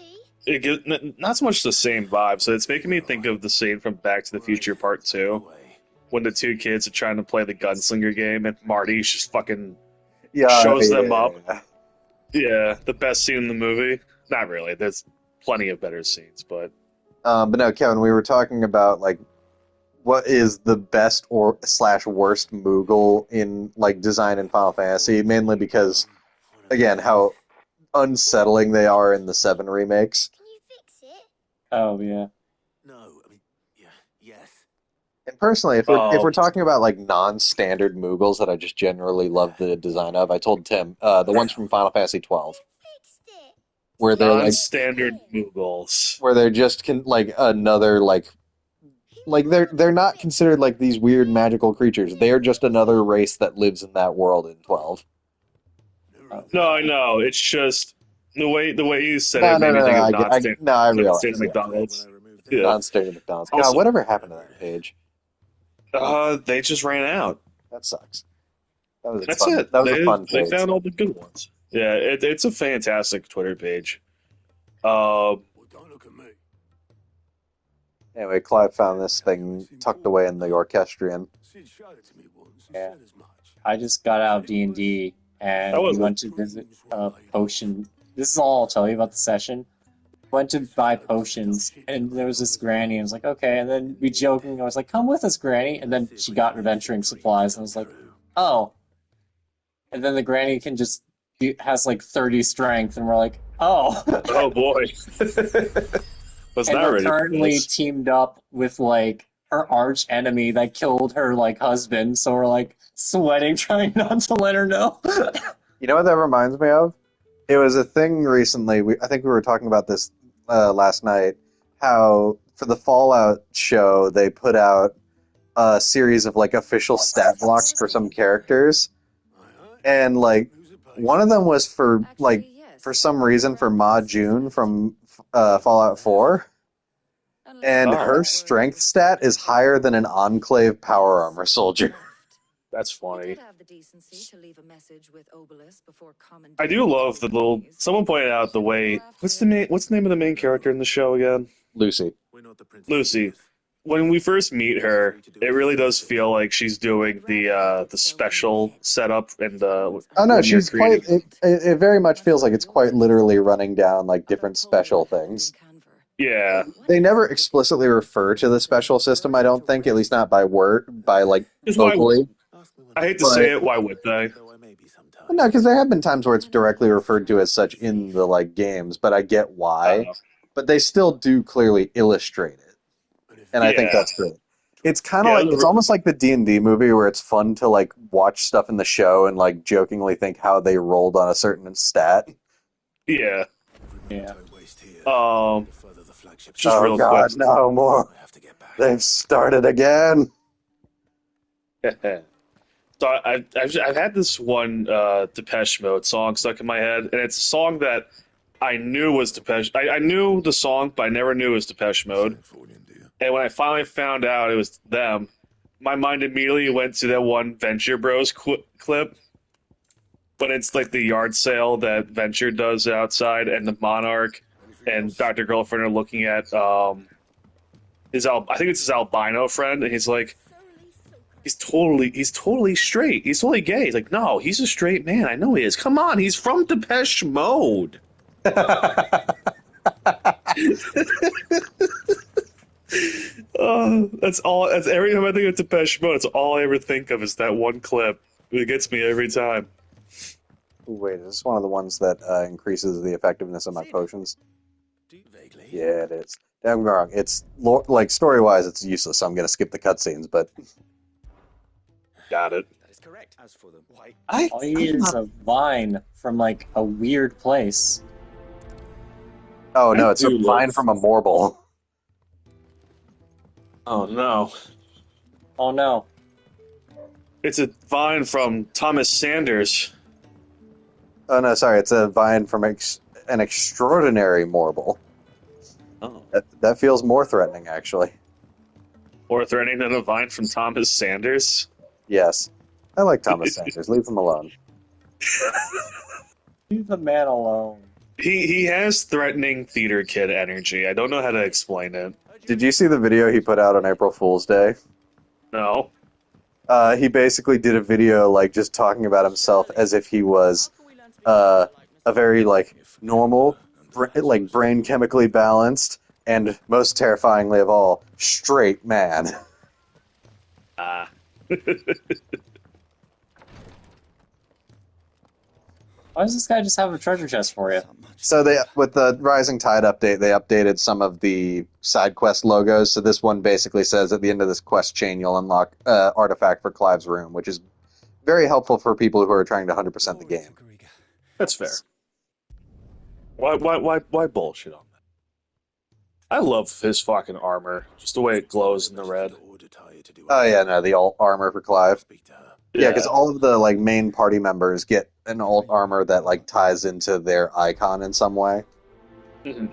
it gives not so much the same vibe. So it's making me think of the scene from Back to the Future Part 2, when the two kids are trying to play the gunslinger game and Marty just fucking shows them up. Yeah, the best scene in the movie. Not really. There's plenty of better scenes, but no, Kevin, we were talking about like what is the best or / worst Moogle in like design in Final Fantasy, mainly because again how unsettling they are in the 7 remakes. Oh yeah. And personally, if we're talking about like non-standard Moogles that I just generally love the design of, I told Tim the ones from Final Fantasy 12, where they're non-standard Moogles, where they're just like another like they're not considered like these weird magical creatures. They're just another race that lives in that world in 12. No, I know. It's just the way you said No, it made me think of I realize. non-standard McDonald's. Yeah. Non-standard McDonald's. God, whatever happened to that page? They just ran out. That sucks. That was it. That was a fun They page. found all the good ones. Yeah, it's a fantastic Twitter page. Anyway, Clive found this thing tucked away in the orchestrion. Yeah. I just got out of D&D and we went to visit a potion. This is all I'll tell you about the session. went to buy potions, and there was this granny, and I was like, okay, and then we joking, I was like, come with us, granny, and then she got adventuring supplies, and I was like, oh. And then the granny has like 30 strength, and we're like, oh. Oh boy. Was And not we're ready for currently this. teamed up with like her arch enemy that killed her like husband, so we're like sweating trying not to let her know. You know what that reminds me of? It was a thing recently. I think we were talking about this last night. How for the Fallout show they put out a series of like official stat blocks for some characters, and like one of them was for like for some reason for Ma June from Fallout 4, and her strength stat is higher than an Enclave power armor soldier. That's funny. Have the decency to leave a message with Obelisk before I do love the little. Someone pointed out the way. What's the name of the main character in the show again? Lucy. Lucy. When we first meet her, it really does feel like she's doing the special setup and the. Oh no, when you're she's quite. creating. It very much feels like it's quite literally running down like different special things. Yeah. They never explicitly refer to the special system, I don't think, at least not by word, by like vocally. I hate to say it. Why would they? Well, no, because there have been times where it's directly referred to as such in the like games, but I get why. But they still do clearly illustrate it, and I think that's great. It's kind of like it's almost like the D&D movie where it's fun to like watch stuff in the show and like jokingly think how they rolled on a certain stat. Yeah. Yeah. Just oh real God, quick. no more. They've started again. So I've had this one Depeche Mode song stuck in my head, and it's a song that I knew was Depeche. I knew the song, but I never knew it was Depeche Mode. And when I finally found out it was them, my mind immediately went to that one Venture Bros clip. But it's like the yard sale that Venture does outside, and the Monarch and Dr. Girlfriend are looking at I think it's his albino friend, and he's like, he's totally straight. He's totally gay. He's like, no, he's a straight man. I know he is. Come on, he's from Depeche Mode. That's all. That's every time I think of Depeche Mode. It's all I ever think of is that one clip. It gets me every time. Wait, is this one of the ones that increases the effectiveness of my potions? Yeah, it is. Don't get me wrong. It's like story-wise, it's useless. So I'm gonna skip the cutscenes, but got it. That is correct. As for the white, All you need is a vine from like a weird place. oh no, it's a vine from a Morble. Oh no. Oh no. It's a vine from Thomas Sanders. Oh no, sorry, it's a vine from an extraordinary Morble. Oh. That feels more threatening, actually. More threatening than a vine from Thomas Sanders? Yes. I like Thomas Sanders. Leave him alone. Leave the man alone. He has threatening theater kid energy. I don't know how to explain it. Did you see the video he put out on April Fool's Day? No. He basically did a video like just talking about himself as if he was a very like normal, like brain chemically balanced, and most terrifyingly of all, straight man. Why does this guy just have a treasure chest for you? So with the Rising Tide update, they updated some of the side quest logos. So this one basically says at the end of this quest chain, you'll unlock artifact for Clive's room, which is very helpful for people who are trying to 100% the game. That's fair. Why bullshit on that? I love his fucking armor, just the way it glows in the red. Oh yeah, no, the alt armor for Clive. Yeah, because all of the like main party members get an alt armor that like ties into their icon in some way. Mm-hmm.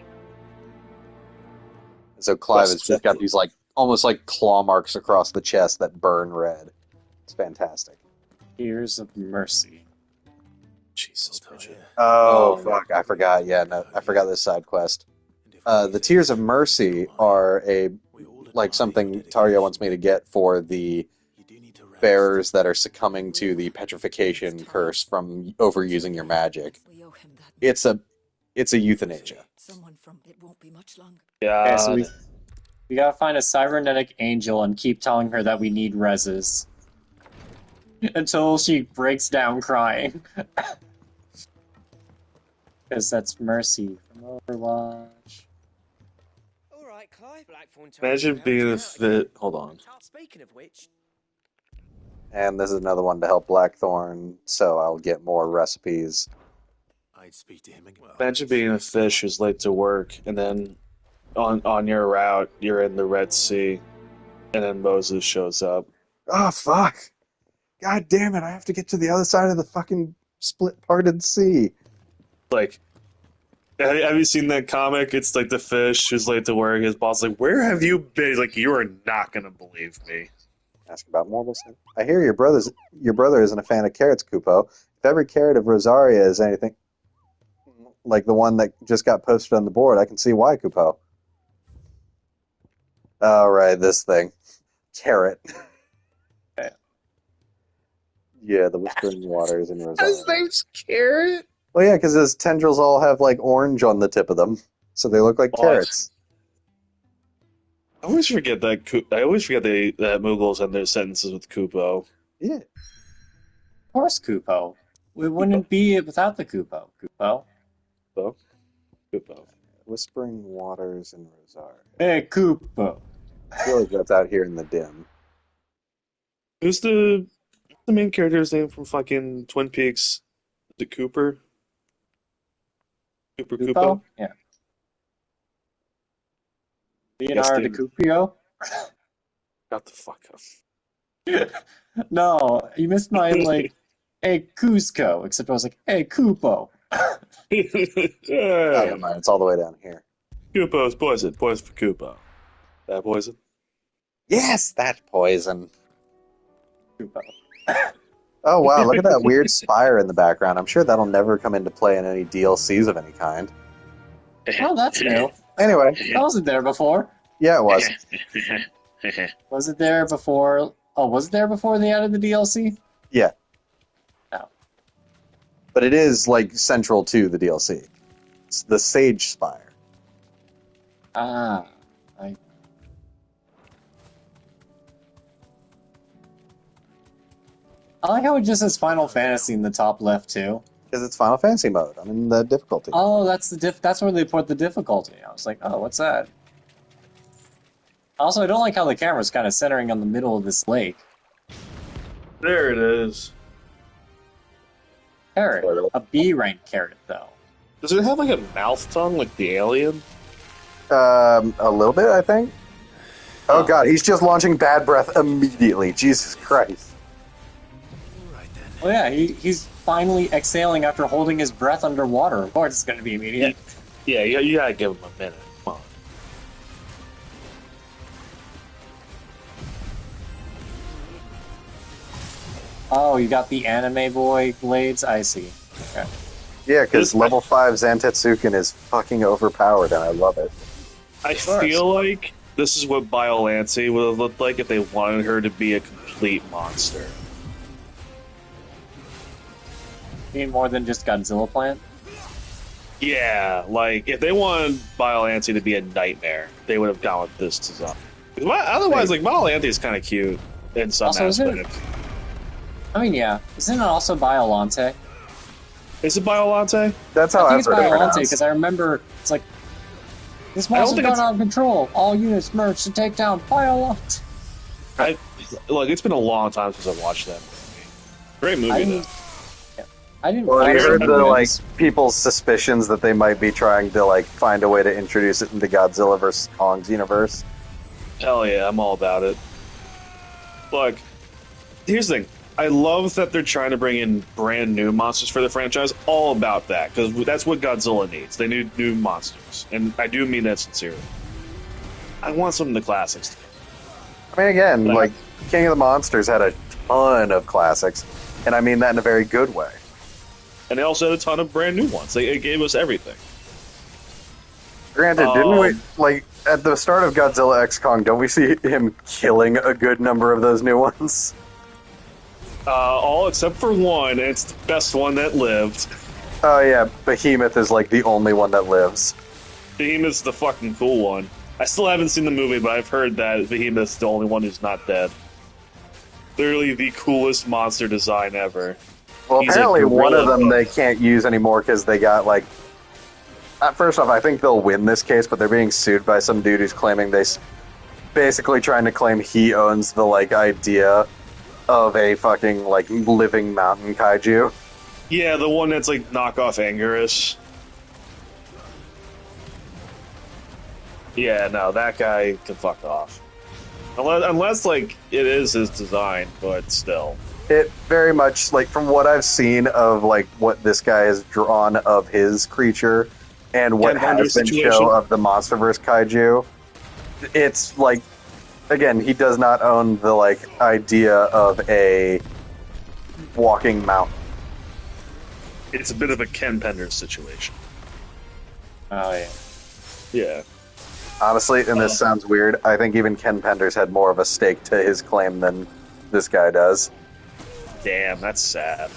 So Clive has just got these like almost like claw marks across the chest that burn red. It's fantastic. Tears of Mercy. Jesus, Bridget. Oh fuck! I forgot. Yeah, no, I forgot this side quest. The Tears of Mercy are something Tario wants me to get for the bearers that are succumbing to the petrification curse from overusing your magic. It's a It's a euthanasia. Someone from it won't be much longer. Okay, so God. we gotta find a cybernetic angel and keep telling her that we need reses. Until she breaks down crying. Because that's Mercy from Overwatch. Alright, Clive. Imagine being a fit. Hold on. Speaking of which, And this is another one to help Blackthorn, so I'll get more recipes. I'd speak to him again. Imagine being a fish who's late to work, and then on your route, you're in the Red Sea, and then Moses shows up. Oh, fuck. God damn it, I have to get to the other side of the fucking split-parted sea. Like, have you seen that comic? It's like the fish who's late to work. His boss is like, where have you been? He's like, you are not going to believe me. Ask about Morbus. I hear your brother isn't a fan of carrots, Kupo. If every carrot of Rosaria is anything like the one that just got posted on the board, I can see why, Kupo. Oh, right, this thing. Carrot. Yeah, the Whispering Waters in Rosaria. His name's Carrot? Well, yeah, because his tendrils all have, like, orange on the tip of them, so they look like carrots. I always forget that that Mughals end their sentences with Kupo. Yeah. Of course, Kupo. We wouldn't be without the Kupo. Kupo. Kupo. Whispering Waters in Rosaria. Hey, Kupo. I feel like that's out here in the dim. Who's the main character's name from fucking Twin Peaks? Is it Cooper? Kupo? Yeah. Leonardo DiCaprio? Got the fuck up. No, you missed my, like, hey, Cusco, except I was like, hey, Kupo. Oh, never mind, it's all the way down here. Kupo's poison. Poison for Kupo. That poison? Yes, that poison. Kupo. Oh, wow, look at that weird spire in the background. I'm sure that'll never come into play in any DLCs of any kind. Oh, that's new. Anyway. That wasn't there before. Yeah, it was. Was it there before? Oh, was it there before they added the DLC? Yeah. No. But it is, like, central to the DLC. It's the Sage Spire. Ah. I like how it just says Final Fantasy in the top left, too. Because it's Final Fantasy mode. I'm in the difficulty. Oh, that's that's where they put the difficulty. I was like, oh, what's that? Also, I don't like how the camera's kind of centering on the middle of this lake. There it is. Carrot. A B-rank carrot, though. Does it have like a mouth tongue like the alien? A little bit, I think. Oh, God, he's just launching bad breath immediately. Jesus Christ. Oh yeah, he's finally exhaling after holding his breath underwater. Of course it's going to be immediate. Yeah, you gotta give him a minute. Come on. Oh, you got the anime boy blades? I see. Okay. Yeah, because level 5 Zantetsuken is fucking overpowered, and I love it. I feel like this is what Biollante would have looked like if they wanted her to be a complete monster. You mean more than just Godzilla Plant? Yeah, like, if they wanted Biollante to be a nightmare, they would have gone with this design. Otherwise, like, Biollante is kind of cute in some aspects. I mean, yeah. Isn't it also Biollante? Is it Biollante? That's how I think I've it's heard it Biollante, pronounced. because I remember, it's like, this monster's gone out of control. All units merge to take down Biollante. Look, it's been a long time since I watched that movie. Great movie, though. I didn't. Well, you heard the like people's suspicions that they might be trying to like find a way to introduce it into Godzilla vs Kong's universe. Hell yeah, I'm all about it. Look, here's the thing. I love that they're trying to bring in brand new monsters for the franchise. All about that, because that's what Godzilla needs. They need new monsters, and I do mean that sincerely. I want some of the classics. I mean, again, like King of the Monsters had a ton of classics, and I mean that in a very good way. And they also had a ton of brand new ones. It gave us everything. Granted, didn't we, like, at the start of Godzilla X Kong, don't we see him killing a good number of those new ones? All except for one, and it's the best one that lived. Oh yeah, Behemoth is like the only one that lives. Behemoth's the fucking cool one. I still haven't seen the movie, but I've heard that Behemoth's the only one who's not dead. Literally the coolest monster design ever. Well, He's apparently a one of gorilla. them they can't use anymore because they got like. First off, I think they'll win this case, but they're being sued by some dude who's claiming basically trying to claim he owns the like idea of a fucking like living mountain kaiju. Yeah, the one that's like knockoff Anguirus. Yeah, no, that guy can fuck off. Unless like it is his design, but still. It very much like from what I've seen of like what this guy has drawn of his creature and what has been shown of the MonsterVerse kaiju. It's like again, he does not own the like idea of a walking mountain. It's a bit of a Ken Penders situation. Oh yeah. Yeah. Honestly, and this sounds weird, I think even Ken Penders had more of a stake to his claim than this guy does. Damn, that's sad.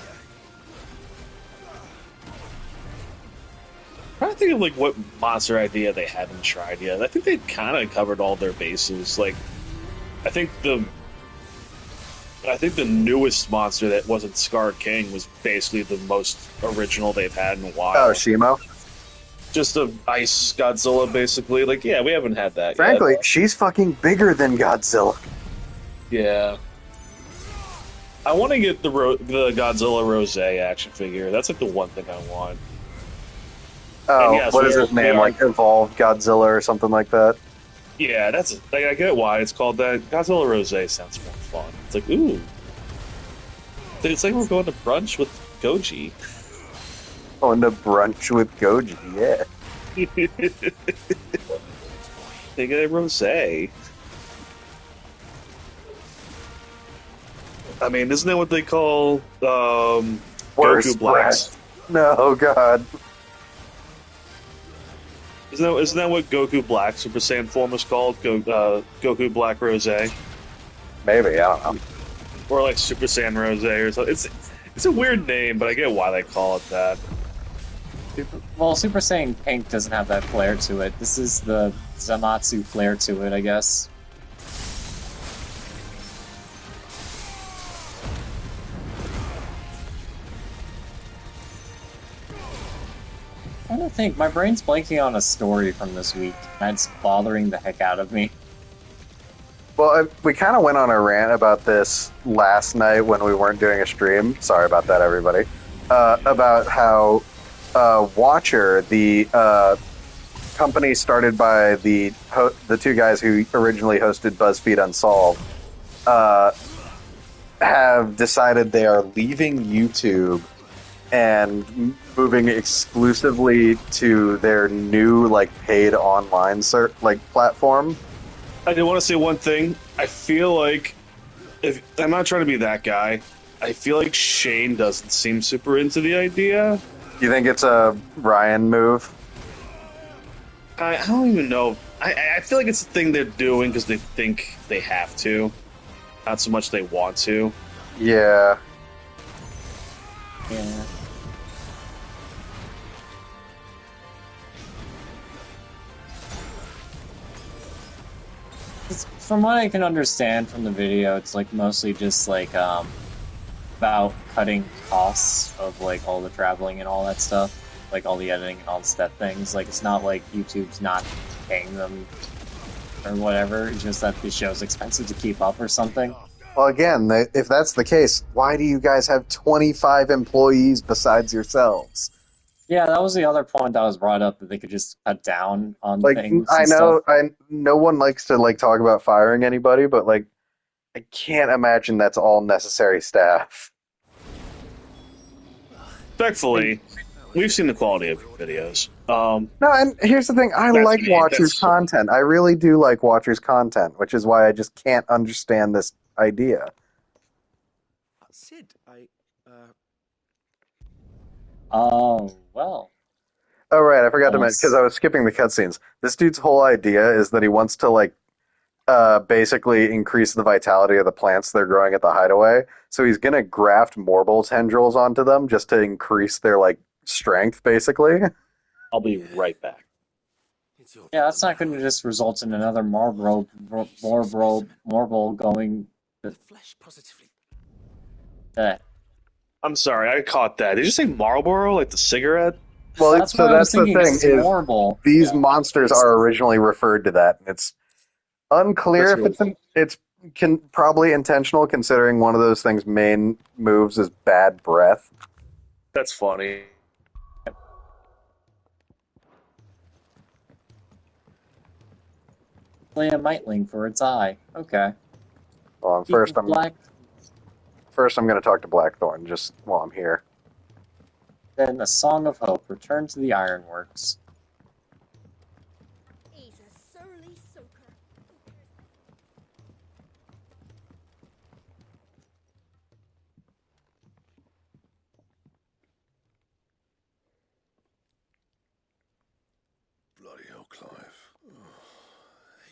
I'm trying to think of like what monster idea they haven't tried yet. I think they kind of covered all their bases. Like, I think the newest monster that wasn't Scar King was basically the most original they've had in a while. Oh, Shimo? Just a ice Godzilla, basically. Like, yeah, we haven't had that Frankly, yet. she's fucking bigger than Godzilla. Yeah. I want to get the Godzilla Rose action figure. That's like the one thing I want. Oh, yes, what is his name? Like Evolved Godzilla or something like that? Yeah, that's like, I get why it's called that. Godzilla Rose sounds more fun. It's like, ooh. It's like we're going to brunch with Goji. Going to brunch with Goji, yeah. They get a Rose. I mean, isn't that what they call Goku Blacks? No, God. Isn't that what Goku Black Super Saiyan form is called? Goku Black Rose? Maybe, I don't know. Or like Super Saiyan Rose or something. It's a weird name, but I get why they call it that. Well, Super Saiyan Pink doesn't have that flair to it. This is the Zamatsu flair to it, I guess. I don't think my brain's blanking on a story from this week, and it's bothering the heck out of me. Well, we kind of went on a rant about this last night when we weren't doing a stream. Sorry about that, everybody. About how Watcher, the company started by the two guys who originally hosted BuzzFeed Unsolved, have decided they are leaving YouTube and moving exclusively to their new like paid online platform. I do want to say one thing. I feel like, if I'm not trying to be that guy, I feel like Shane doesn't seem super into the idea. You think it's a Ryan move? I don't even know. I feel like it's a thing they're doing because they think they have to, not so much they want to. Yeah. Yeah. From what I can understand from the video, it's like mostly just like about cutting costs of like all the traveling and all that stuff, like all the editing and all that things. Like it's not like YouTube's not paying them or whatever. It's just that the show's expensive to keep up or something. Well, again, if that's the case, why do you guys have 25 employees besides yourselves? Yeah, that was the other point that was brought up, that they could just cut down on Like, things. I and know, stuff. no one likes to like talk about firing anybody, but like, I can't imagine that's all necessary staff. Respectfully, we've seen the quality of your videos. No, and here's the thing: I like Watcher's content. I really do like Watcher's content, which is why I just can't understand this idea. Sid, Oh, well. Oh, right, I forgot to mention, because I was skipping the cutscenes. This dude's whole idea is that he wants to, like, basically increase the vitality of the plants they're growing at the hideaway. So he's going to graft Morbol tendrils onto them just to increase their, like, strength, basically. I'll be right back. Yeah, that's not going to just result in another Marlboro going. Flesh positively. I'm sorry, I caught that. Did you say Marlboro, like the cigarette? Well, That's so what I was that's the thinking. thing It's is horrible. these monsters are originally referred to that. It's unclear if it's probably intentional, considering one of those things' main moves is bad breath. That's funny. Play a Mightling for its eye. Okay. Well, first I'm going to talk to Blackthorn just while I'm here. Then a Song of Hope. Return to the Ironworks. He's a surly soaker. Bloody hell, Clive.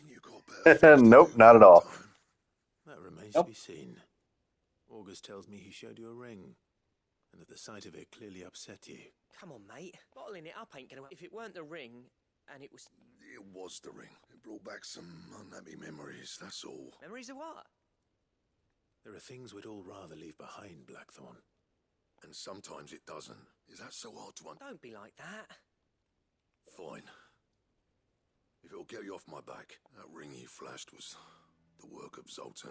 Ain't you got better? Nope, not at all. That remains to be seen. August tells me he showed you a ring, and that the sight of it clearly upset you. Come on, mate. Bottling it up ain't gonna... If it weren't the ring, and it was... It was the ring. It brought back some unhappy memories, that's all. Memories of what? There are things we'd all rather leave behind, Blackthorn. And sometimes it doesn't. Is that so hard to Don't be like that. Fine. If it'll get you off my back, that ring you flashed was the work of Zoltan.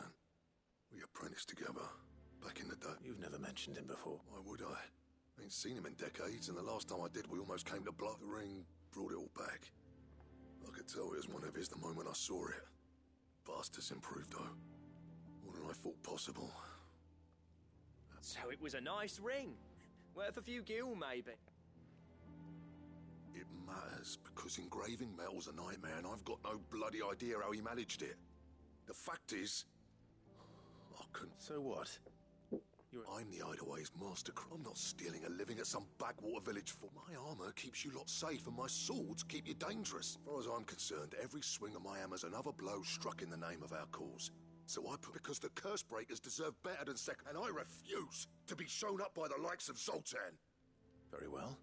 We apprenticed together, back in the day. You've never mentioned him before. Why would I? Ain't seen him in decades, and the last time I did, we almost came to blood. The ring brought it all back. I could tell it was one of his the moment I saw it. Vast has improved, though. More than I thought possible. So it was a nice ring. Worth a few gil, maybe. It matters, because engraving metal's a nightmare, and I've got no bloody idea how he managed it. The fact is, I couldn't... So what? I'm the Hideaway's master. I'm not stealing a living at some backwater village for... My armor keeps you lot safe, and my swords keep you dangerous. As far as I'm concerned, every swing of my hammer's another blow struck in the name of our cause. So I put... Because the curse breakers deserve better than second, and I refuse to be shown up by the likes of Zoltan. Very well.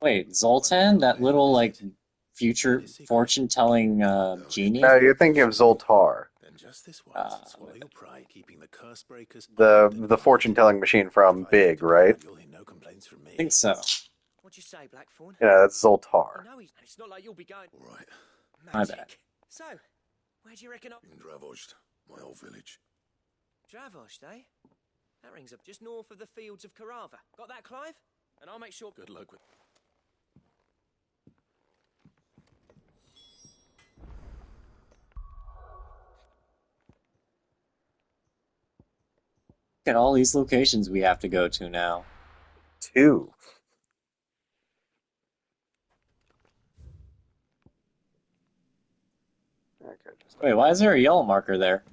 Wait, Zoltan? That little, like, future fortune-telling genie? No, you're thinking of Zoltar. Then just this once, swallow your pride, keeping the curse breakers... The fortune-telling machine from Big, right? You'll hear no complaints from me. I think so. What'd you say, Blackthorn? Yeah, that's Zoltar. No, it's not like you'll be going... All right. My bad. So, where do you reckon... In Dravozd, my old village. Dravozd, eh? That rings up just north of the fields of Karava. Got that, Clive? And I'll make sure... Good luck with... Look at all these locations we have to go to now. 2. Wait, why is there a yellow marker there?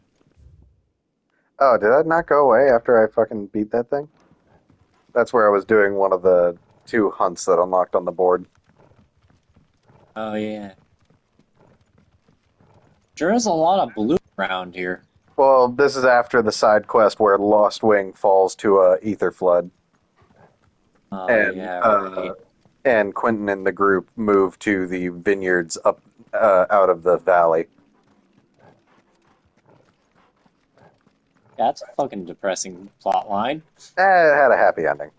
Oh, did that not go away after I fucking beat that thing? That's where I was doing one of the 2 hunts that unlocked on the board. Oh, yeah. There is a lot of blue around here. Well, this is after the side quest where Lost Wing falls to a ether flood. Oh, And, yeah, right. And Quentin and the group move to the vineyards up out of the valley. That's a fucking depressing plot line. It had a happy ending.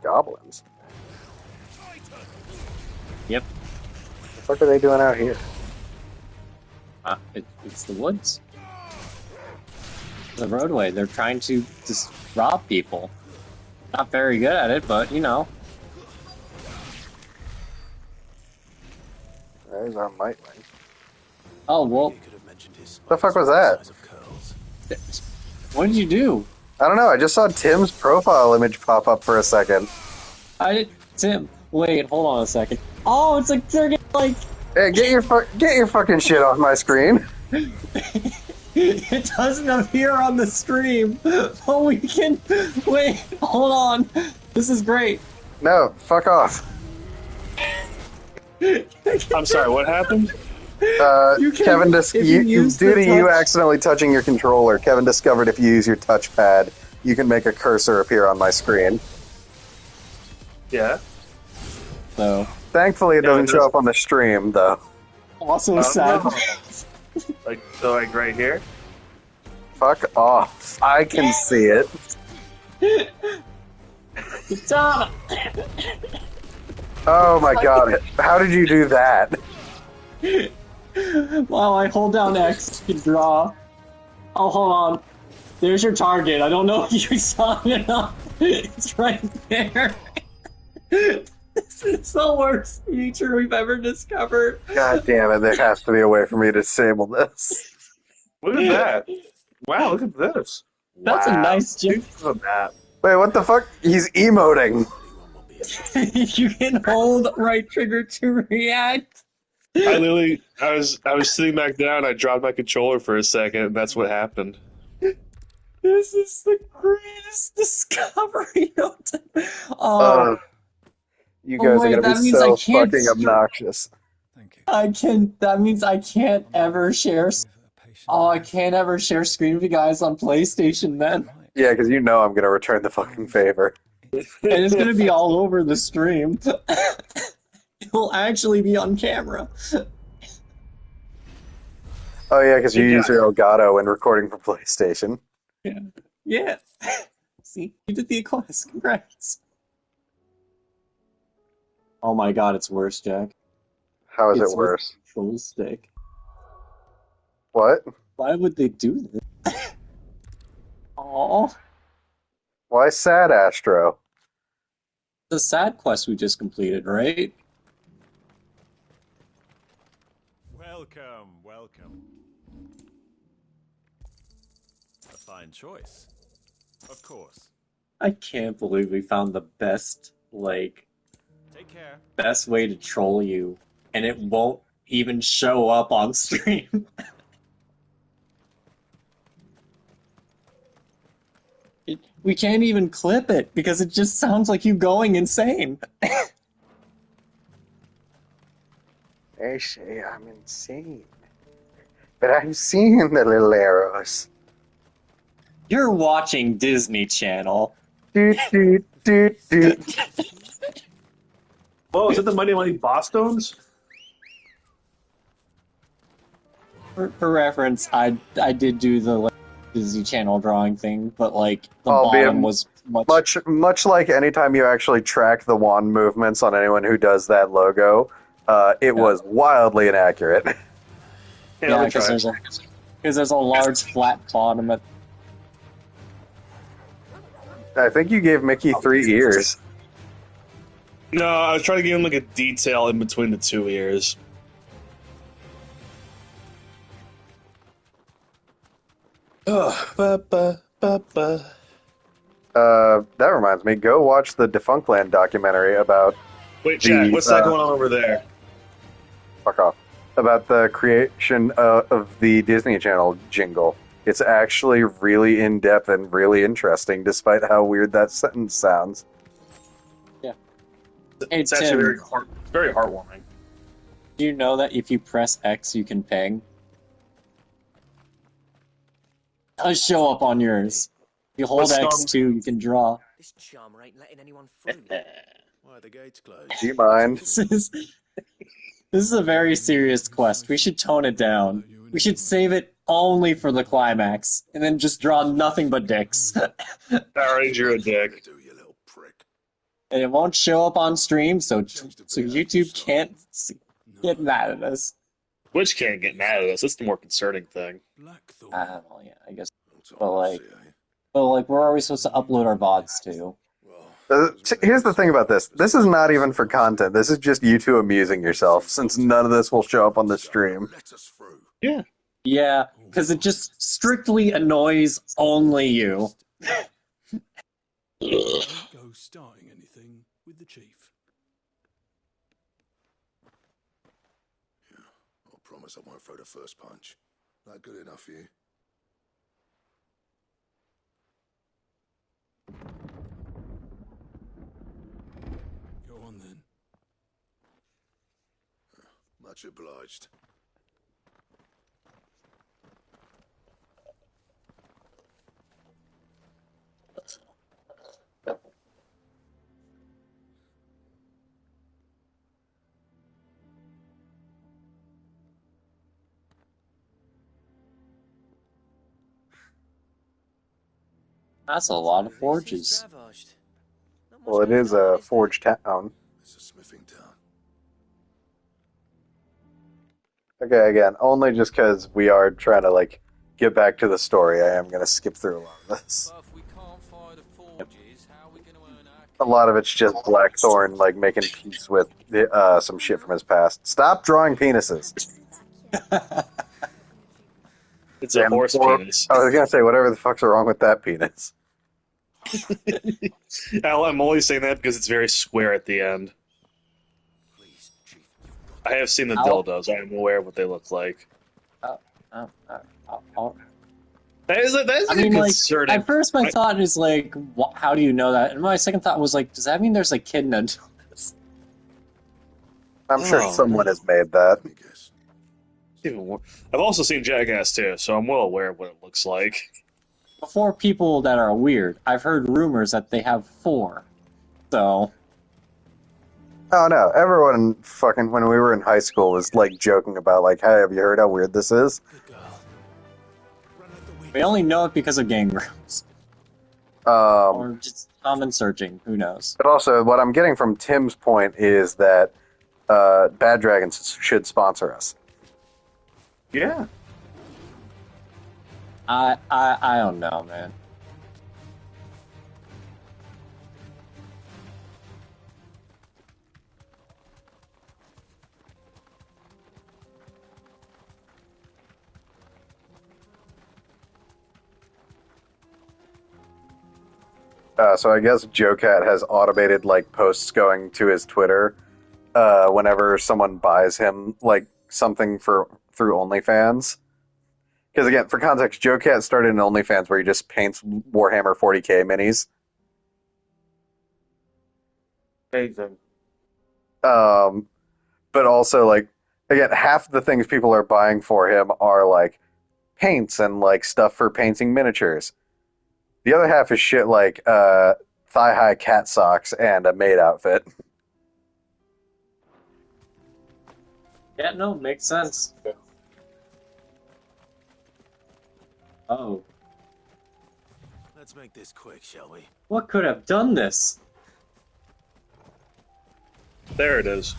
Goblins? Yep. What the fuck are they doing out here? It's the woods. The roadway. They're trying to just rob people. Not very good at it, but, you know. There's our Mightling. Oh, well. The fuck was that? What did you do? I don't know. I just saw Tim's profile image pop up for a second. Tim, wait, hold on a second. Oh, it's like they're getting like... Hey, get your fucking shit off my screen. It doesn't appear on the stream, but we can... Wait, hold on. This is great. No, fuck off. I'm sorry, what happened? You can, Kevin, if you use due the to you touch... accidentally touching your controller, Kevin discovered if you use your touchpad, you can make a cursor appear on my screen. Yeah. So, thankfully, it doesn't show up on the stream, though. Also a sad. Like right here. Fuck off! I can see it. Stop! Oh my god! How did you do that? Wow, I hold down X to draw. Oh, hold on. There's your target. I don't know if you saw it or not. It's right there. This is the worst feature we've ever discovered. God damn it! There has to be a way for me to disable this. Look at that! Wow, look at this. That's a nice joke. Wait, what the fuck? He's emoting. You can hold right trigger to react. I was sitting back down. I dropped my controller for a second, and that's what happened. This is the greatest discovery. You guys are gonna be so fucking obnoxious. That means I can't ever share. Oh, I can't ever share screen with you guys on PlayStation then. Yeah, because you know I'm gonna return the fucking favor. And it's gonna be all over the stream. It'll actually be on camera. Oh yeah, because you use your Elgato when recording for PlayStation. Yeah. Yeah. See, you did the quest. Congrats. Oh my god, it's worse, Jack. How is it worse? Control stick. What? Why would they do this? Aww. Why sad, Astro? The sad quest we just completed, right? Welcome, welcome. A fine choice. Of course. I can't believe we found the best, Take care. best way to troll you, and it won't even show up on stream. We can't even clip it, because it just sounds like you going insane. They say I'm insane. But I'm seeing the little arrows. You're watching Disney Channel. Doot, doot, doot, doot. Whoa, is that the Mighty Mighty Bosstones? For reference, I did do the Disney Channel drawing thing, but the Albeit bottom was much like anytime you actually track the wand movements on anyone who does that logo, it was wildly inaccurate. Yeah, because there's a large flat bottom at. I think you gave Mickey 3 ears. No, I was trying to give him a detail in between the 2 ears. That reminds me, go watch the Defunctland documentary about... Wait, Jack, what's that going on over there? Fuck off. About the creation of the Disney Channel jingle. It's actually really in-depth and really interesting, despite how weird that sentence sounds. Yeah. It's actually very heartwarming. Do you know that if you press X, you can ping? It'll show up on yours. If you hold X2, you can draw. This charmer ain't letting anyone through. Why are the gates closed? Do you mind? This is a very serious quest. We should tone it down. We should save it only for the climax, and then just draw nothing but dicks. I already drew a dick. And it won't show up on stream, so YouTube can't get mad at us. Which can't get mad at us. That's the more concerning thing. Well, yeah, I guess. But we're always supposed to upload our VODs too. Here's the thing about this. This is not even for content. This is just you two amusing yourself, since none of this will show up on the stream. Yeah. Yeah, because it just strictly annoys only you. Go starting anything with the chief. Yeah, I promise I won't throw the first punch. That good enough for you? on then. Much obliged. That's a lot of forges. Well, it is a forge town. It's a smithing town. Okay, again, only just because we are trying to like get back to the story. I am going to skip through a lot of this. A lot of it's just Blackthorn like making peace with some shit from his past. Stop drawing penises. It's a horse penis. I was gonna say whatever the fuck's wrong with that penis. Al, I'm only saying that because it's very square at the end. I have seen the dildos. I am aware of what they look like. That is I mean, like, concerning. at first my thought is like, how do you know that? And my second thought was like, does that mean there's a kid in it? I'm sure someone has made that. I've also seen Jackass too, so I'm well aware of what it looks like. Before people that are weird, I've heard rumors that they have 4. So. Oh no, everyone fucking, when we were in high school, was like joking about like, hey, have you heard how weird this is? We only know it because of gangrams. Or just common searching, who knows. But also, what I'm getting from Tim's point is that Bad Dragons should sponsor us. Yeah. I don't know, man. So I guess Joe Cat has automated like posts going to his Twitter whenever someone buys him like something through OnlyFans. Because again, for context, Joe Cat started an OnlyFans where he just paints Warhammer 40k minis. Amazing. But also like again, half the things people are buying for him are like paints and like stuff for painting miniatures. The other half is shit like thigh-high cat socks and a maid outfit. Yeah, no, makes sense. Oh. Let's make this quick, shall we? What could have done this? There it is.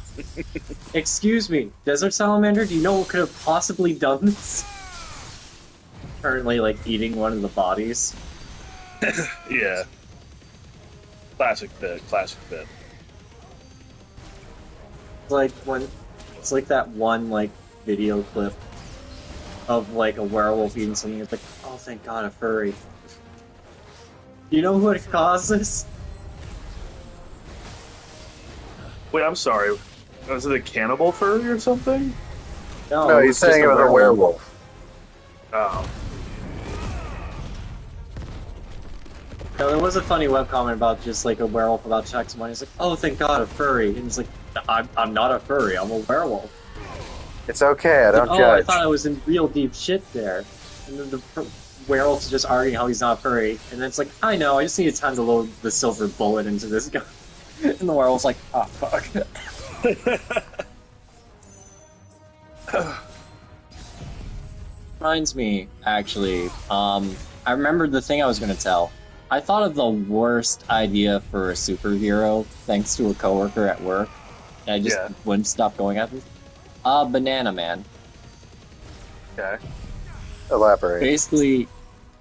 Excuse me, Desert Salamander, do you know what could have possibly done this? Currently, like, eating one of the bodies. Yeah. Classic bit. It's like that one, like, video clip of, like, a werewolf eating something. It's like, oh, thank God, a furry. You know what caused this? Wait, I'm sorry. Was it a cannibal furry or something? No, he's saying it was a werewolf. Oh. No, there was a funny webcomic about just like a werewolf about to attack someone. He's like, "Oh, thank God, a furry!" And he's like, "I'm not a furry. I'm a werewolf." It's okay. I don't like, judge. I thought I was in real deep shit there. And then the werewolf's just arguing how he's not a furry, and then it's like, "I know. I just need time to load the silver bullet into this guy." And the werewolf's like, "Oh fuck." Reminds me, actually. I remembered the thing I was going to tell. I thought of the worst idea for a superhero, thanks to a coworker at work. And I just wouldn't stop going at them. Banana Man. Okay. Elaborate. Basically,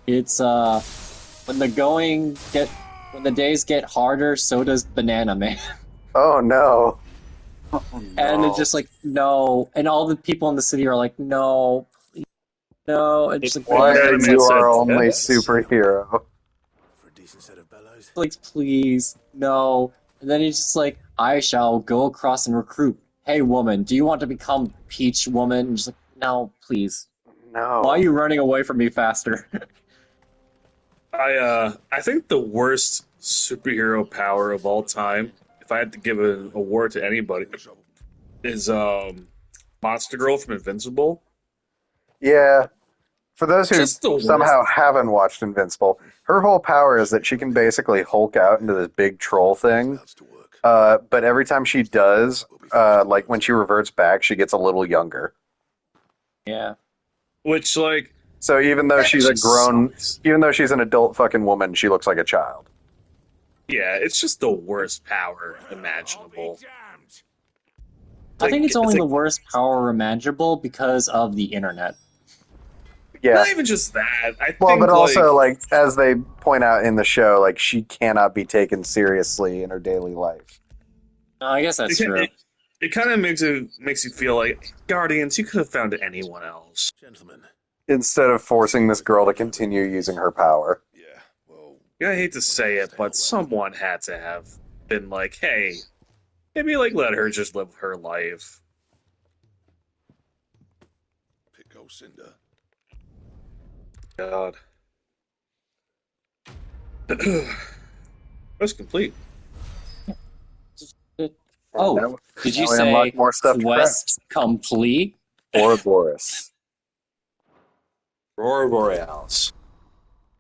it's when the days get harder, so does Banana Man. Oh no. And it's just like, no. And all the people in the city are like, no, please, no. And just like, why are you our only superhero? Like, please, no. And then he's just like, I shall go across and recruit. Hey, woman, do you want to become Peach Woman? And just like, no, please. No. Why are you running away from me faster? I think the worst superhero power of all time, if if I had to give an award to anybody, is Monster Girl from Invincible. Yeah. For those who Just the somehow worst. haven't watched Invincible, her whole power is that she can basically Hulk out into this big troll thing. But every time she does, like when she reverts back, she gets a little younger. Yeah. Which, like, So even though that she's a just grown, sucks. even though she's an adult fucking woman, she looks like a child. Yeah, it's just the worst power imaginable. I think it's only like, the worst power imaginable because of the internet. Yeah. Not even just that. I Well, think but also, like as they point out in the show, like, she cannot be taken seriously in her daily life. I guess that's true. It kind of makes you feel like Guardians. You could have found anyone else, gentlemen. Instead of forcing this girl to continue using her power. Yeah, I hate to say it, but someone had to have been like, "Hey, maybe like let her just live her life." Pico Cinder. God. That's complete. Oh, did you Now we say unlock more stuff to quest complete? Ouroboros. Aurora Borealis.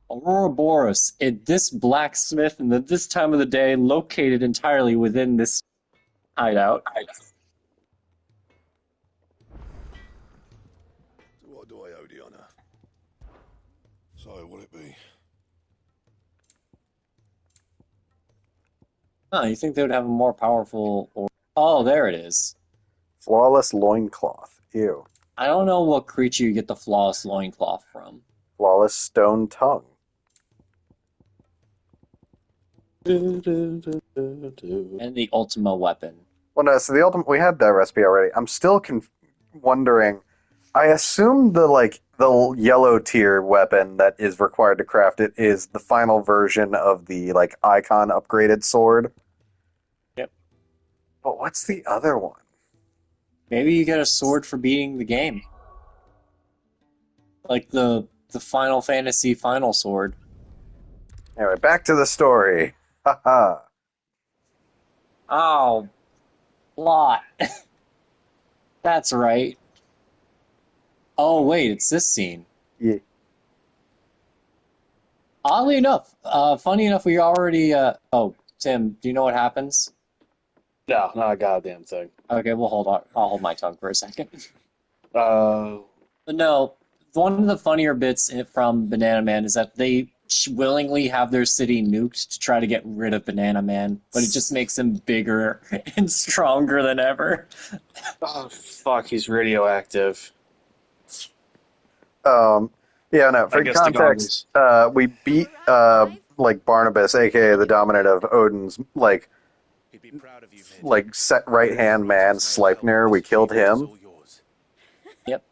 Ouroboros, this blacksmith and at this time of the day, located entirely within this hideout. So what do I owe the honour? So what it be? Oh, you think they would have a more powerful... Oh, there it is. Flawless loincloth. Ew. I don't know what creature you get the flawless loincloth from. Flawless stone tongue. And the Ultima weapon. Well, no, so the ultimate, we had that recipe already. I'm still wondering. I assume the yellow tier weapon that is required to craft it is the final version of the icon upgraded sword. Yep. But what's the other one? Maybe you get a sword for beating the game. Like the Final Fantasy final sword. Anyway, back to the story. Haha. Oh, plot. That's right. Oh, wait, it's this scene. Yeah. Oddly enough, funny enough, we already, oh, Tim, do you know what happens? No, not a goddamn thing. Okay, we'll hold on. I'll hold my tongue for a second. Uh, No, one of the funnier bits from Banana Man is that they willingly have their city nuked to try to get rid of Banana Man, but it just makes him bigger and stronger than ever. Oh, fuck, he's radioactive. Yeah, no, for guess the context, we beat, Barnabas, aka the dominant of Odin's, set right-hand man, Sleipnir. We killed him. Yep.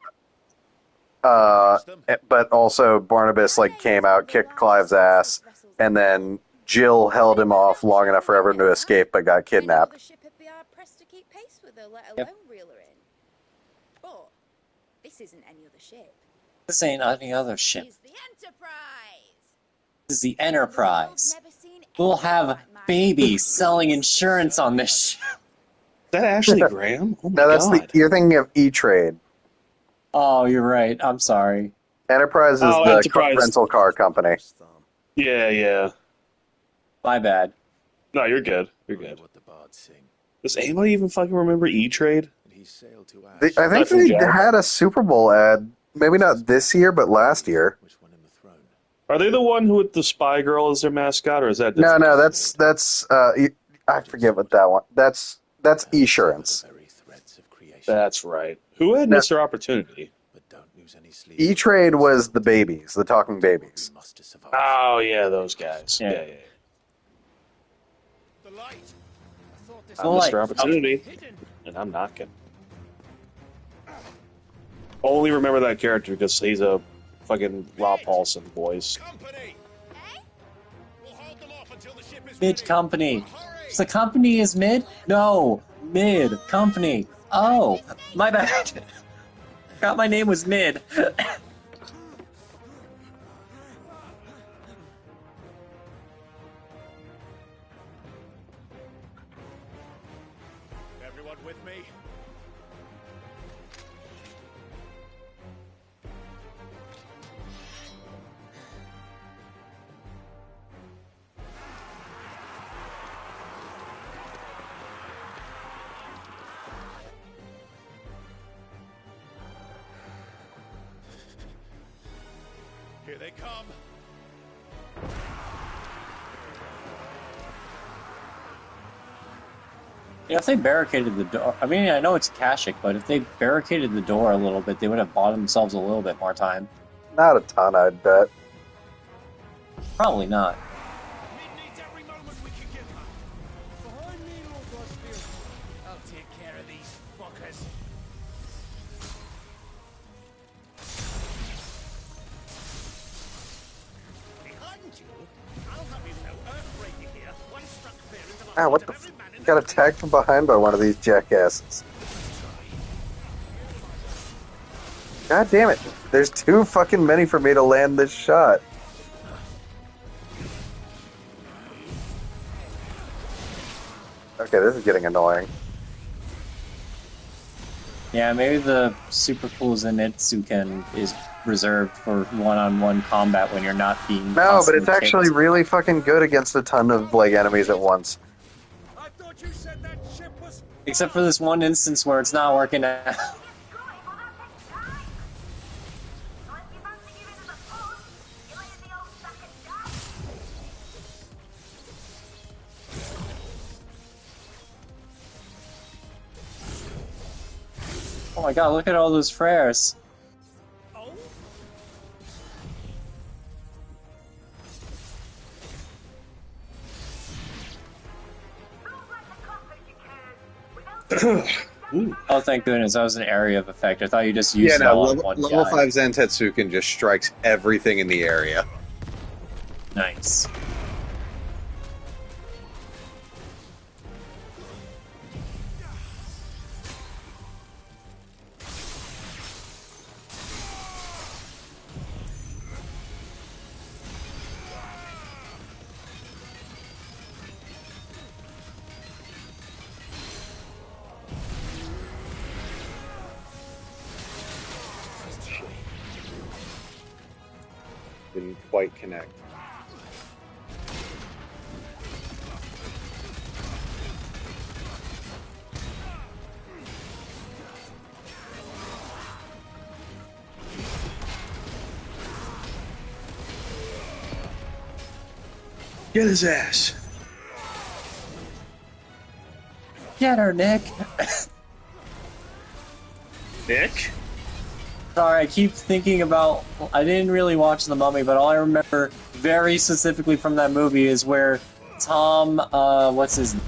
But also Barnabas, came out, kicked Clive's ass, and then Jill held him off long enough for everyone to escape, but got kidnapped. The ship would be hard pressed to keep pace with her, let alone Yep. reel her in. But this isn't any other ship. This ain't any other ship. It's the Enterprise. This is the Enterprise. We'll have babies selling insurance on this ship. Is that Ashley Graham? Oh my No, that's god. you're thinking of E-Trade. Oh, you're right. I'm sorry. Enterprise is the Enterprise. rental car company. Yeah. My bad. No, you're good. You're good. Does anybody even fucking remember E-Trade? I think they had a Super Bowl ad, maybe not this year, but last year. Are they the one who with the spy girl as their mascot, or is that No, different? no, that's I forget what that one. That's Esurance. That's right. Who had Mr. Opportunity? E-Trade was the babies, the talking babies. Oh yeah, those guys. Yeah. I'm Mr. Opportunity, and I'm knocking. Only remember that character because he's a fucking Rob Paulson voice. Mid company. The company is mid? No. Mid company. Oh, my bad. Forgot my name was Mid. Everyone with me? Here they come. Yeah, if they barricaded the door, I mean, I know it's Kashyyyk, but if they barricaded the door a little bit, they would have bought themselves a little bit more time. Not a ton, I'd bet. Probably not. I'll take care of these fuckers. Behind you, I'll have you know Earthbreaker here. One struck fear into the Ah, heart what of the every man in got attacked from behind by one of these jackasses. God damn it. There's too fucking many for me to land this shot. Okay, this is getting annoying. Yeah, maybe the super cool Zenitsuken is reserved for one-on-one combat when you're not being No, but it's constantly actually kicked. really fucking good against a ton of like enemies at once. Except for this one instance where it's not working out. Oh my god, look at all those frares. Oh, thank goodness, that was an area of effect. I thought you just used it all on one level guy. 5 Zantetsuken just strikes everything in the area. Nice. Didn't quite connect. Get his ass. Get her, Nick. Nick? Sorry, I keep thinking about... I didn't really watch The Mummy, but all I remember very specifically from that movie is where Tom, what's his name?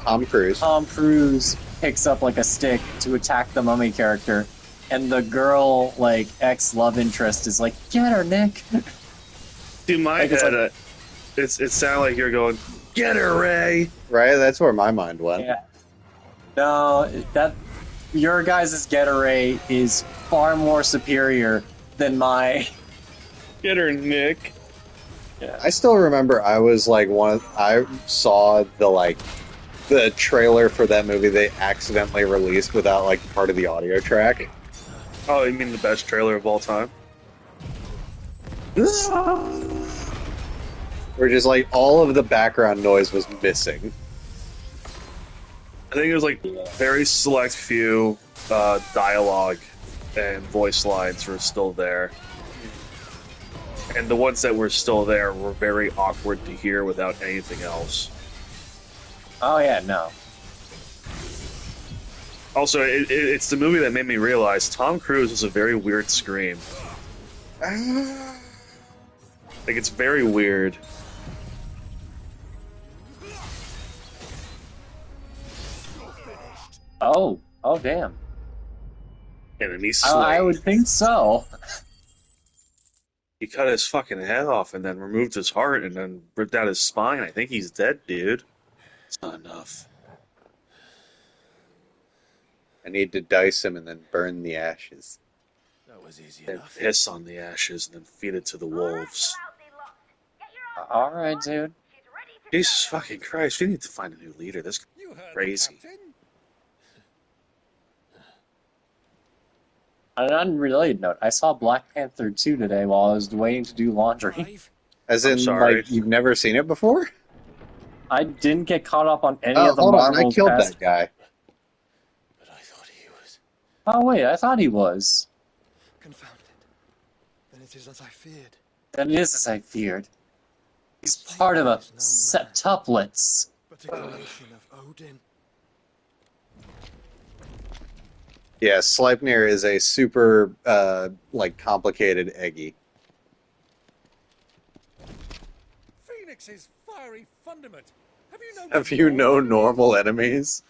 Tom Cruise. Tom Cruise picks up, like, a stick to attack the Mummy character, and the girl, like, ex-love interest is like, get her, Nick! Dude, my Like, it's head, like- it sounded like you're going, get her, Ray! Right? That's where my mind went. Yeah. No, that... Your guys' Get-A-Ray is far more superior than my... Get her, Nick. Yeah. I still remember I was like I saw the trailer for that movie they accidentally released without like part of the audio track. Oh, you mean the best trailer of all time? Where just like all of the background noise was missing. I think it was like very select few dialogue and voice lines were still there. And the ones that were still there were very awkward to hear without anything else. Oh yeah, no. Also, it's the movie that made me realize Tom Cruise has a very weird scream. Like, it's very weird. Oh damn. And then he's I would think so. He cut his fucking head off and then removed his heart and then ripped out his spine. I think he's dead, dude. It's not enough. I need to dice him and then burn the ashes. That was easy Then enough. piss on the ashes and then feed it to the wolves. Alright, dude. Jesus fucking Christ, we need to find a new leader. This is crazy. On an unrelated note, I saw Black Panther 2 today while I was waiting to do laundry. As I'm in, sorry. like, you've never seen it before? I didn't get caught up on any Oh, of the hold on, I Marvels killed past. that guy. Oh wait, I thought he was. Confounded. Then it is as I feared. Then it is as I feared. He's part of a septuplets. But a creation of Odin. Yeah, Sleipnir is a super, like, complicated Eggy. Phoenix's fiery fundament. Have you no normal enemies?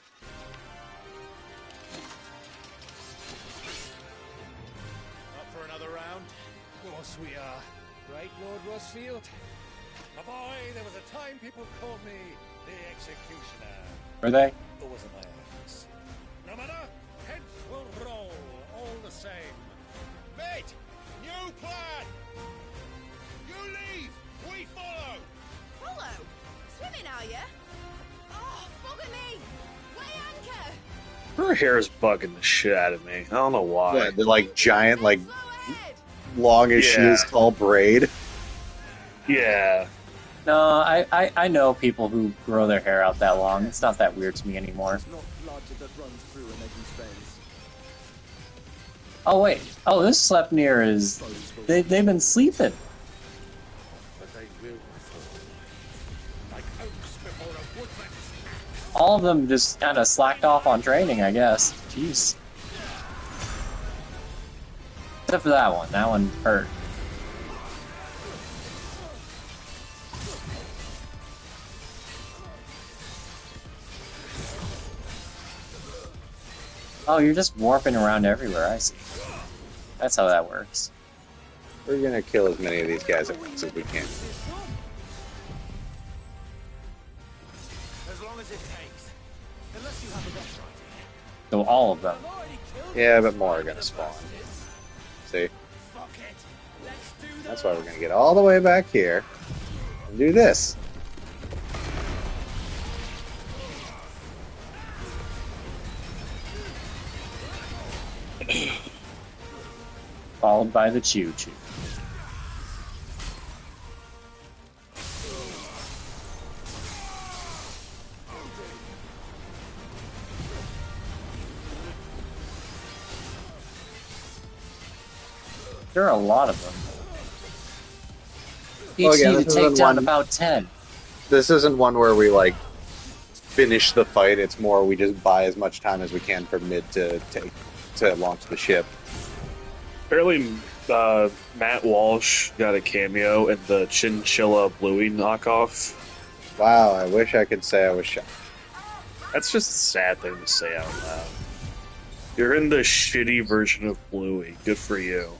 Up for another round? Of course we are. Right, Lord Rossfield? My boy, there was a time people called me the Executioner. Were they? Or was it my efforts? No matter, heads will roll, all the same. Mate, new plan! You leave, we follow! Follow? Swimming, are you? Oh, bugger me! Weigh anchor! Her hair is bugging the shit out of me. I don't know why. Yeah, the, like, giant, like, long as she is tall braid. Yeah. No, I know people who grow their hair out that long. It's not that weird to me anymore. Not blood that runs through an Eddie's veins. Oh wait. Oh, this Sleipnir is... They've been sleeping. But they will fall. Like oaks before a woodman. All of them just kind of slacked off on training, I guess. Jeez. Except for that one. That one hurt. Oh, you're just warping around everywhere, I see. That's how that works. We're gonna kill as many of these guys at once as we can. As long as it takes. Unless you have a better idea. So all of them. Yeah, but more are gonna spawn. See? That's why we're gonna get all the way back here and do this. Followed by the choo-choo. There are a lot of them. Each Well, again, need to this take isn't down one- about 10. This isn't one where we, like, finish the fight. It's more we just buy as much time as we can for mid to launch the ship. Apparently, Matt Walsh got a cameo in the Chinchilla Bluey knockoff. Wow, I wish I could say I was shocked. That's just a sad thing to say out loud. You're in the shitty version of Bluey. Good for you.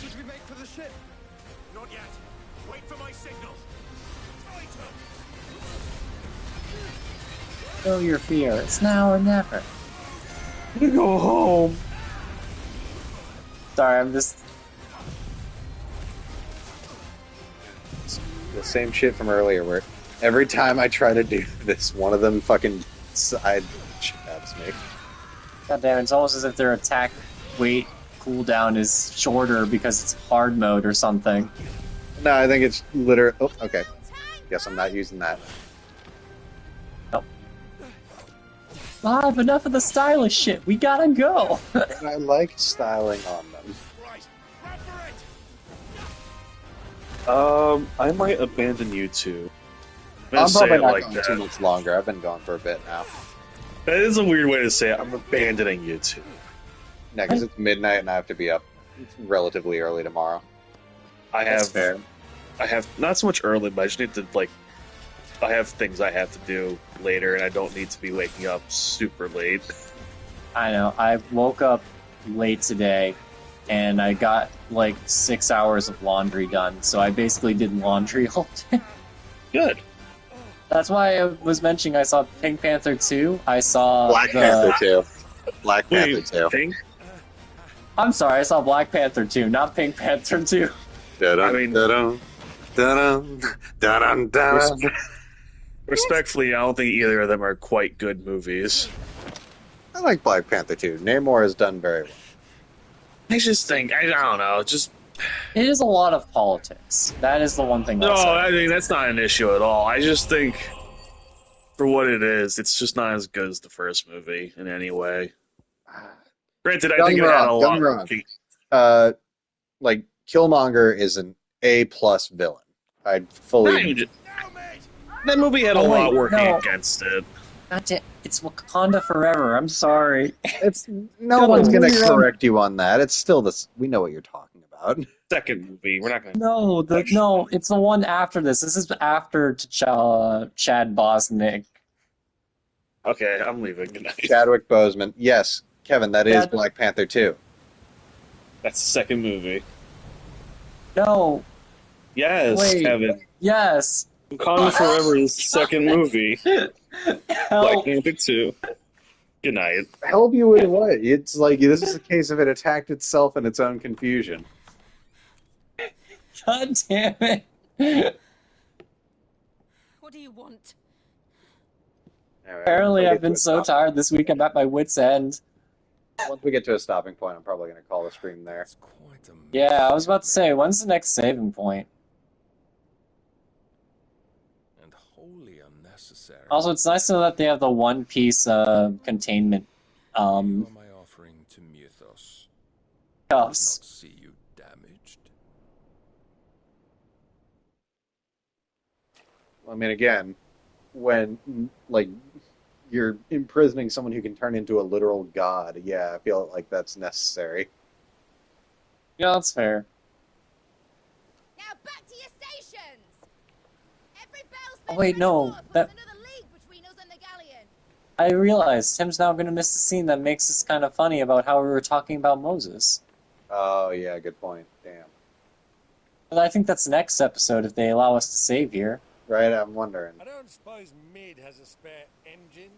Should we make for the ship? Not yet. Wait for my signal. Show your fear. It's now or never. I'm gonna go home. Sorry, I'm just... It's the same shit from earlier where every time I try to do this, one of them fucking side stabs me. God damn, it's almost as if their attack weight cooldown is shorter because it's hard mode or something. No, I think it's literally... Oh, okay. Guess I'm not using that. Live, enough of the stylish shit. We gotta go. I like styling on them. I might abandon you two. I'm probably not like going that. too much longer. I've been going for a bit now. That is a weird way to say it. I'm abandoning you two. Yeah, because it's midnight and I have to be up relatively early tomorrow. That's fair. I have not so much early, but I just need to I have things I have to do later, and I don't need to be waking up super late. I know. I woke up late today, and I got like 6 hours of laundry done. So I basically did laundry all day. Good. That's why I was mentioning I saw Pink Panther 2. I saw Black Panther 2. Black Panther 2. Pink? I'm sorry, I saw Black Panther 2, not Pink Panther 2. Respectfully, I don't think either of them are quite good movies. I like Black Panther 2. Namor has done very well. I just think I don't know. Just It is a lot of politics. That is the one thing no. I'll say. I mean that's not an issue at all. I just think for what it is, it's just not as good as the first movie in any way. Granted, I think it had a Young lot. Ron. Like Killmonger is an A+ villain. I'd fully. Not even just, that movie had a lot working against it. It's Wakanda forever. I'm sorry. It's no one's gonna correct you on that. It's still this. We know what you're talking about. Second movie, we're not gonna. No, it's the one after this. This is after Chad Bosnick. Okay, I'm leaving. Good night. Chadwick Boseman. Yes, Kevin, that is Black Panther 2. That's the second movie. No. Yes, Wait. Kevin. Yes. Wakanda Forever is the second movie. Black Panther 2. Good night. Help you with what? It's like this is a case of it attacked itself in its own confusion. God damn it. What do you want? Apparently, I've been so tired this week, I'm at my wit's end. Once we get to a stopping point, I'm probably going to call the stream there. Yeah, I was about to say, when's the next saving point? And wholly unnecessary. Also, it's nice to know that they have the one-piece containment You are my offering to Mythos. cuffs. Not see you damaged. I mean, again, when like you're imprisoning someone who can turn into a literal god, yeah, I feel like that's necessary. Yeah, that's fair. Now back to your stations. Every bell's Oh wait, no, that. between us and the galleon. I realized Tim's now going to miss the scene that makes this kind of funny about how we were talking about Moses. Oh yeah, good point. Damn. But I think that's next episode if they allow us to save here. Right, I'm wondering. I don't suppose Mid has a spare engine?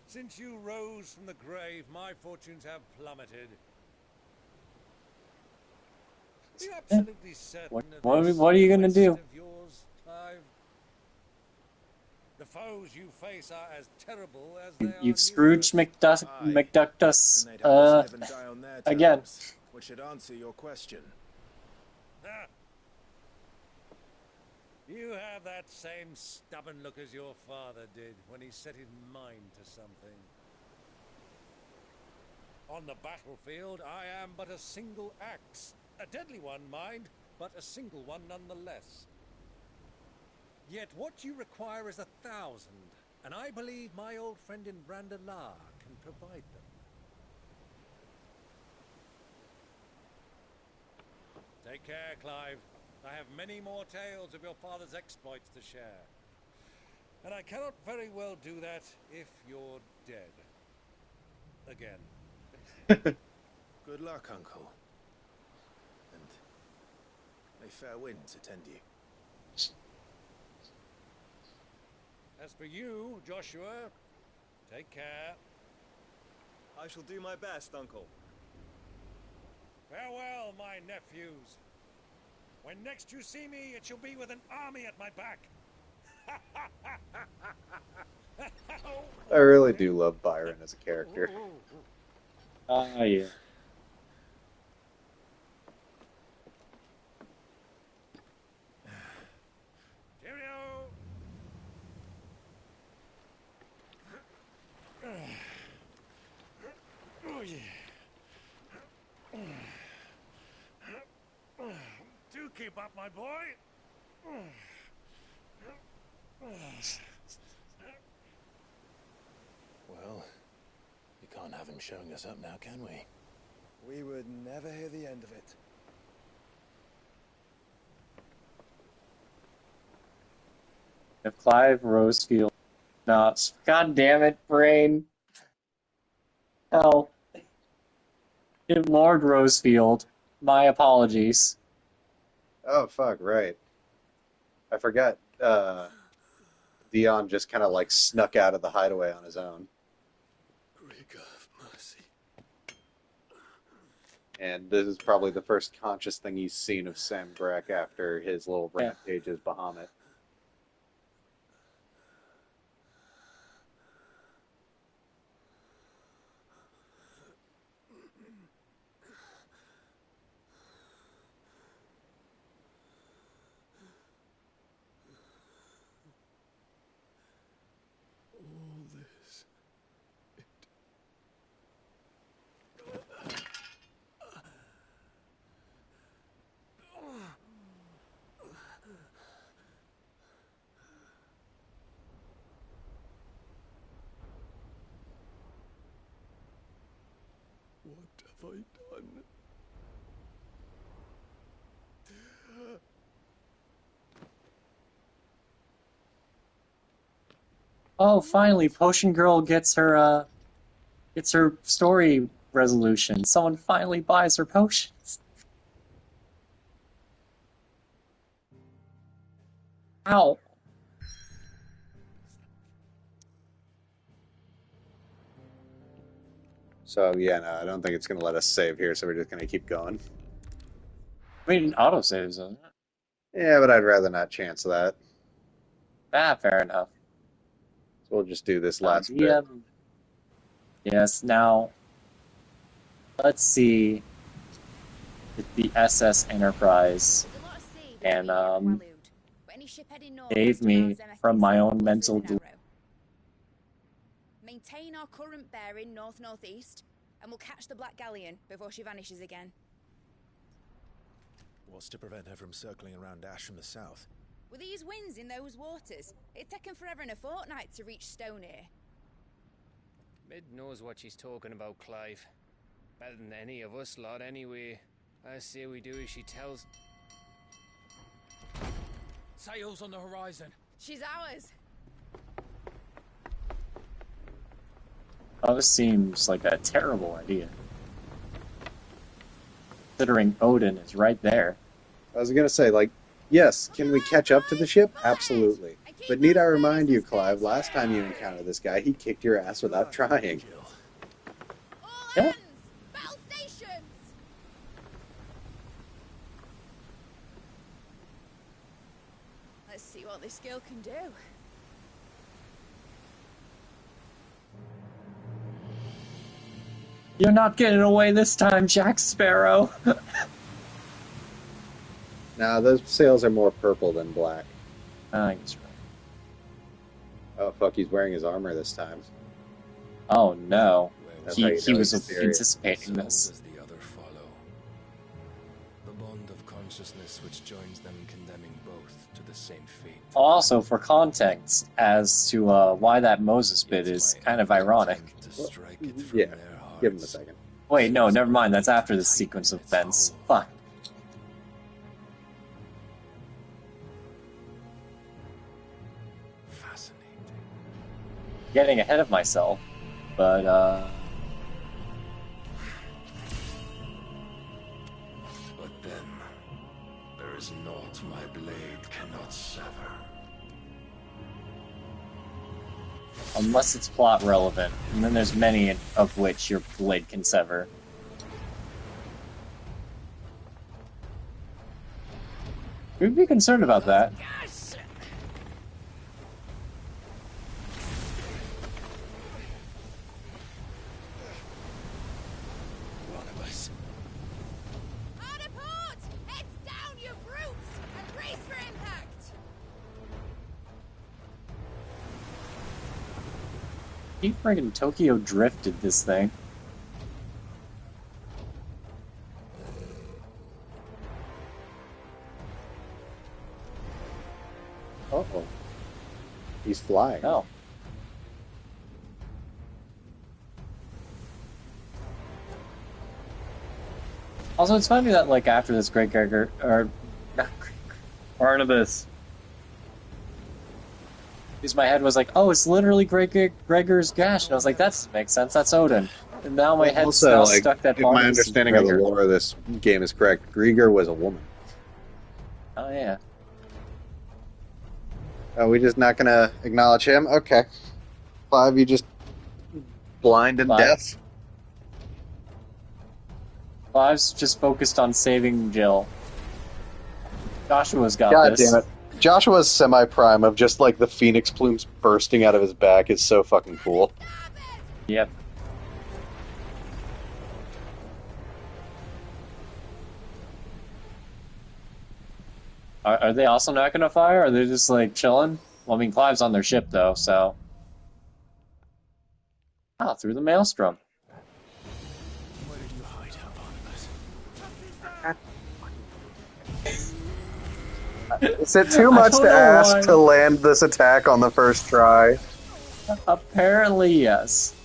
Since you rose from the grave, my fortunes have plummeted. Are you absolutely certain What are you going to do? of yours, Clive? The foes you face are as terrible as they are You've Scrooge McDucked us again. Which should answer your question. Ah. You have that same stubborn look as your father did when he set his mind to something. On the battlefield, I am but a single axe. A deadly one, mind, but a single one nonetheless. Yet what you require is 1,000, and I believe my old friend in Brandalar can provide them. Take care, Clive. I have many more tales of your father's exploits to share. And I cannot very well do that if you're dead. Again. Good luck, Uncle. And may fair winds attend you. As for you, Joshua, take care. I shall do my best, Uncle. Farewell, my nephews. When next you see me, it shall be with an army at my back. I really do love Byron as a character. Yeah. Oh, yeah. Do keep up, my boy. Well, we can't have him showing us up now, can we? We would never hear the end of it. If Clive Rosefield. No, God damn it, brain. Hell. If Lord Rosefield. My apologies. Oh fuck, right. I forgot. Dion just kind of like snuck out of the hideaway on his own. And this is probably the first conscious thing he's seen of Sam Grek after his little rampage as Bahamut. I done? Oh, finally, Potion Girl gets her story resolution. Someone finally buys her potions. Ow. So yeah, no, I don't think it's gonna let us save here, so we're just gonna keep going. I mean, autosaves, doesn't it? Yeah, but I'd rather not chance that. Ah, fair enough. So we'll just do this last bit. Yes, now let's see if the SS Enterprise can save me from my own mental Maintain our current bearing north-northeast, and we'll catch the Black Galleon before she vanishes again. What's to prevent her from circling around Ash from the south? With these winds in those waters, it'd taken forever and a fortnight to reach Stonehenge. Mid knows what she's talking about, Clive. Better than any of us lot, anyway. I say we do as she tells. Sails on the horizon. She's ours. Oh, this seems like a terrible idea. Considering Odin is right there. I was gonna say, like, yes, can we catch up to the ship? Absolutely. But need I remind you, Clive, last time you encountered this guy, he kicked your ass without trying. Yeah. Battle stations! Let's see what this girl can do. You're not getting away this time, Jack Sparrow. Now, those sails are more purple than black. I guess right. Oh, fuck, he's wearing his armor this time. Oh, no. That's He how you know was he's serious. anticipating this. Does the other follow? The bond of consciousness which joins them condemning both to the same fate. Also, for context as to why that Moses bit is kind of ironic. Yeah, give him a second. Wait, no, never mind. That's after the sequence of events. Fuck. Getting ahead of myself, but But then, there is naught my blade cannot sever. unless it's plot relevant, and then there's many of which your blade can sever. We'd be concerned about that. He friggin' Tokyo drifted this thing. Uh-oh. He's flying. Oh. Also, it's funny that, like, after this Great Gregor, or not Great Barnabas, because my head was like, oh, it's literally Great Gregor's gash, and I was like, that doesn't make sense, that's Odin. And now my head's Also, now like, stuck that if my Barnabas is understanding of the Gregor. lore of this game is correct, Grieger was a woman. Oh, yeah. Are we just not gonna acknowledge him? Okay. Clive, you just blind and deaf? Clive's just focused on saving Jill. Joshua's got God this. damn it. Joshua's semi-prime of just like the phoenix plumes bursting out of his back is so fucking cool. Yep. Are they also not gonna fire, or are they just like chilling? Well, I mean, Clive's on their ship though, so. Ah, through the maelstrom. Where did you hide her, Barnabas? Is it too much to ask to land this attack on the first try? Apparently, yes.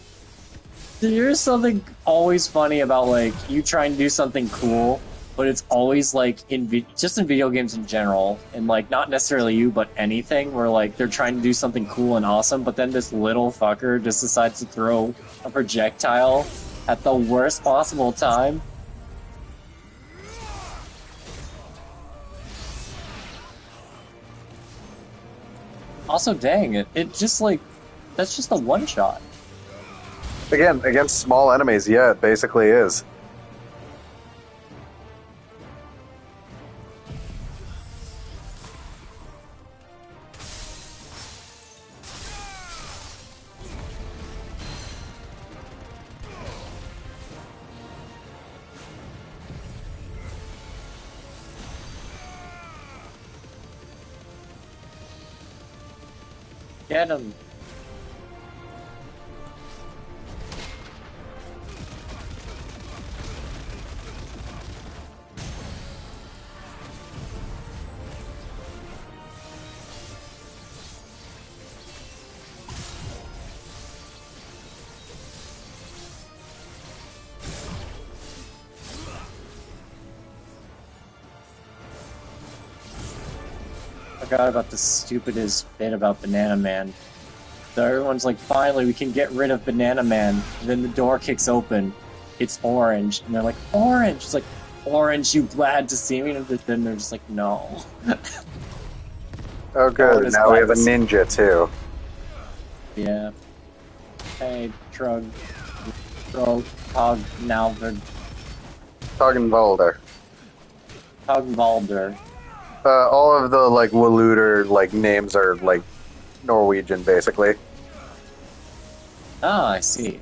There's something always funny about, like, you trying to do something cool, but it's always, like, just in video games in general, and, like, not necessarily you, but anything, where, like, they're trying to do something cool and awesome, but then this little fucker just decides to throw a projectile at the worst possible time. Also, dang, it just, like, that's just a one-shot. Again, against small enemies, yeah, it basically is. Get him. Forgot about the stupidest bit about Banana Man. So everyone's like, finally, we can get rid of Banana Man. And then the door kicks open. It's Orange. And they're like, Orange! It's like, Orange, you glad to see me? And then they're just like, no. Oh, good. Now we have a ninja, too. Yeah. Hey, Trug. Toggenvalder. Toggenvalder. Toggenvalder. All of the, like, Waluder, like, names are, like, Norwegian, basically. Ah, I see.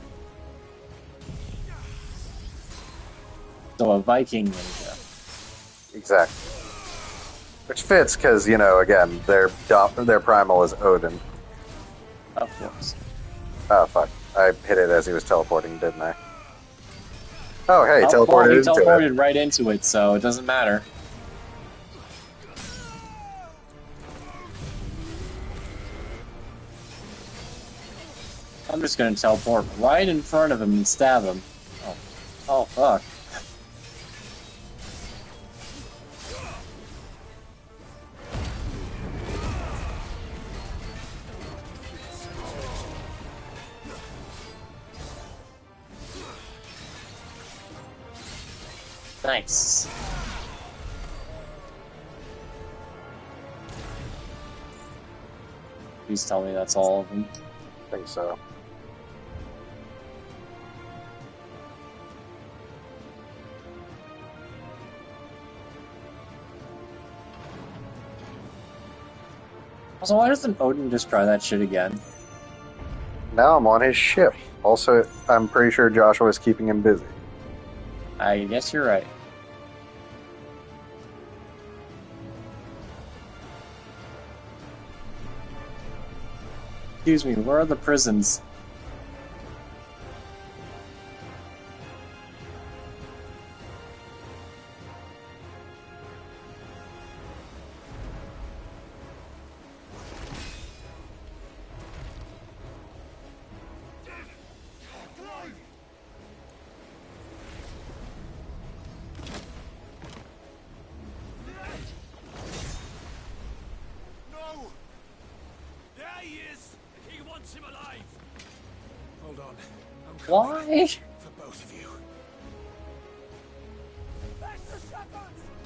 So a Viking ninja. Exactly. Which fits, because, you know, again, their primal is Odin. Of course. Oh, fuck. I hit it as he was teleporting, didn't I? Oh, hey, teleported into it. He teleported right into it, so it doesn't matter. I'm just gonna teleport right in front of him and stab him. Oh fuck. Nice. Please tell me that's all of them. I think so. Also, why doesn't Odin just try that shit again? Now I'm on his ship. Also, I'm pretty sure Joshua's keeping him busy. I guess you're right. Excuse me, where are the prisons? Why? For both of you.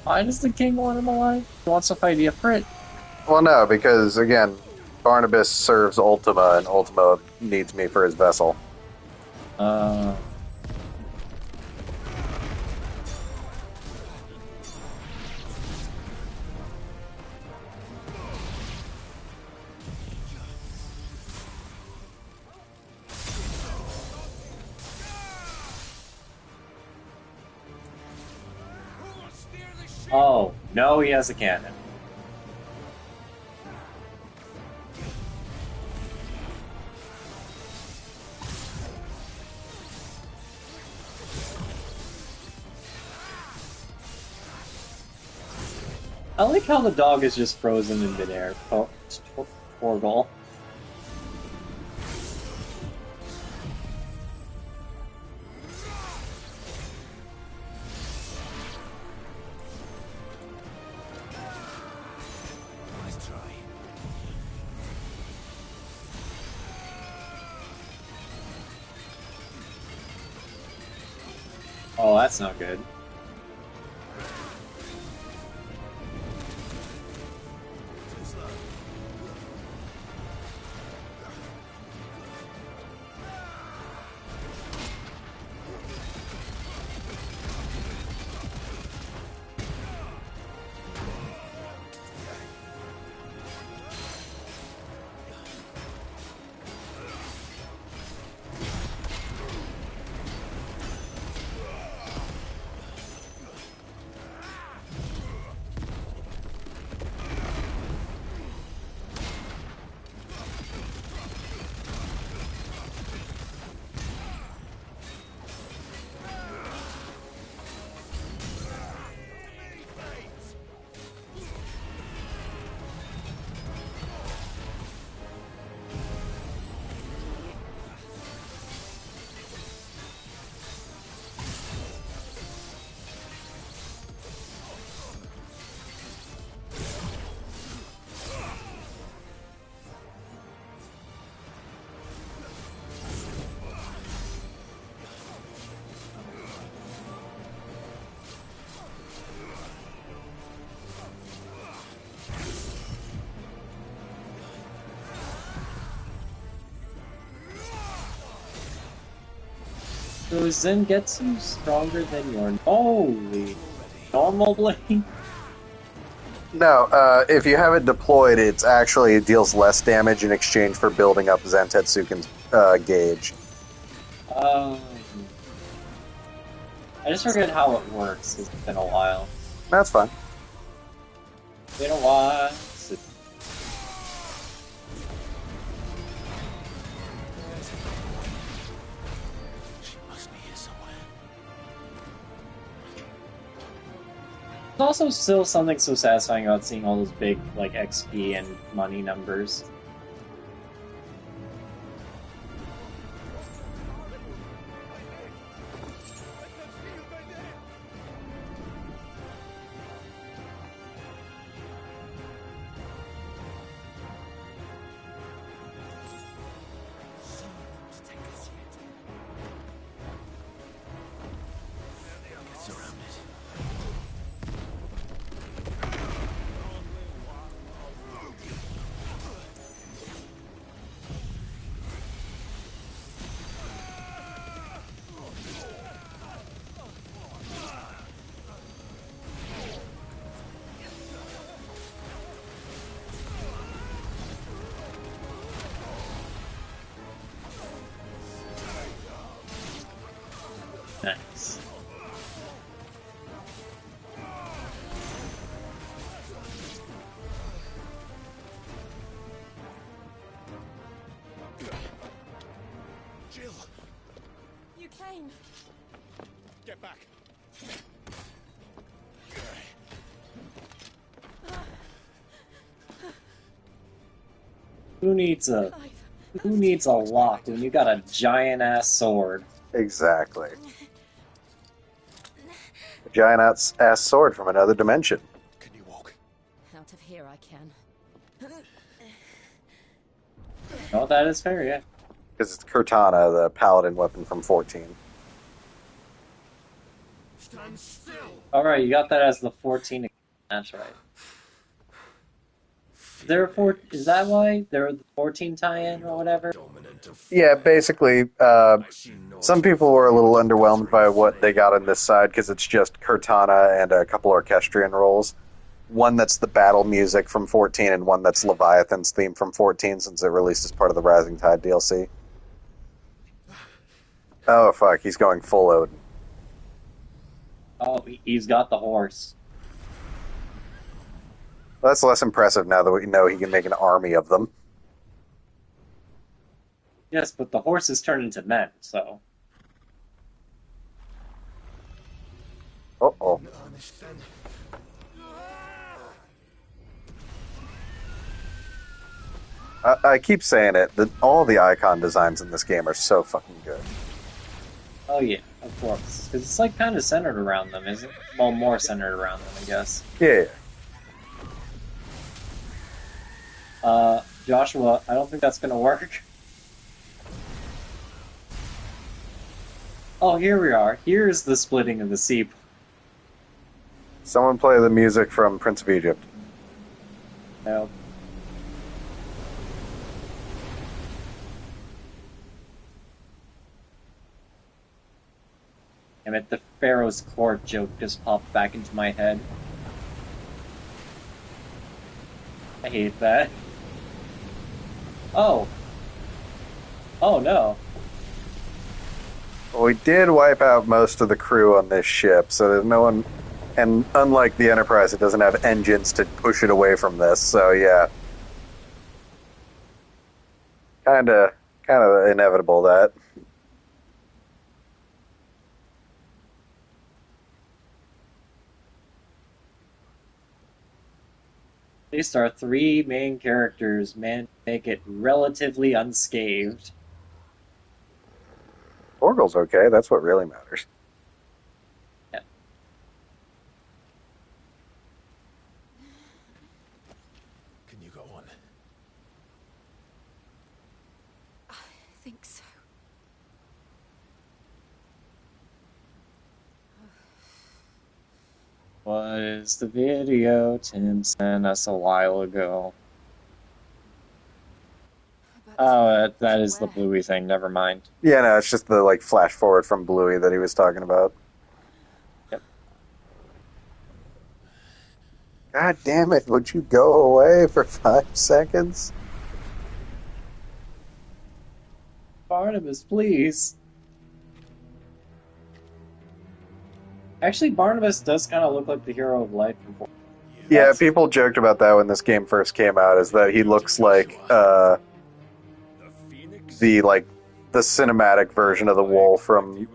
Why does the king want him alive? He wants to fight Ifrit. Well, no, because, again, Barnabas serves Ultima, and Ultima needs me for his vessel. Oh, no, he has a cannon. I like how the dog is just frozen in midair. Torgal. Oh, that's not good. So is Zengetsu stronger than your holy normal blade? No, if you have it deployed, it deals less damage in exchange for building up Zantetsuken's gauge. I just forget how it works. It's been a while. That's fine. Been a while. There's also still something so satisfying about seeing all those big, like, XP and money numbers. Nice. Jill! You came. Get back! Who needs a lock when you got a giant ass sword? Exactly. A giant ass sword from another dimension. Out of here I can. Oh, that is fair, yeah. Because it's Cortana, the paladin weapon from 14. Stand still! Alright, you got that as the 14. That's right. Is that why? There was the 14 tie-in or whatever? Yeah, basically, some people were a little underwhelmed by what they got on this side because it's just Cortana and a couple orchestrion roles. One that's the battle music from 14 and one that's Leviathan's theme from 14 since it released as part of the Rising Tide DLC. Oh, fuck, he's going full Odin. Oh, he's got the horse. Well, that's less impressive now that we know he can make an army of them. Yes, but the horses turn into men, so... Uh-oh. I keep saying it, that all the icon designs in this game are so fucking good. Oh yeah, of course. Because it's like kind of centered around them, isn't it? Well, more centered around them, I guess. Yeah. Joshua, I don't think that's gonna work. Oh, here we are. Here's the splitting of the sea. Someone play the music from Prince of Egypt. No. Damn it, the Pharaoh's Court joke just popped back into my head. I hate that. Oh. Oh no. Well, we did wipe out most of the crew on this ship, so there's no one... And unlike the Enterprise, it doesn't have engines to push it away from this, so yeah. Kinda inevitable, that. At least our three main characters managed to make it relatively unscathed. Orgel's okay, that's what really matters. Yeah. Can you go on? I think so. Was the video Tim sent us a while ago? Oh, that is the Bluey thing. Never mind. Yeah, no, it's just the like flash forward from Bluey that he was talking about. Yep. God damn it, would you go away for 5 seconds? Barnabas, please. Actually, Barnabas does kind of look like the hero of life. Yeah, people joked about that when this game first came out, is that he looks like the cinematic version of the Wolf from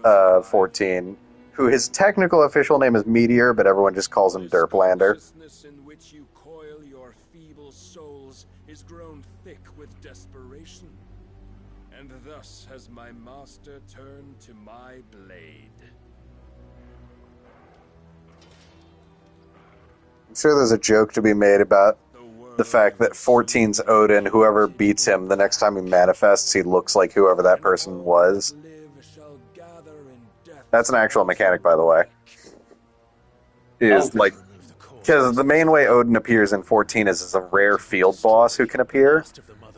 14, who his technical official name is Meteor, but everyone just calls him Derplander. In which you coil your feeble souls is grown thick with desperation, and thus has my master turned to my blade. I'm sure there's a joke to be made about the fact that 14's Odin, whoever beats him, the next time he manifests, he looks like whoever that person was. That's an actual mechanic, by the way. Because the main way Odin appears in 14 is as a rare field boss who can appear,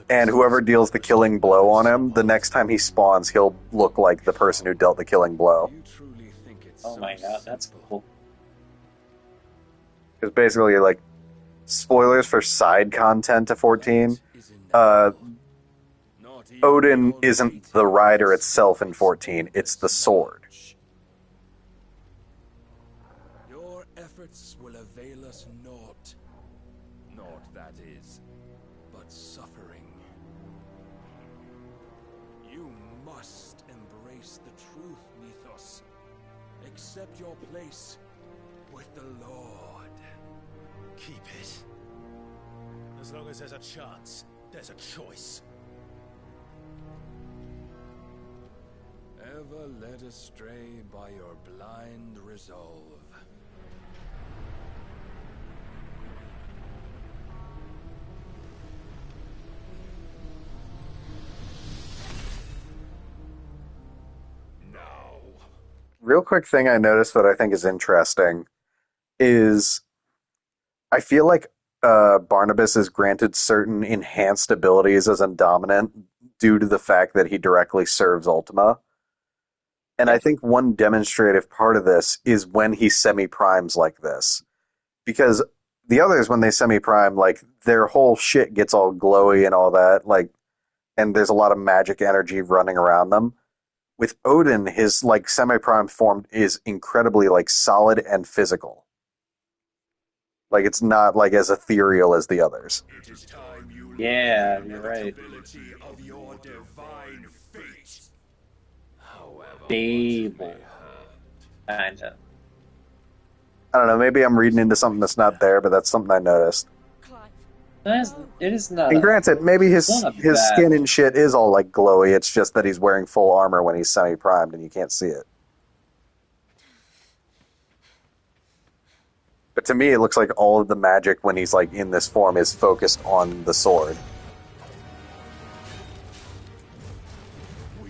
and whoever deals the killing blow on him, the next time he spawns, he'll look like the person who dealt the killing blow. Oh my god, that's cool. Because basically, like, spoilers for side content to 14, Odin isn't the rider itself in 14, it's the sword. Your efforts will avail us naught. Naught, that is, but suffering. You must embrace the truth, Mythos. Accept your place with the Lord. Keep it. As long as there's a chance, there's a choice. Ever led astray by your blind resolve. Real quick thing I noticed that I think is interesting is I feel like Barnabas is granted certain enhanced abilities as Indominant due to the fact that he directly serves Ultima. And I think one demonstrative part of this is when he semi-primes like this. Because the others, when they semi-prime, like, their whole shit gets all glowy and all that, like, and there's a lot of magic energy running around them. With Odin, his, like, semi-prime form is incredibly, like, solid and physical. Like, it's not, like, as ethereal as the others. Yeah, you're right. Stable. Kinda. I don't know, maybe I'm reading into something that's not there, but that's something I noticed. It is not. And granted, maybe his not bad. skin and shit is all, like, glowy, it's just that he's wearing full armor when he's semi-primed and you can't see it. But to me, it looks like all of the magic when he's, like, in this form is focused on the sword.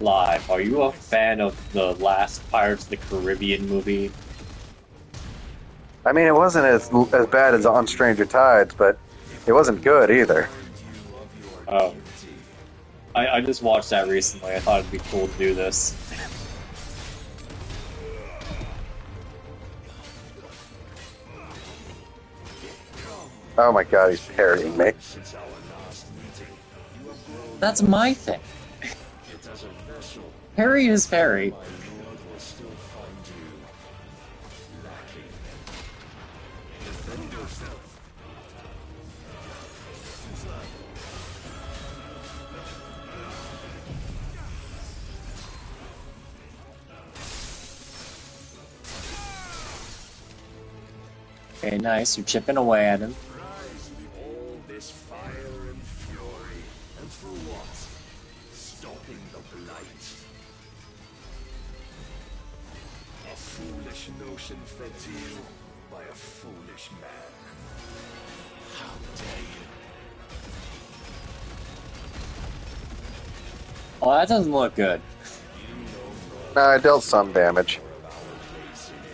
Live, are you a fan of the last Pirates of the Caribbean movie? I mean, it wasn't as bad as On Stranger Tides, but it wasn't good either. Oh. I just watched that recently. I thought it'd be cool to do this. Oh my god, he's parrying me. That's my thing. Parry is parry. Okay, nice. You're chipping away at him. All this fire and fury, and for what? Stopping the blight. A foolish notion fed to you by a foolish man. How dare you? Oh, that doesn't look good. No, I dealt some damage.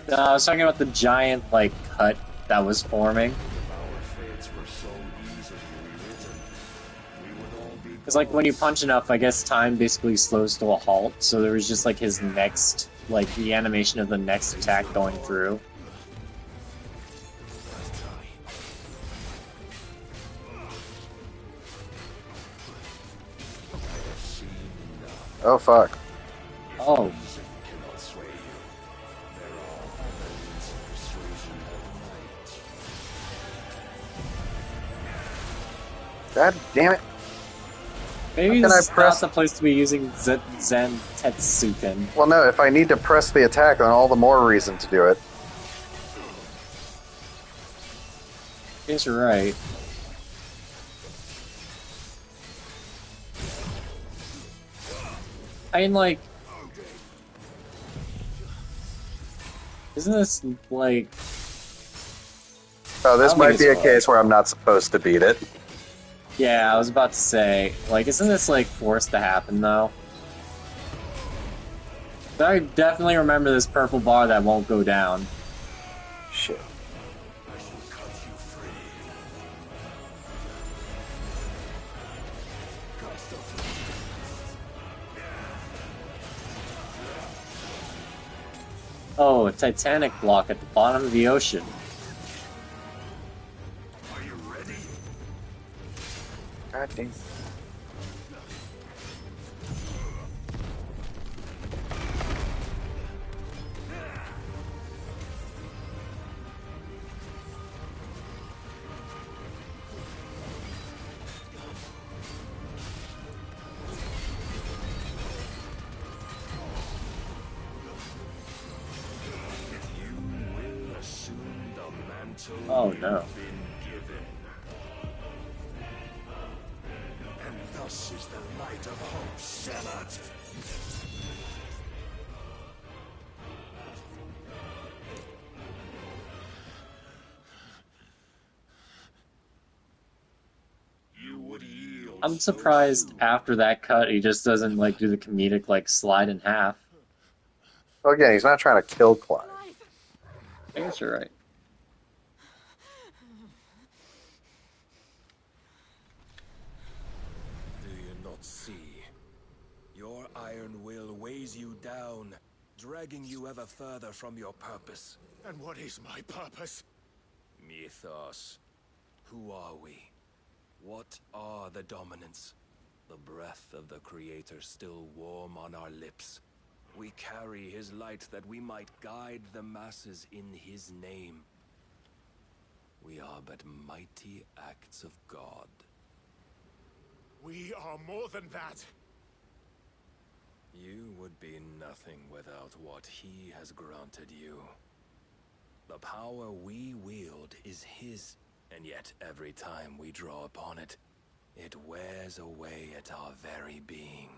No, I was talking about the giant, like, cut that was forming. Because, like, when you punch enough, I guess time basically slows to a halt, so there was just, like, his next, like, the animation of the next attack going through. Oh, fuck. Oh. God damn it. Maybe this is not the place to be using Zen Tetsuken. Well, no, if I need to press the attack, then all the more reason to do it. Yes, you're right. I mean, like... Isn't this, like... Oh, this might be a case where I'm not supposed to beat it. Yeah, I was about to say, like, isn't this, like, forced to happen, though? I definitely remember this purple bar that won't go down. Shit. Oh, a Titanic block at the bottom of the ocean. Are you ready? God damn. Oh no. And thus is the light of hope severed. I'm surprised after that cut he just doesn't, like, do the comedic, like, slide in half. Well, again, he's not trying to kill Clive. I guess you're right. Do you not see? Your iron will weighs you down, dragging you ever further from your purpose. And what is my purpose? Mythos. Who are we? What are the dominants? The breath of the Creator still warm on our lips. We carry his light that we might guide the masses in his name. We are but mighty acts of God. We are more than that. You would be nothing without what he has granted you. The power we wield is his, and yet every time we draw upon it, it wears away at our very being.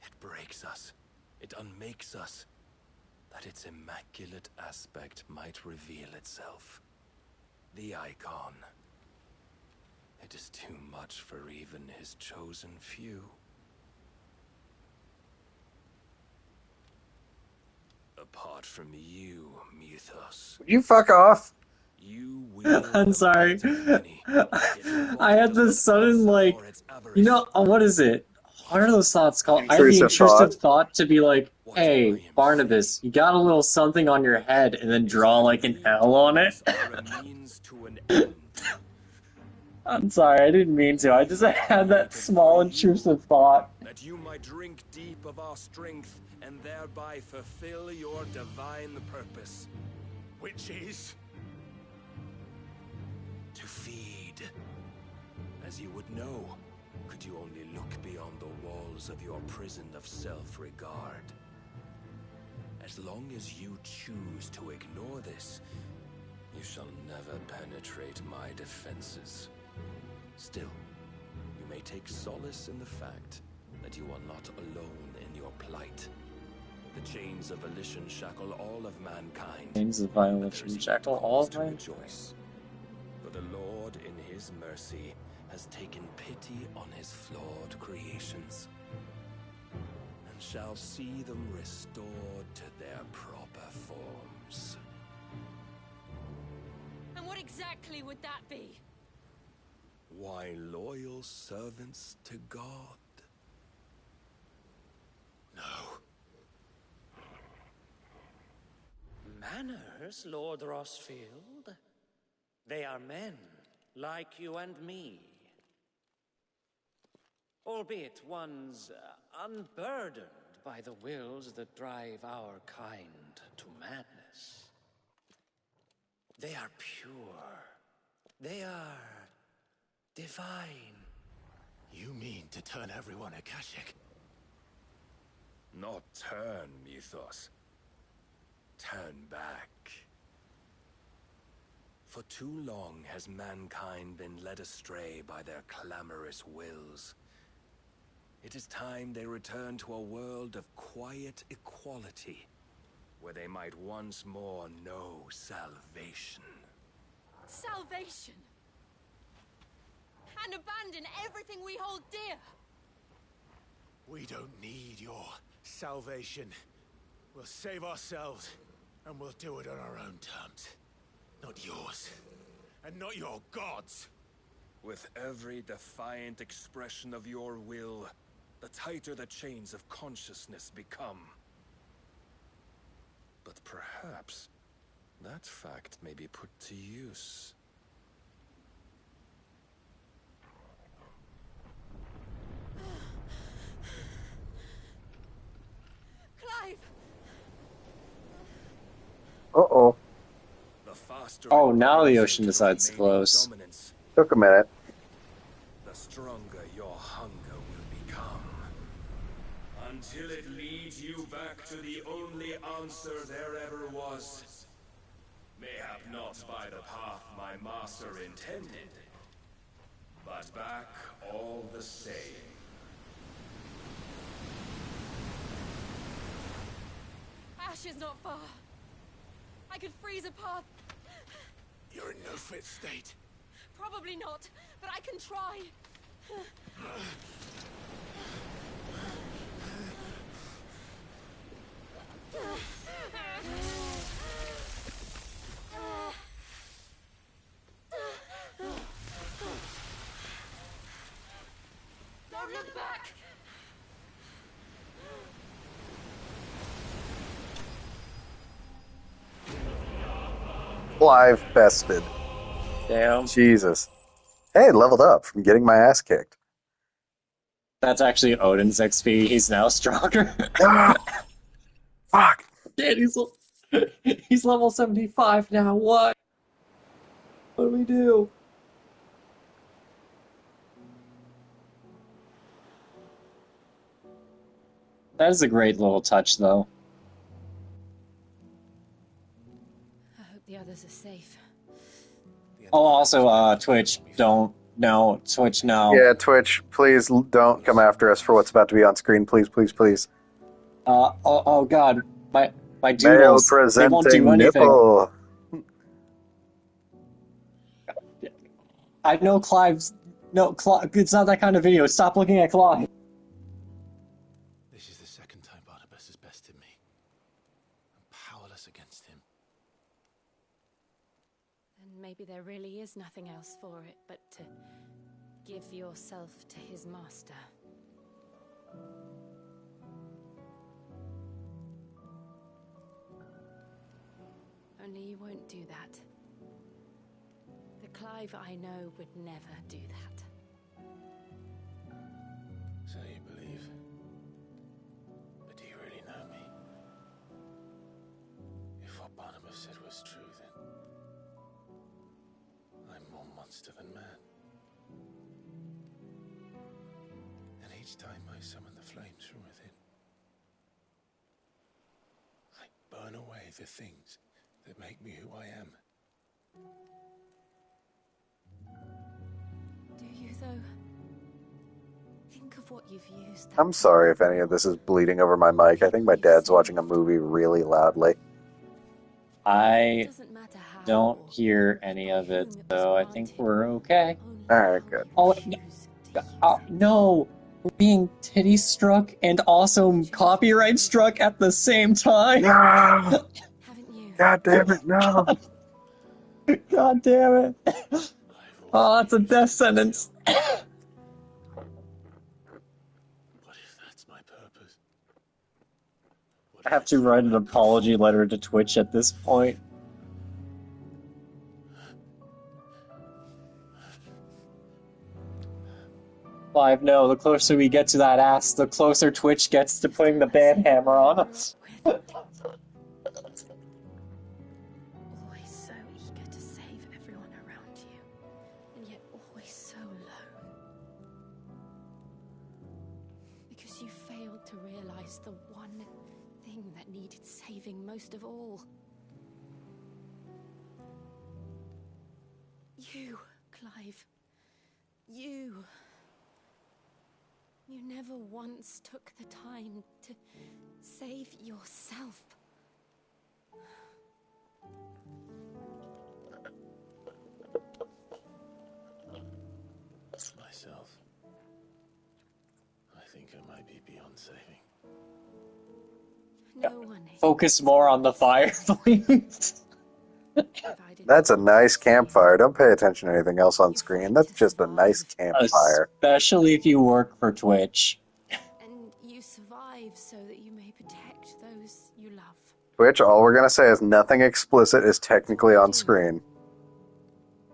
It breaks us. It unmakes us, that its immaculate aspect might reveal itself. The icon. It is too much for even his chosen few. apart from you, Mythos. You fuck off. I'm sorry. I had this sudden, like, you know, what is it? What are those thoughts called? I had the Intrusive intrusive thought. thought to be like, hey, Barnabas, you got a little something on your head, and then draw like an L on it. I'm sorry, I didn't mean to. I just had that small intrusive thought. That you might drink deep of our strength and thereby fulfill your divine purpose. Which is? To feed. As you would know, could you only look beyond the walls of your prison of self-regard. As long as you choose to ignore this, you shall never penetrate my defenses. Still, you may take solace in the fact that you are not alone in your plight. The chains of volition shackle all of mankind. Chains of volition shackle all of mankind. Rejoice. For the Lord, in his mercy, has taken pity on his flawed creations, and shall see them restored to their proper forms. And what exactly would that be? Why, loyal servants to God. No. Manners, Lord Rossfield? They are men, like you and me. Albeit ones unburdened by the wills that drive our kind to madness. They are pure. They are divine. You mean to turn everyone Akashic? Not turn, Mythos. Turn back. For too long has mankind been led astray by their clamorous wills. It is time they return to a world of quiet equality, where they might once more know salvation. Salvation! And abandon everything we hold dear! We don't need your salvation. We'll save ourselves, and we'll do it on our own terms. Not yours. And not your gods. With every defiant expression of your will, the tighter the chains of consciousness become. But perhaps that fact may be put to use. Clive! Uh-oh. Oh, now the ocean decides to close. Took a minute. The stronger your hunger will become. Until it leads you back to the only answer there ever was. Mayhap not by the path my master intended, but back all the same. Ash is not far. I could freeze a path. You're in no fit state. Probably not, but I can try. Don't look back! Clive bested. Damn. Jesus. Hey, leveled up from getting my ass kicked. That's actually Odin's XP. He's now stronger. Fuck. Dude, he's level 75 now. What? What do we do? That is a great little touch, though. I hope the others are safe. Oh, also, Twitch, don't. No, Twitch, no. Yeah, Twitch, please don't come after us for what's about to be on screen. Please, please, please. Oh God, my Male doodles, they won't do presenting anything. nipple. I know Clive's... No, Clive, it's not that kind of video. Stop looking at Clive. This is the second time Barnabas has bested me. And maybe there really is nothing else for it but to give yourself to his master. Only you won't do that. The Clive I know would never do that. So you believe? But do you really know me? If what Barnabas said was true, then I'm more monster than man. And each time I summon the flames from within, I burn away the things that make me who I am. Do you, though? Think of what you've used. I'm sorry if any of this is bleeding over my mic. I think my dad's watching a movie really loudly. I don't hear any of it, so I think we're okay. Alright, good. Oh, no! We're being titty struck and also copyright struck at the same time! No! God damn it, no! God damn it! Oh, that's a death sentence! I have to write an apology letter to Twitch at this point. Clive, no, the closer we get to that ass, the closer Twitch gets to putting the ban hammer on us. Always so eager to save everyone around you, and yet always so alone. Because you failed to realize the one thing that needed saving most of all. You, Clive. You. You never once took the time to save yourself. Myself. I think I might be beyond saving. No one. Focus more on the fire, please. That's a nice campfire. Don't pay attention to anything else on screen. That's just a nice campfire. Especially if you work for Twitch. And you survive so that you may protect those you love. Twitch, all we're gonna say is nothing explicit is technically on screen.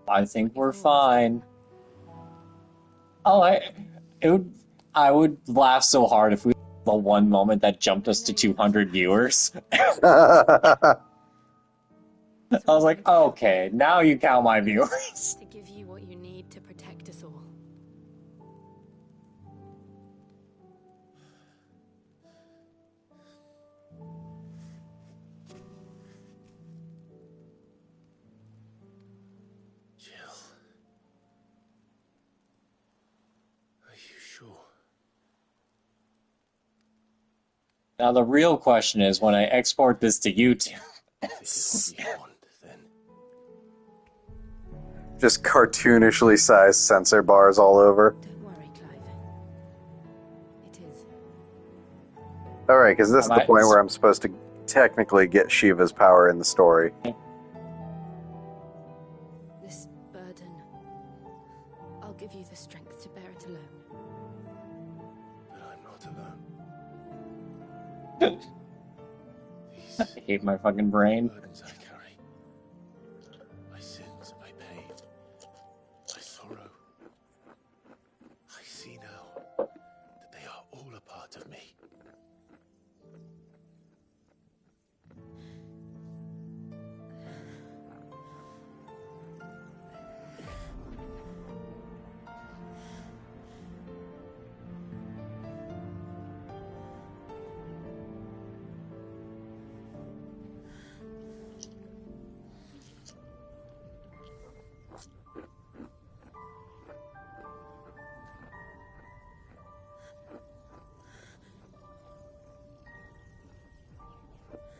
I think we're fine. Oh, I would laugh so hard if we had the one moment that jumped us to 200 viewers. I was like, okay, now you count my viewers. To give you what you need to protect us all. Jill. Are you sure? Now the real question is, when I export this to YouTube... Just cartoonishly sized sensor bars all over. Don't worry, Clive. It is. Alright, because this is the point where I'm supposed to technically get Shiva's power in the story. This burden, I'll give you the strength to bear it alone. But I'm not alone. I hate my fucking brain. Burdens I carry. My sins, my pain, my sorrow. I see now that they are all a part of me.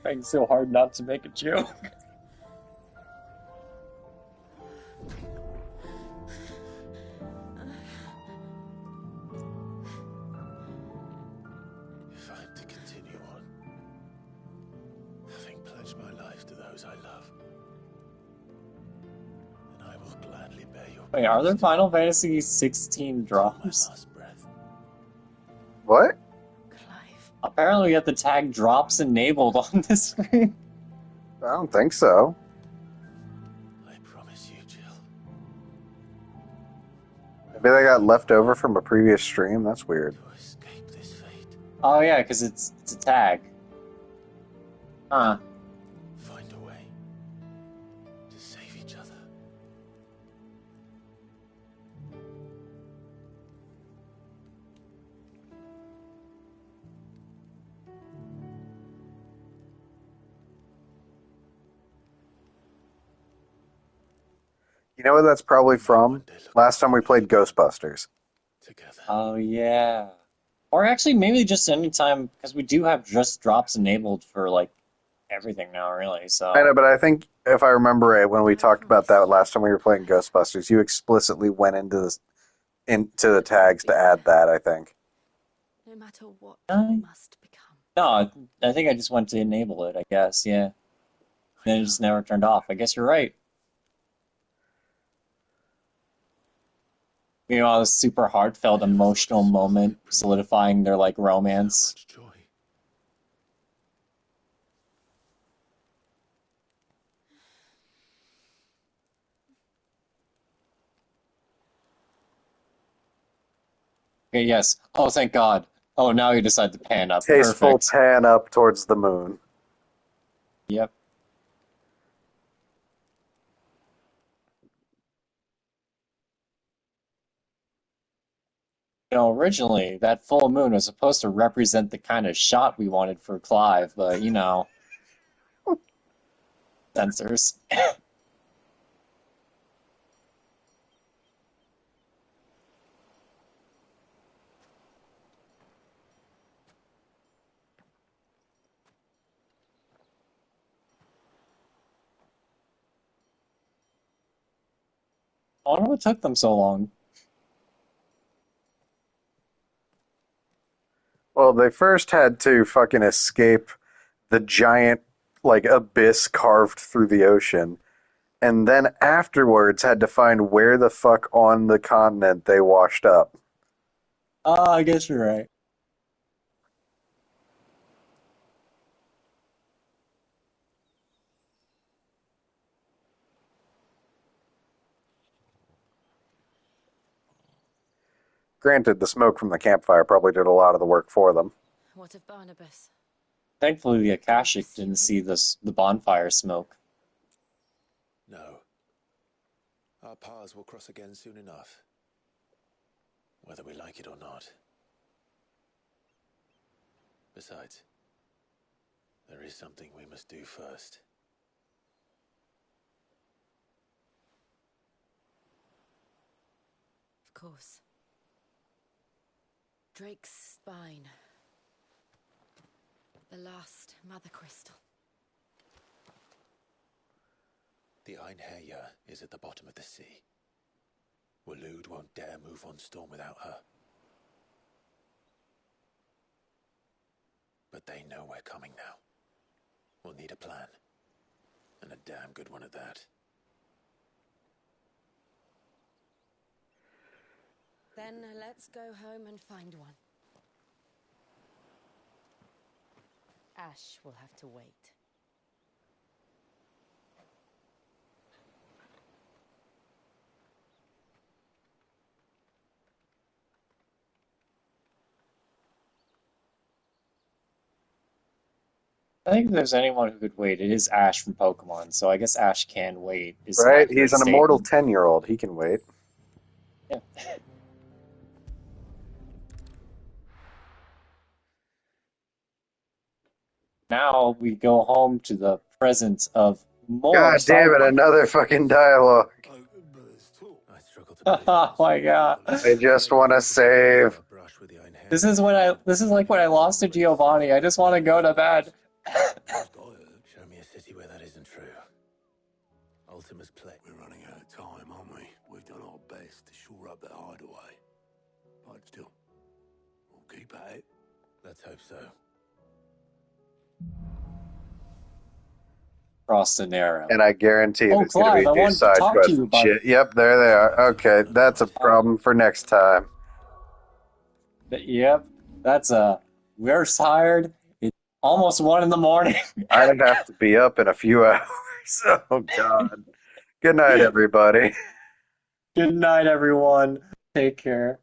Trying so hard not to make a joke. If I'm to continue on, having pledged my life to those I love, Wait, are there Final Fantasy 16 drops? What? Apparently we have the tag drops enabled on this screen. I don't think so. Maybe they got left over from a previous stream. That's weird. Oh yeah, because it's a tag. Huh. Find a way to save each other. You know what that's probably from? Last time we played Ghostbusters. Oh yeah. Or actually, maybe just anytime, because we do have just drops enabled for like everything now, really. So I know, but I think if I remember right, when we talked about that last time we were playing Ghostbusters, you explicitly went into the tags to add that. I think. No matter what must become. No, I think I just went to enable it. I guess, yeah. Then it just never turned off. I guess you're right. You know, a super heartfelt, emotional moment solidifying their like romance. Okay, yes. Oh, thank God. Oh, now you decide to pan up. Tasteful Perfect. pan up towards the moon. Yep. You know, originally, that full moon was supposed to represent the kind of shot we wanted for Clive, but, you know, censors. I wonder what took them so long. Well, they first had to fucking escape the giant, like, abyss carved through the ocean, and then afterwards had to find where the fuck on the continent they washed up. Oh, I guess you're right. Granted, the smoke from the campfire probably did a lot of the work for them. What of Barnabas? Thankfully, the Akashic didn't see the bonfire smoke. No. Our paths will cross again soon enough. Whether we like it or not. Besides, there is something we must do first. Of course. Drake's spine. The last mother crystal. The Einherja is at the bottom of the sea. Waloed won't dare move on Storm without her. But they know we're coming now. We'll need a plan. And a damn good one at that. Then let's go home and find one. Ash will have to wait. I think if there's anyone who could wait, it is Ash from Pokemon, so I guess Ash can wait. Is an Right? accurate He's an immortal statement. 10-year-old. He can wait. Yeah. Now we go home to the presence of more God damn it, another fucking dialogue. Oh my God. I just want to save. This is like when I lost to Giovanni. I just want to go to bed. Show me a city where that isn't true. Ultima's play. We're running out of time, aren't we? We've done our best to shore up that hideaway. But still, we'll keep at it. Let's hope so. across the narrow. And I guarantee Oh, there's going to Clive, be I new wanted to side talk to quests you and about. shit. Yep, there they are. Okay, that's a problem for next time. Yep, that's we're tired. It's almost 1 in the morning. I have to be up in a few hours. Oh, God. Good night, everybody. Good night, everyone. Take care.